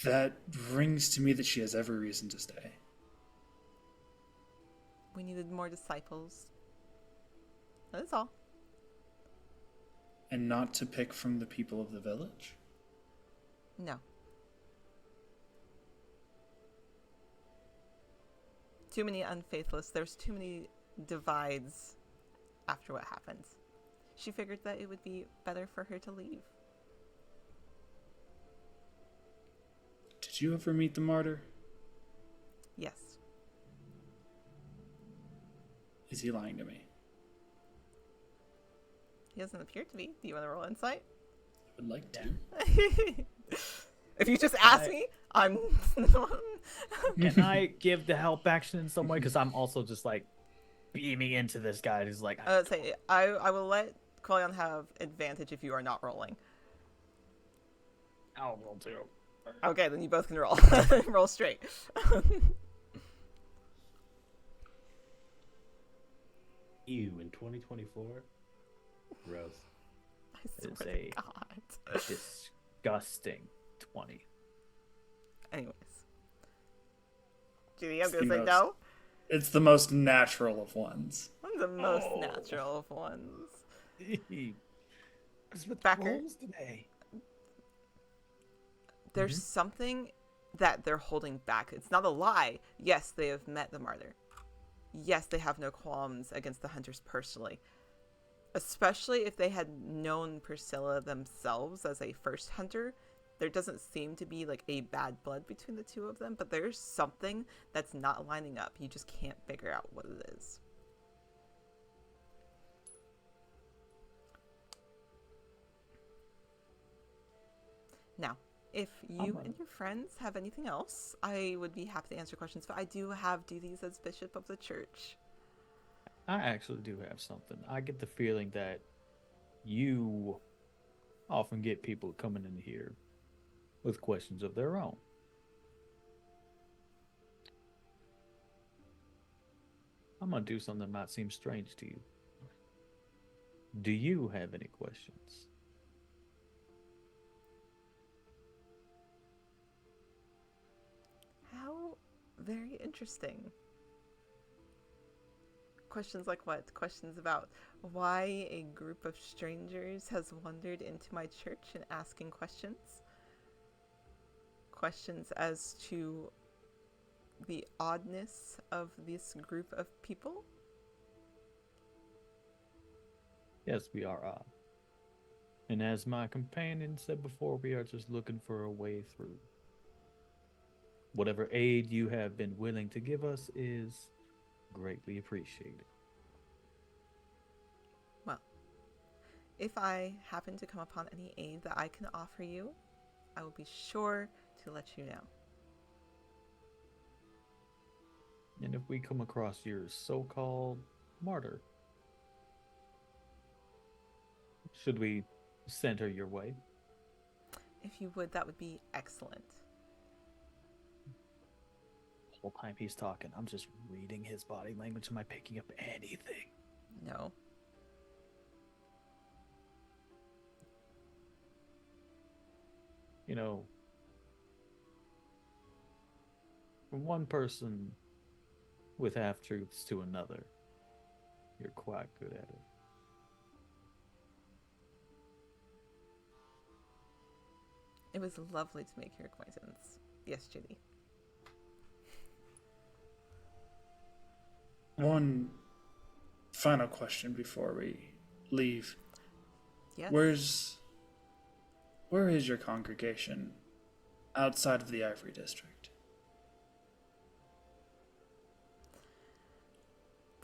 That rings to me that she has every reason to stay. We needed more disciples. That is all. And not to pick from the people of the village? No. Too many unfaithless. There's too many divides after what happened. She figured that it would be better for her to leave. Did you ever meet the martyr? Yes. Is he lying to me? He doesn't appear to be. Do you want to roll insight? I would like to. If you just ask me, I'm. Can I give the help action in some way? Because I'm also just like beaming into this guy who's like, I would say I will let Quillion have advantage if you are not rolling. I'll roll too. Okay, then you both can roll. Roll straight. You in 2024? Gross. I It's swear a to God. disgusting 20. Anyways. Judy, I'm It's gonna the say most- no. It's the most natural of ones. I'm the most Oh. natural of ones. What's with the Backer. rolls today? There's something that they're holding back. It's not a lie. Yes, they have met the martyr. Yes, they have no qualms against the hunters personally. Especially if they had known Priscilla themselves as a first hunter. There doesn't seem to be like a bad blood between the two of them, but there's something that's not lining up. You just can't figure out what it is. Now, if you and your friends have anything else, I would be happy to answer questions, but I do have duties as bishop of the church. I actually do have something. I get the feeling that you often get people coming in here with questions of their own. I'm gonna do something that might seem strange to you. Do you have any questions? How very interesting. Questions like what? Questions about why a group of strangers has wandered into my church and asking questions? Questions as to the oddness of this group of people? Yes, we are odd. And as my companion said before, we are just looking for a way through. Whatever aid you have been willing to give us is greatly appreciated. Well, if I happen to come upon any aid that I can offer you, I will be sure to let you know. And if we come across your so-called martyr, should we send her your way? If you would, that would be excellent. The whole time he's talking, I'm just reading his body language. Am I picking up anything? No. You know, from one person with half-truths to another, you're quite good at it. It was lovely to make your acquaintance. Yes, Judy. One final question before we leave. Yes. Where is your congregation outside of the Ivory District?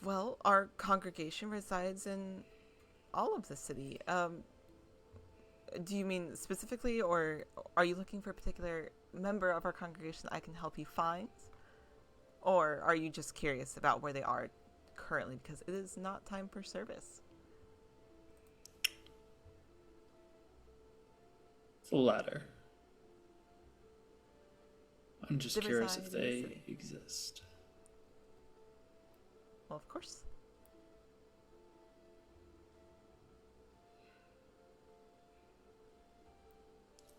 Well, our congregation resides in all of the city. Do you mean specifically, or are you looking for a particular member of our congregation that I can help you find? Or are you just curious about where they are currently? Because it is not time for service. The latter. I'm just They curious if reside in the they city. exist. Well, of course.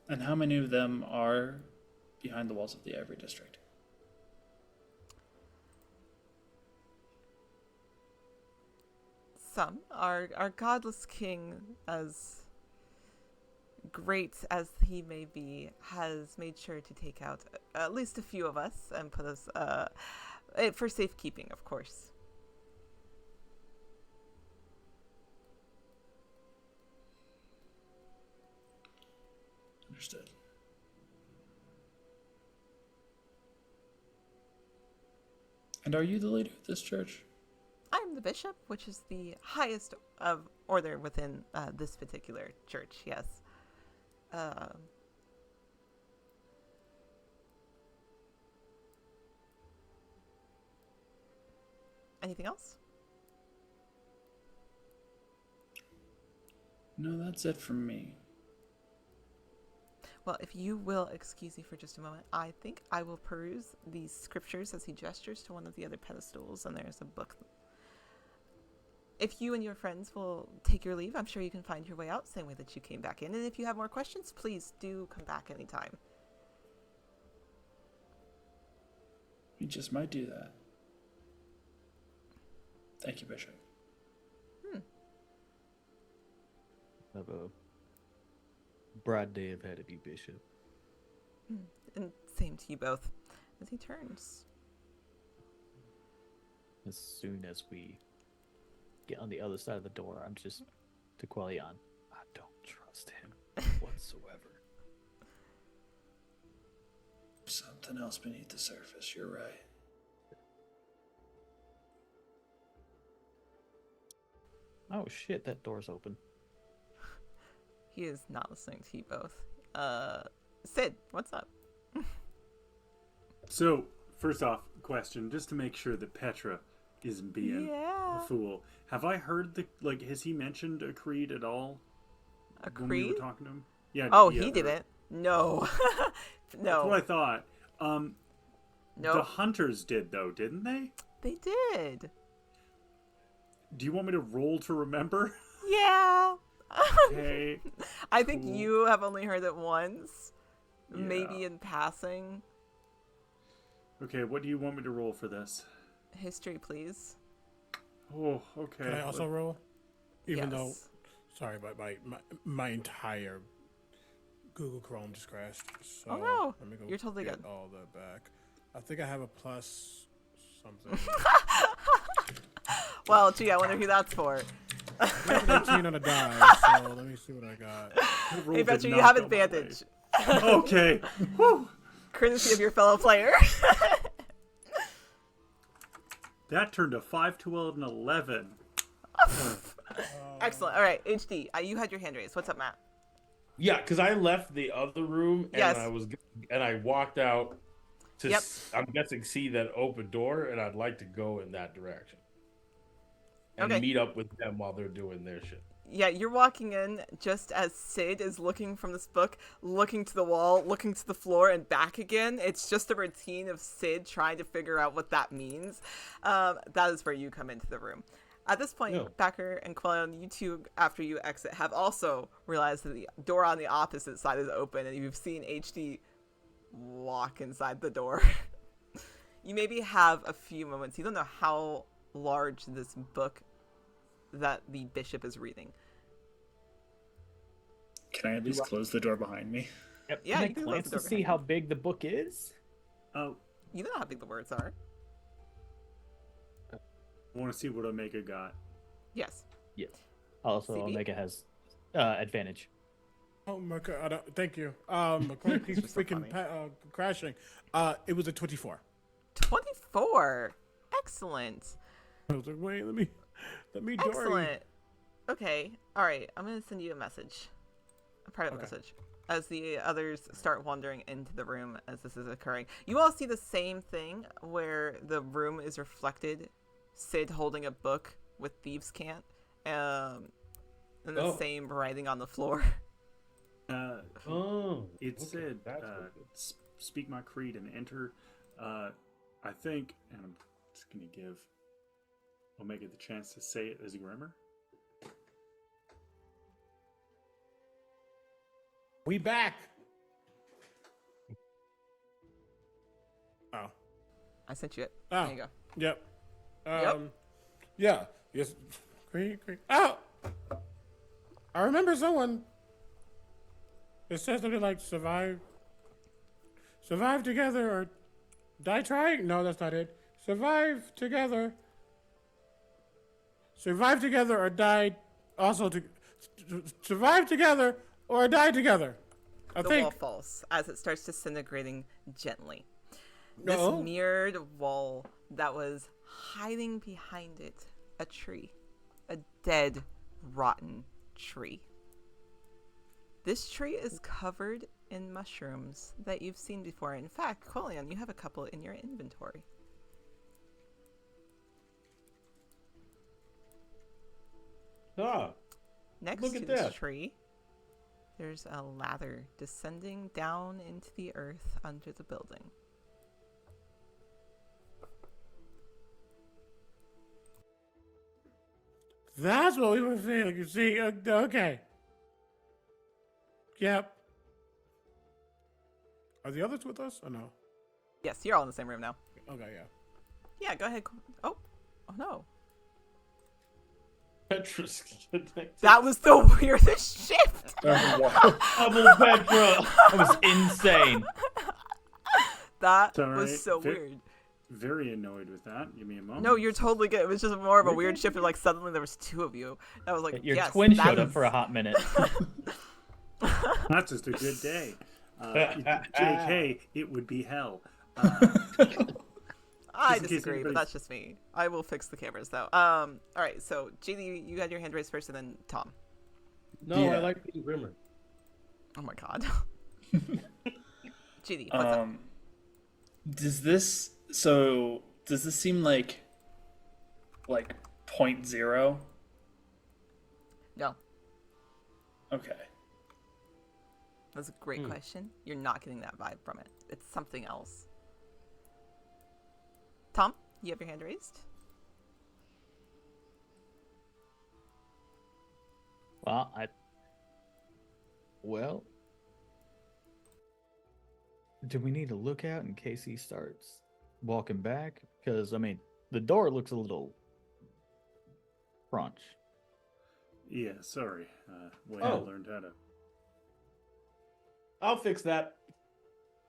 And how many of them are behind the walls of the Ivory District? Some. Our godless king, as great as he may be, has made sure to take out at least a few of us and put us for safekeeping, of course. Understood. And are you the leader of this church? I'm the bishop, which is the highest of order within this particular church, yes. Anything else? No, that's it from me. Well, if you will excuse me for just a moment, I think I will peruse these scriptures as he gestures to one of the other pedestals, and there's a book. If you and your friends will take your leave, I'm sure you can find your way out, same way that you came back in. And if you have more questions, please do come back anytime. We just might do that. Thank you, Bishop. Have a broad day ahead of you, Bishop. And same to you both. As he turns. As soon as we get on the other side of the door, I'm just to Quellion. I don't trust him whatsoever. Something else beneath the surface, you're right. Oh shit, that door's open. He is not listening to you both. Sid, what's up? So, first off, question, just to make sure that Petra isn't being Yeah. a fool. Have I heard has he mentioned a creed at all? A When we creed? were talking to him? Yeah. Oh, yeah, he or- didn't. No. That's No. what I thought. The No. hunters did, though, didn't they? They did. Do you want me to roll to remember? Yeah. Okay. I think Cool. you have only heard it once. Maybe Yeah. in passing. Okay, what do you want me to roll for this? History, please. Oh, okay. Can I also roll? Even though, Yes. sorry, but my entire Google Chrome just crashed. So Oh, no. let me go You're totally get good. all that back. I think I have a plus something. Well, gee, I wonder who that's for. I have 18 on a die, so let me see what I got. That roll Hey, did Petra, you not have go my way. advantage. Okay. Whew. Courtesy of your fellow player. That turned a 5, 12, and 11. Excellent. All right, HD, you had your hand raised. What's up, Matt? Yeah, because I left the other room and Yes. I walked out to Yep. I'm guessing see that open door, and I'd like to go in that direction and Okay. meet up with them while they're doing their shit. Yeah, you're walking in just as Sid is looking from this book, looking to the wall, looking to the floor, and back again. It's just a routine of Sid trying to figure out what that means. That is where you come into the room. At this point, Yeah. Becker and Quellion, you two, after you exit, have also realized that the door on the opposite side is open, and you've seen HD walk inside the door. You maybe have a few moments. You don't know how large this book that the bishop is reading. Can I at least close the door behind me? Yep. Yeah, Can I you can close glance the to door see behind how you. big the book is? Oh, You know how big the words are. I want to see what Omega got. Yes. Yes. Also, CB? Omega has advantage. Oh my god! I don't, thank you. My phone keeps Just so freaking funny. crashing. It was a 24. 24. Excellent. I was like, wait, let me Dory. Excellent. Okay. All right. I'm going to send you a message. A private Okay. message. As the others start wandering into the room as this is occurring. You all see the same thing where the room is reflected. Sid holding a book with thieves' cant. And the Oh. same writing on the floor. Oh, It okay, said, that's what it is. speak my creed and enter. I think, and I'm just going to give Omega the chance to say it as Grimmer. We back. Oh. I sent you it. Oh. There you go. Yep. Yep. Yeah. Yes. Great. Oh! I remember someone. It says something like survive together or die trying. No, that's not it. Survive together. Survive together or die. Also to survive together or die together. I The think. wall falls as it starts disintegrating gently. No. This mirrored wall that was hiding behind it a tree. A dead, rotten tree. This tree is covered in mushrooms that you've seen before. In fact, Quellion, you have a couple in your inventory. Ah, Next Look to at this that. tree, there's a ladder descending down into the earth under the building. That's what we were feeling. You see? Okay. Yep. Are the others with us or no? Yes, you're all in the same room now. Okay, yeah. Yeah, go ahead. Oh no. Petra's connected. That was the weirdest shift. Wow. Double Petra. That was insane. That It's all was right. so weird. Very annoyed with that. Give me a moment. No, you're totally good. It was just more of a You're weird good. shift. Like suddenly there was two of you. I was like, Your yes, twin that showed up is- for a hot minute. That's just a good day. JK, it would be hell. I Just in case disagree, but anybody's- that's just me. I will fix the cameras though. All right. So JD, you had your hand raised first, and then Tom. No, Yeah. I like being grimmer. Oh my god. JD, what's up? Does this seem like 0.0? No, Okay. that's a great question. You're not getting that vibe from it. It's something else. Tom, you have your hand raised. Well, do we need to look out in case he starts walking back? Because I mean, the door looks a little crunch. Yeah, sorry. Way I Oh. learned how to. I'll fix that.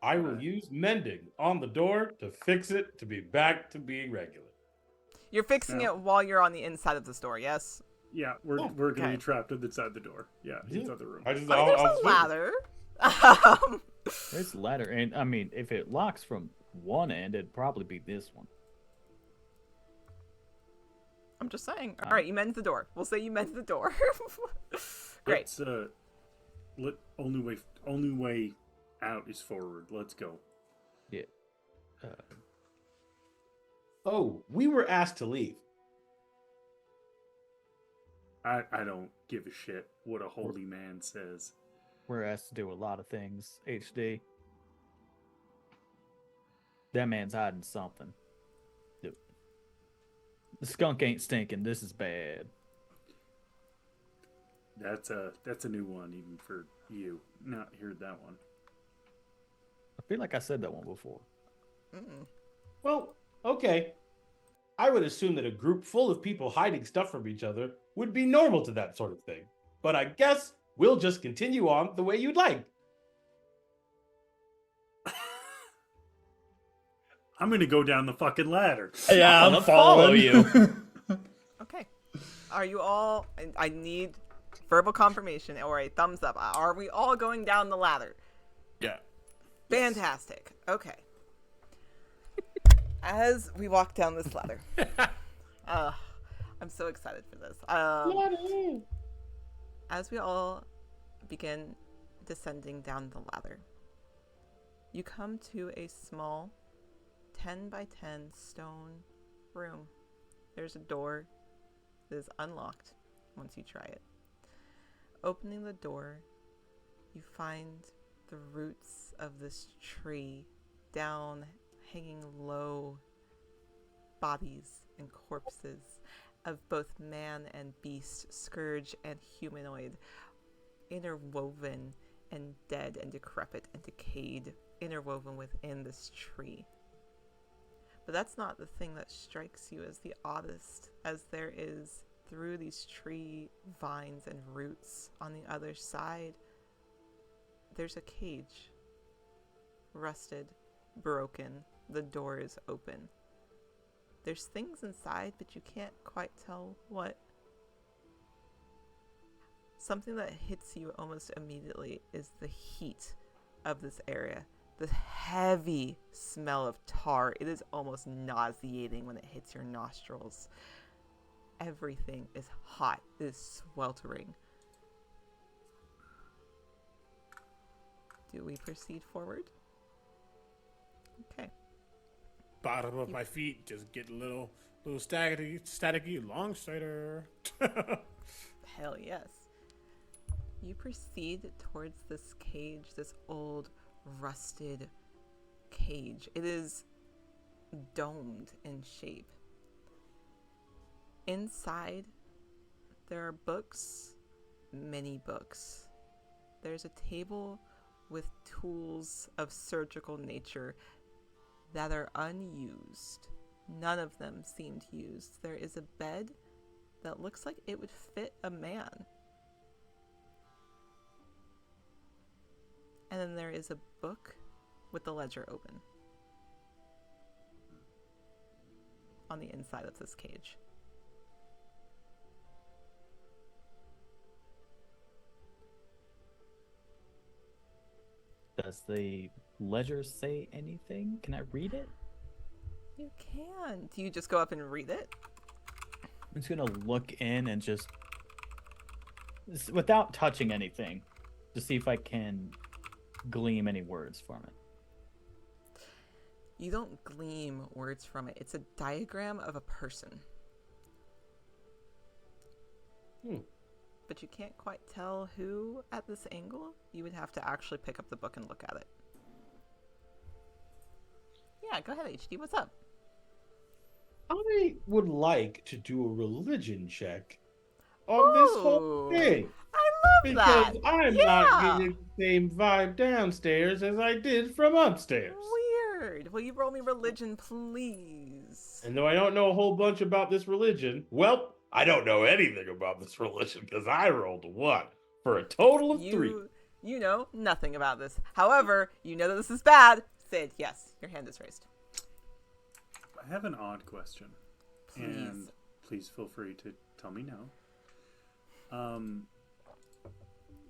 I will use mending on the door to fix it to be back to being regular. You're fixing No. it while you're on the inside of the store. Yes. Yeah, we're Oh, gonna okay. be trapped inside the door. Yeah, inside the room. I just, I mean, there's I'll a switch. ladder. There's a ladder, and I mean, if it locks from one end, it'd probably be this one. I'm just saying. All right, you mend the door. We'll say you mend the door. Great. Let's, only way out is forward. Let's go. Yeah. Oh, we were asked to leave. I don't give a shit what a holy man says. We're asked to do a lot of things. HD. That man's hiding something. Dude. The skunk ain't stinking. This is bad. That's a new one even for you. Not heard that one. I feel like I said that one before. Mm. Well, okay. I would assume that a group full of people hiding stuff from each other would be normal to that sort of thing. But I guess we'll just continue on the way you'd like. I'm gonna go down the fucking ladder. Yeah, gonna I'm follow following you. Okay. Are you all? I need verbal confirmation or a thumbs up. Are we all going down the ladder? Yeah. Fantastic. Okay. As we walk down this ladder, I'm so excited for this. As we all begin descending down the ladder, you come to a small 10 by 10 stone room. There's a door that is unlocked once you try it. Opening the door, you find the roots of this tree down, hanging low, bodies and corpses of both man and beast, scourge and humanoid, interwoven and dead and decrepit and decayed, interwoven within this tree. But that's not the thing that strikes you as the oddest, as there is, through these tree vines and roots on the other side, there's a cage. Rusted, broken, the door is open. There's things inside, but you can't quite tell what. Something that hits you almost immediately is the heat of this area. The heavy smell of tar. It is almost nauseating when it hits your nostrils. Everything is hot. It is sweltering. Do we proceed forward? Okay. Bottom of my feet just get a little staticky, long strider. Hell yes. You proceed towards this cage, this old, rusted cage. It is domed in shape. Inside, there are books, many books. There's a table with tools of surgical nature that are unused. None of them seemed used. There is a bed that looks like it would fit a man. And then there is a book with the ledger open on the inside of this cage. Does the ledger say anything? Can I read it? You can. Do you just go up and read it? I'm just gonna look in and just without touching anything, to see if I can glean any words from it. You don't glean words from it. It's a diagram of a person. But you can't quite tell who at this angle. You would have to actually pick up the book and look at it. Yeah, go ahead, HD. What's up? I would like to do a religion check on this whole Ooh, thing. I love that. Because I'm not getting the same vibe downstairs as I did from upstairs. Weird. Will you roll me religion, please? And though I don't know a whole bunch about this religion, well, I don't know anything about this religion because I rolled a 1 for a total of 3. You know nothing about this. However, you know that this is bad. Sid, yes, your hand is raised. I have an odd question. Please. And please feel free to tell me no.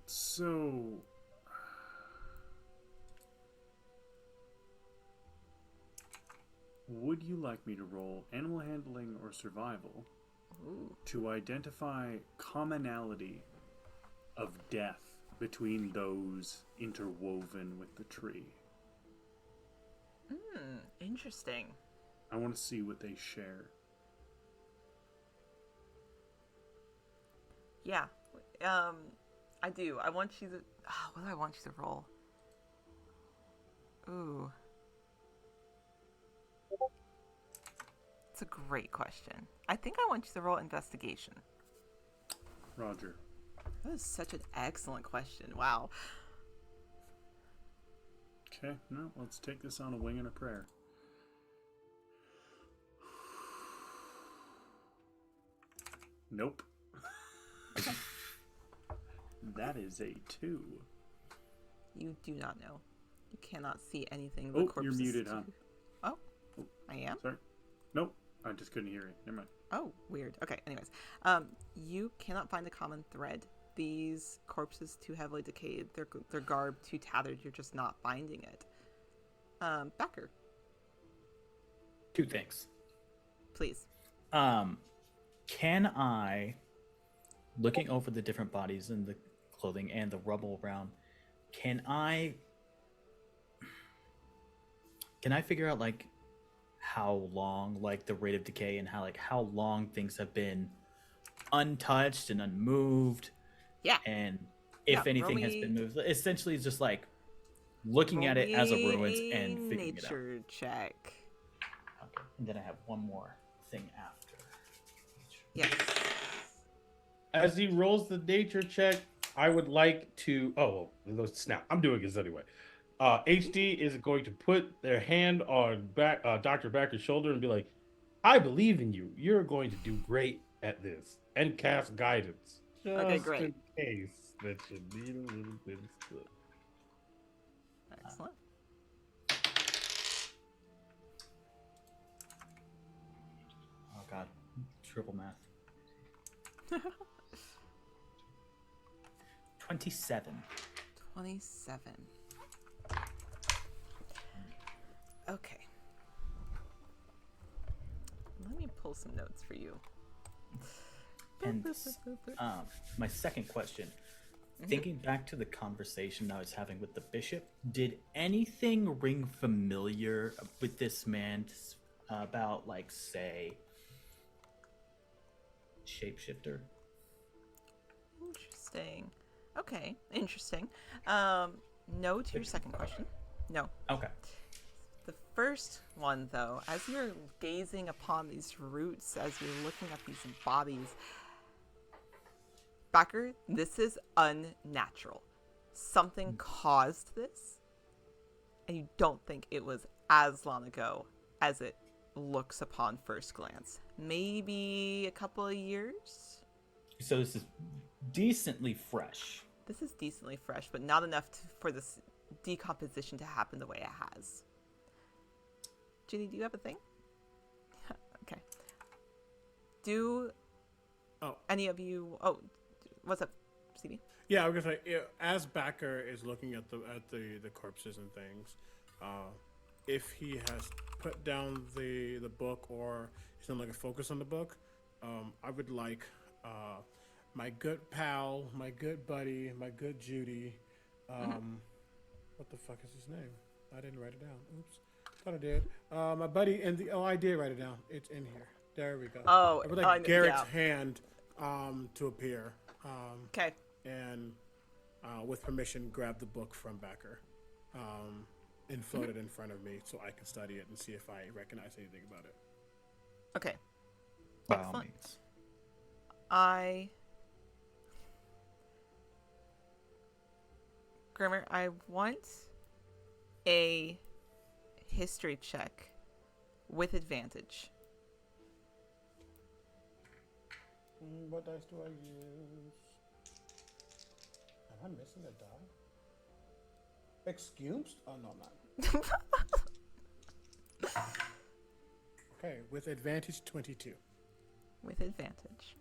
So would you like me to roll animal handling or survival to identify commonality of death between those interwoven with the tree? Interesting. I want to see what they share. Yeah. I do. I want you to... what do I want you to roll? Ooh. It's a great question. I think I want you to roll investigation. Roger. That is such an excellent question. Wow. Okay, no, let's take this on a wing and a prayer. Nope. That is a 2. You do not know. You cannot see anything. Oh, you're muted, huh? Oh, I am? Sorry. Nope. I just couldn't hear you. Never mind. Oh, weird. Okay, anyways. You cannot find a common thread. These corpses too heavily decayed. Their garb too tattered. You're just not finding it. Becker, 2 things. please. Can I, looking over the different bodies and the clothing and the rubble around, can I figure out like how long, like the rate of decay and how long things have been untouched and unmoved? Yeah. And if anything has been moved, essentially it's just like looking at it as a ruins and figuring it out. Nature check. Okay. And then I have one more thing after. Yes. As he rolls the nature check, I would like to... Oh, snap. I'm doing this anyway. HD is going to put their hand on Dr. Backer's shoulder and be like, I believe in you. You're going to do great at this. And cast guidance. Okay, great. In case that you need a little bit of stuff. Excellent. Oh god, triple math. 27. 27. Okay. Let me pull some notes for you. And my second question, thinking back to the conversation I was having with the bishop, did anything ring familiar with this man about, like, say, shapeshifter? Interesting. Okay, interesting. No to your second question. No. Okay. The first one, though, as you're gazing upon these roots, as you're looking at these bodies, Backer, this is unnatural. Something caused this, and you don't think it was as long ago as it looks upon first glance. Maybe a couple of years? So this is decently fresh. This is decently fresh, but not enough for this decomposition to happen the way it has. Ginny, do you have a thing? Okay. Do any of you... Oh, what's up, CB? Yeah, I was gonna say, as Backer is looking at the corpses and things, if he has put down the book or he's done like a focus on the book, I would like my good pal, my good buddy, my good Judy. What the fuck is his name? I didn't write it down. Oops, thought I did. My buddy I did write it down. It's in here. There we go. Oh, I would like Garrett's yeah. hand to appear. Okay. And with permission, grab the book from Backer and float it in front of me so I can study it and see if I recognize anything about it. Okay. By all Excellent. means. Grimmer, I want a history check with advantage. What dice do I use? Am I missing a die? Excused? Oh, no, I'm not. Okay, with advantage 22. With advantage.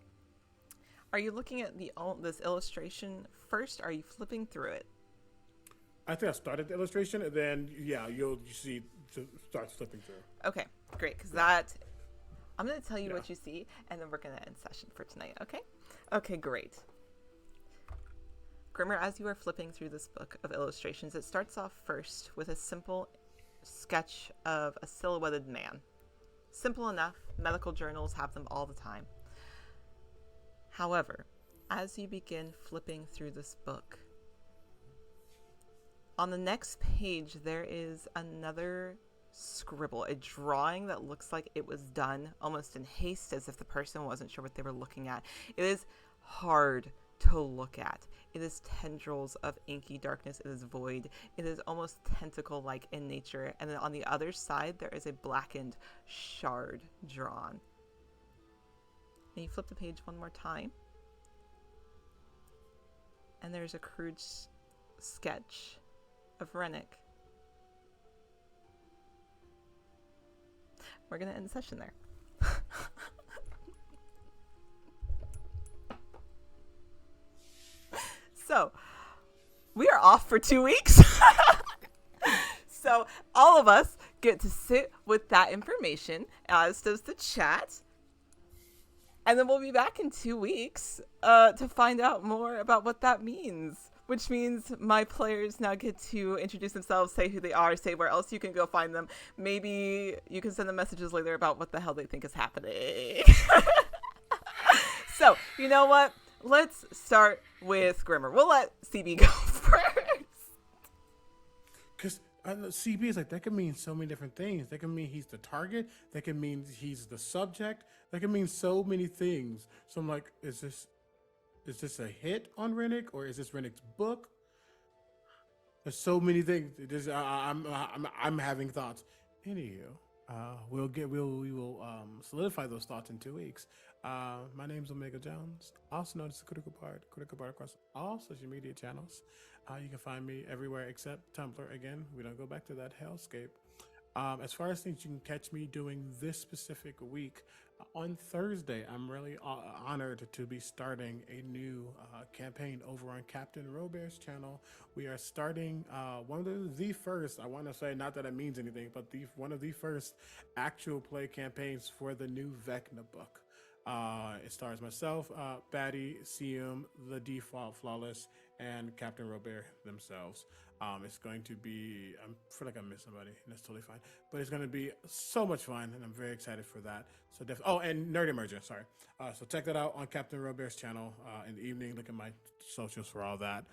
Are you looking at this illustration first? Or are you flipping through it? I think I started the illustration, and then, yeah, you see it starts flipping through. Okay, great, because that... I'm going to tell you what you see, and then we're going to end session for tonight, okay? Okay, great. Grimmer, as you are flipping through this book of illustrations, it starts off first with a simple sketch of a silhouetted man. Simple enough. Medical journals have them all the time. However, as you begin flipping through this book, on the next page, there is another scribble, a drawing that looks like it was done almost in haste, as if the person wasn't sure what they were looking at. It is hard to look at. It is tendrils of inky darkness. It is void. It is almost tentacle-like in nature. And then on the other side, there is a blackened shard drawn. And you flip the page one more time, and there's a crude sketch of Rennick. We're going to end the session there. So, we are off for 2 weeks. So, all of us get to sit with that information, as does the chat. And then we'll be back in 2 weeks to find out more about what that means. Which means my players now get to introduce themselves, say who they are, say where else you can go find them. Maybe you can send them messages later about what the hell they think is happening. So, you know what? Let's start with Grimmer. We'll let CB go first. Because CB is like, that can mean so many different things. That can mean he's the target. That can mean he's the subject. That can mean so many things. So I'm like, is this a hit on Rennick, or is this Rennick's book? There's so many things. I'm having thoughts. Anywho, we will solidify those thoughts in 2 weeks. My name's Omega Jones, also known as the Critical Bard across all social media channels. You can find me everywhere except Tumblr. Again, we don't go back to that hellscape. As far as things you can catch me doing this specific week, on Thursday, I'm really honored to be starting a new campaign over on Captain Robert's channel. We are starting one of the first, I want to say, not that it means anything, but one of the first actual play campaigns for the new Vecna book. It stars myself, Batty, Sium, the Default Flawless, and Captain Robert themselves. It's going to be, I feel like I missed somebody, and that's totally fine. But it's going to be so much fun, and I'm very excited for that. So oh, and Nerd Emergent, sorry. So check that out on Captain Robert's channel in the evening. Look at my socials for all that.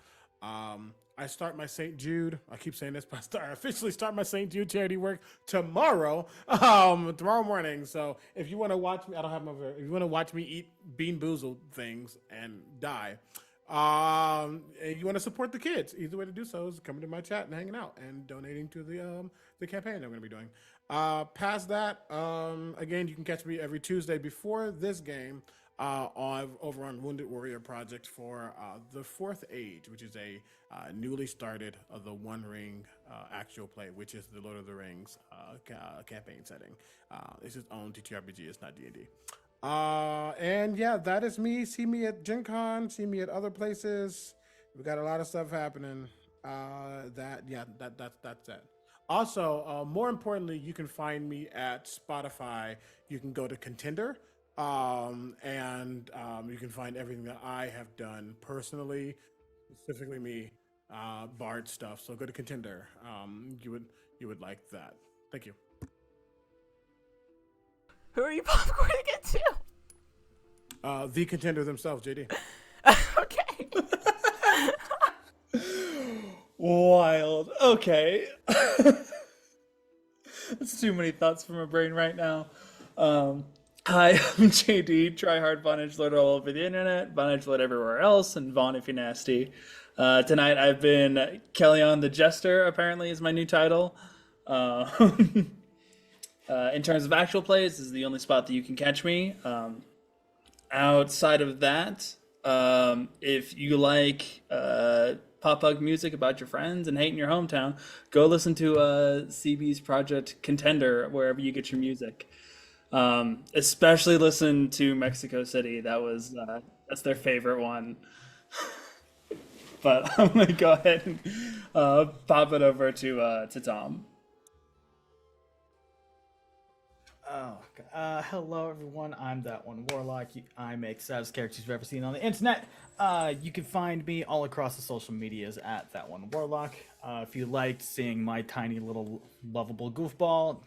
I start my St. Jude. I keep saying this, but I officially start my St. Jude charity work tomorrow. Tomorrow morning. So if you want to watch me, I don't have my. If you want to watch me eat Bean Boozled things and die, and you want to support the kids, easy way to do so is coming to my chat and hanging out and donating to the campaign that I'm going to be doing. Past that, again, you can catch me every Tuesday before this game. Over on Wounded Warrior Project for the Fourth Age, which is a newly started the One Ring actual play, which is the Lord of the Rings campaign setting. It's its own TTRPG. It's not D&D. And yeah, that is me. See me at Gen Con. See me at other places. We got a lot of stuff happening. That's it. Also, more importantly, you can find me at Spotify. You can go to Contender. And you can find everything that I have done personally, specifically me, Bard stuff. So go to Contender. You would like that. Thank you. Who are you popcorning it to? The Contender themselves, JD. Okay. Wild. Okay. That's too many thoughts from my brain right now. Hi, I'm JD, try hard Von Edgelord all over the internet, Von Edgelord everywhere else, and Vaughn if you're nasty. Tonight I've been Kellyon the Jester, apparently is my new title. In terms of actual plays, this is the only spot that you can catch me. Outside of that, if you like pop punk music about your friends and hate in your hometown, go listen to CB's project Contender, wherever you get your music. Especially listen to Mexico City. That's their favorite one. But I'm gonna go ahead and pop it over to Tom. Hello everyone, I'm That One Warlock. I make saddest characters you've ever seen on the internet. You can find me all across the social medias at That One Warlock. If you liked seeing my tiny little lovable goofball,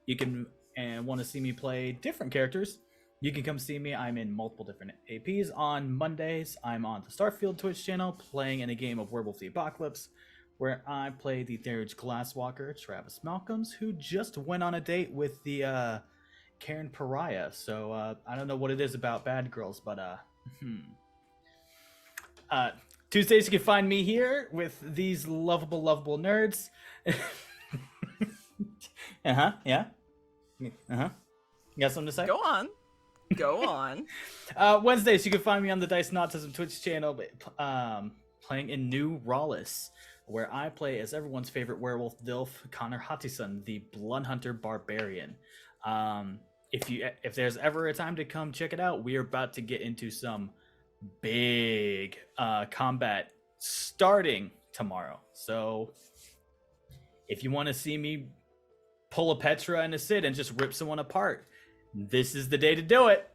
you can want to see me play different characters, you can come see me. I'm in multiple different APs. On Mondays, I'm on the Starfield Twitch channel playing in a game of Werewolf the Apocalypse, where I play the Therage Glasswalker, Travis Malcolms, who just went on a date with the Karen Pariah. So I don't know what it is about bad girls, but Tuesdays you can find me here with these lovable nerds. Yeah. You got something to say? Go on. Wednesdays, you can find me on the Dice Nautism Twitch channel, playing in New Rawless, where I play as everyone's favorite werewolf Dilf, Connor Hattison, the Blood Hunter Barbarian. If there's ever a time to come check it out, we are about to get into some big combat starting tomorrow. So if you want to see me pull a Petra and a Sid and just rip someone apart, this is the day to do it.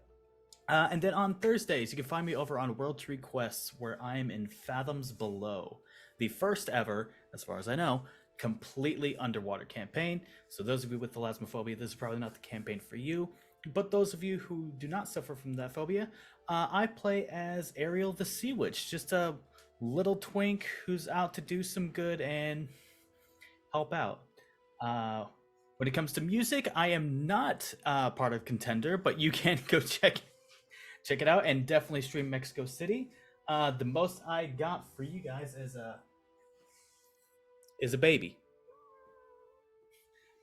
And then on Thursdays, you can find me over on World Tree Quests, where I am in Fathoms Below, the first ever, as far as I know, completely underwater campaign. So those of you with thalassophobia, this is probably not the campaign for you. But those of you who do not suffer from that phobia, I play as Ariel the Sea Witch, just a little twink who's out to do some good and help out. When it comes to music, I am not part of Contender, but you can go check it out and definitely stream Mexico City. The most I got for you guys is a baby.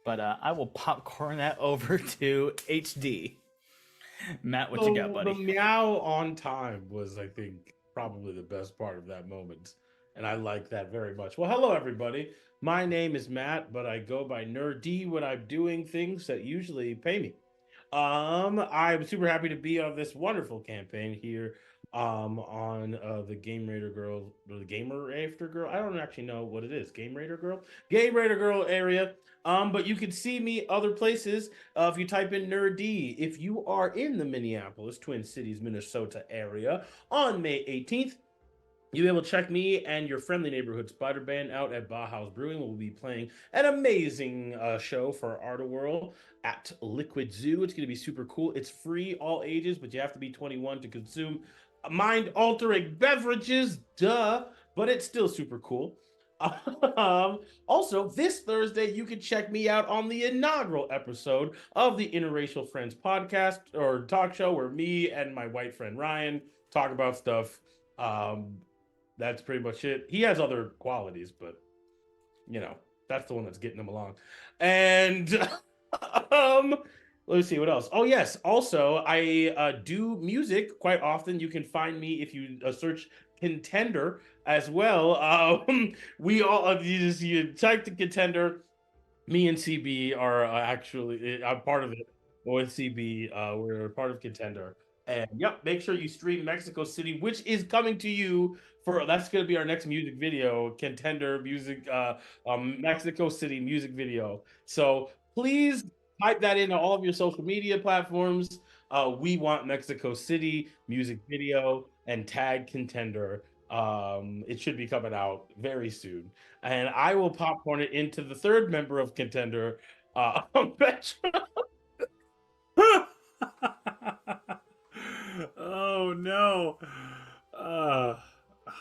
But I will popcorn that over to HD. Matt, what you got, buddy? The meow on time was, I think, probably the best part of that moment. And I like that very much. Well, hello, everybody. My name is Matt, but I go by Nerd D when I'm doing things that usually pay me. I'm super happy to be on this wonderful campaign here on the Game Raider Girl, or the Gamer After Girl. I don't actually know what it is. Game Raider Girl area. But you can see me other places if you type in Nerdy. If you are in the Minneapolis, Twin Cities, Minnesota area on May 18th, you'll be able to check me and your friendly neighborhood Spider Band out at Bauhaus Brewing. We'll be playing an amazing show for Art World at Liquid Zoo. It's going to be super cool. It's free, all ages, but you have to be 21 to consume mind-altering beverages. Duh, but it's still super cool. Also, this Thursday, you can check me out on the inaugural episode of the Interracial Friends podcast or talk show where me and my white friend Ryan talk about stuff. That's pretty much it. He has other qualities, but that's the one that's getting him along. And let's see what else. Oh yes, also I do music quite often. You can find me if you search Contender as well. We all you type the Contender. Me and CB are actually I'm part of it with CB. We're part of Contender. And yep, make sure you stream Mexico City, which is coming to you that's going to be our next music video, Contender music, Mexico City music video. So please type that into all of your social media platforms. We want Mexico City music video and tag Contender. It should be coming out very soon, and I will popcorn it into the third member of Contender, Petra. Oh no.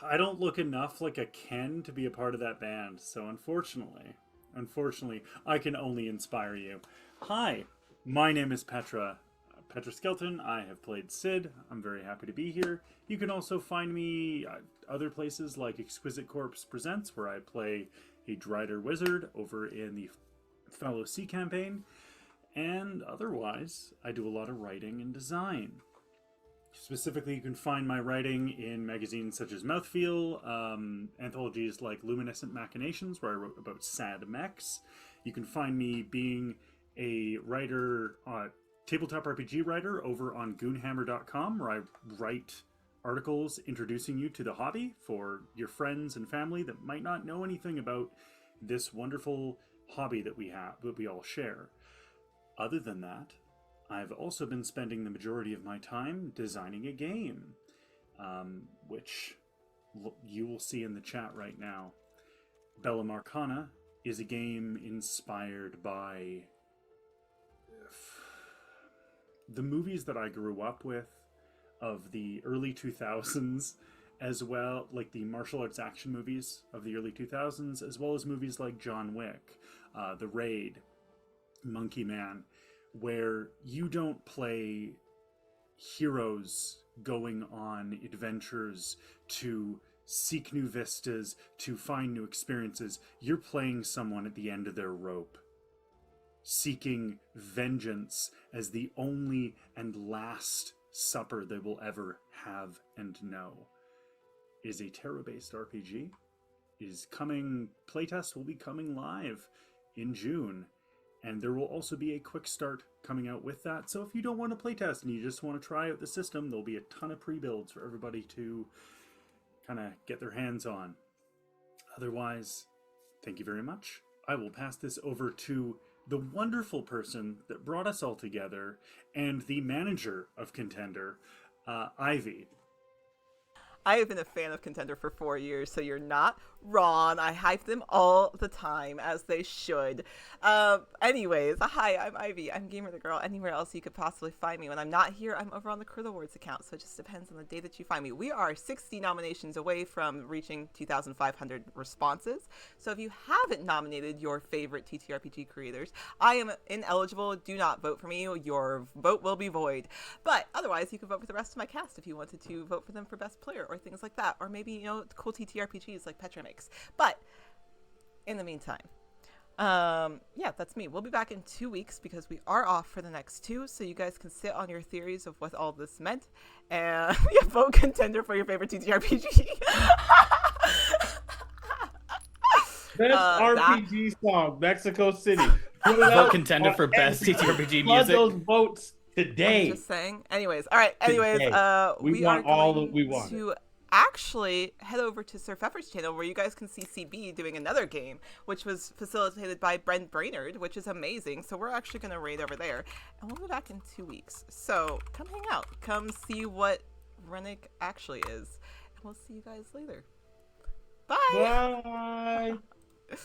I don't look enough like a Ken to be a part of that band, so unfortunately, I can only inspire you. Hi, my name is Petra Skelton. I have played Sid. I'm very happy to be here. You can also find me other places like Exquisite Corpse Presents, where I play a Drider Wizard over in the Fellow Sea campaign. And otherwise, I do a lot of writing and design. Specifically, you can find my writing in magazines such as Mouthfeel, anthologies like Luminescent Machinations, where I wrote about sad mechs. You can find me being a writer, tabletop RPG writer over on goonhammer.com, where I write articles introducing you to the hobby for your friends and family that might not know anything about this wonderful hobby that we all share. Other than that, I've also been spending the majority of my time designing a game, which you will see in the chat right now. Bella Marcana is a game inspired by the movies that I grew up with of the early 2000s, as well, like the martial arts action movies of the early 2000s, as well as movies like John Wick, The Raid, Monkey Man, where you don't play heroes going on adventures to seek new vistas, to find new experiences. You're playing someone at the end of their rope, seeking vengeance as the only and last supper they will ever have and know. It is a Terra-based RPG. Playtest will be coming live in June. And there will also be a quick start coming out with that. So if you don't want to playtest and you just want to try out the system, there'll be a ton of pre-builds for everybody to kind of get their hands on. Otherwise, thank you very much. I will pass this over to the wonderful person that brought us all together and the manager of Contender, Ivy. I have been a fan of Contender for 4 years, so you're not wrong. I hype them all the time, as they should. Anyways, hi, I'm Ivy. I'm Gamer the Girl. Anywhere else you could possibly find me. When I'm not here, I'm over on the Krill Awards account, so it just depends on the day that you find me. We are 60 nominations away from reaching 2,500 responses, so if you haven't nominated your favorite TTRPG creators, I am ineligible. Do not vote for me. Your vote will be void. But otherwise, you can vote for the rest of my cast if you wanted to vote for them for Best Player or things like that, or maybe, cool TTRPGs like Petra makes. But in the meantime, yeah, that's me. We'll be back in 2 weeks because we are off for the next 2, so you guys can sit on your theories of what all this meant and vote Contender for your favorite TTRPG. Best RPG song, Mexico City. Vote Contender for best TTRPG Flood music. those votes Today. I'm just saying. Anyways, all right. Anyways, Today. We want are all going that we want. to actually head over to Sir Pfeffer's channel where you guys can see CB doing another game, which was facilitated by Brent Brainerd, which is amazing. So we're actually going to raid over there, and we'll be back in 2 weeks. So come hang out. Come see what Rennick actually is, and we'll see you guys later. Bye. Bye.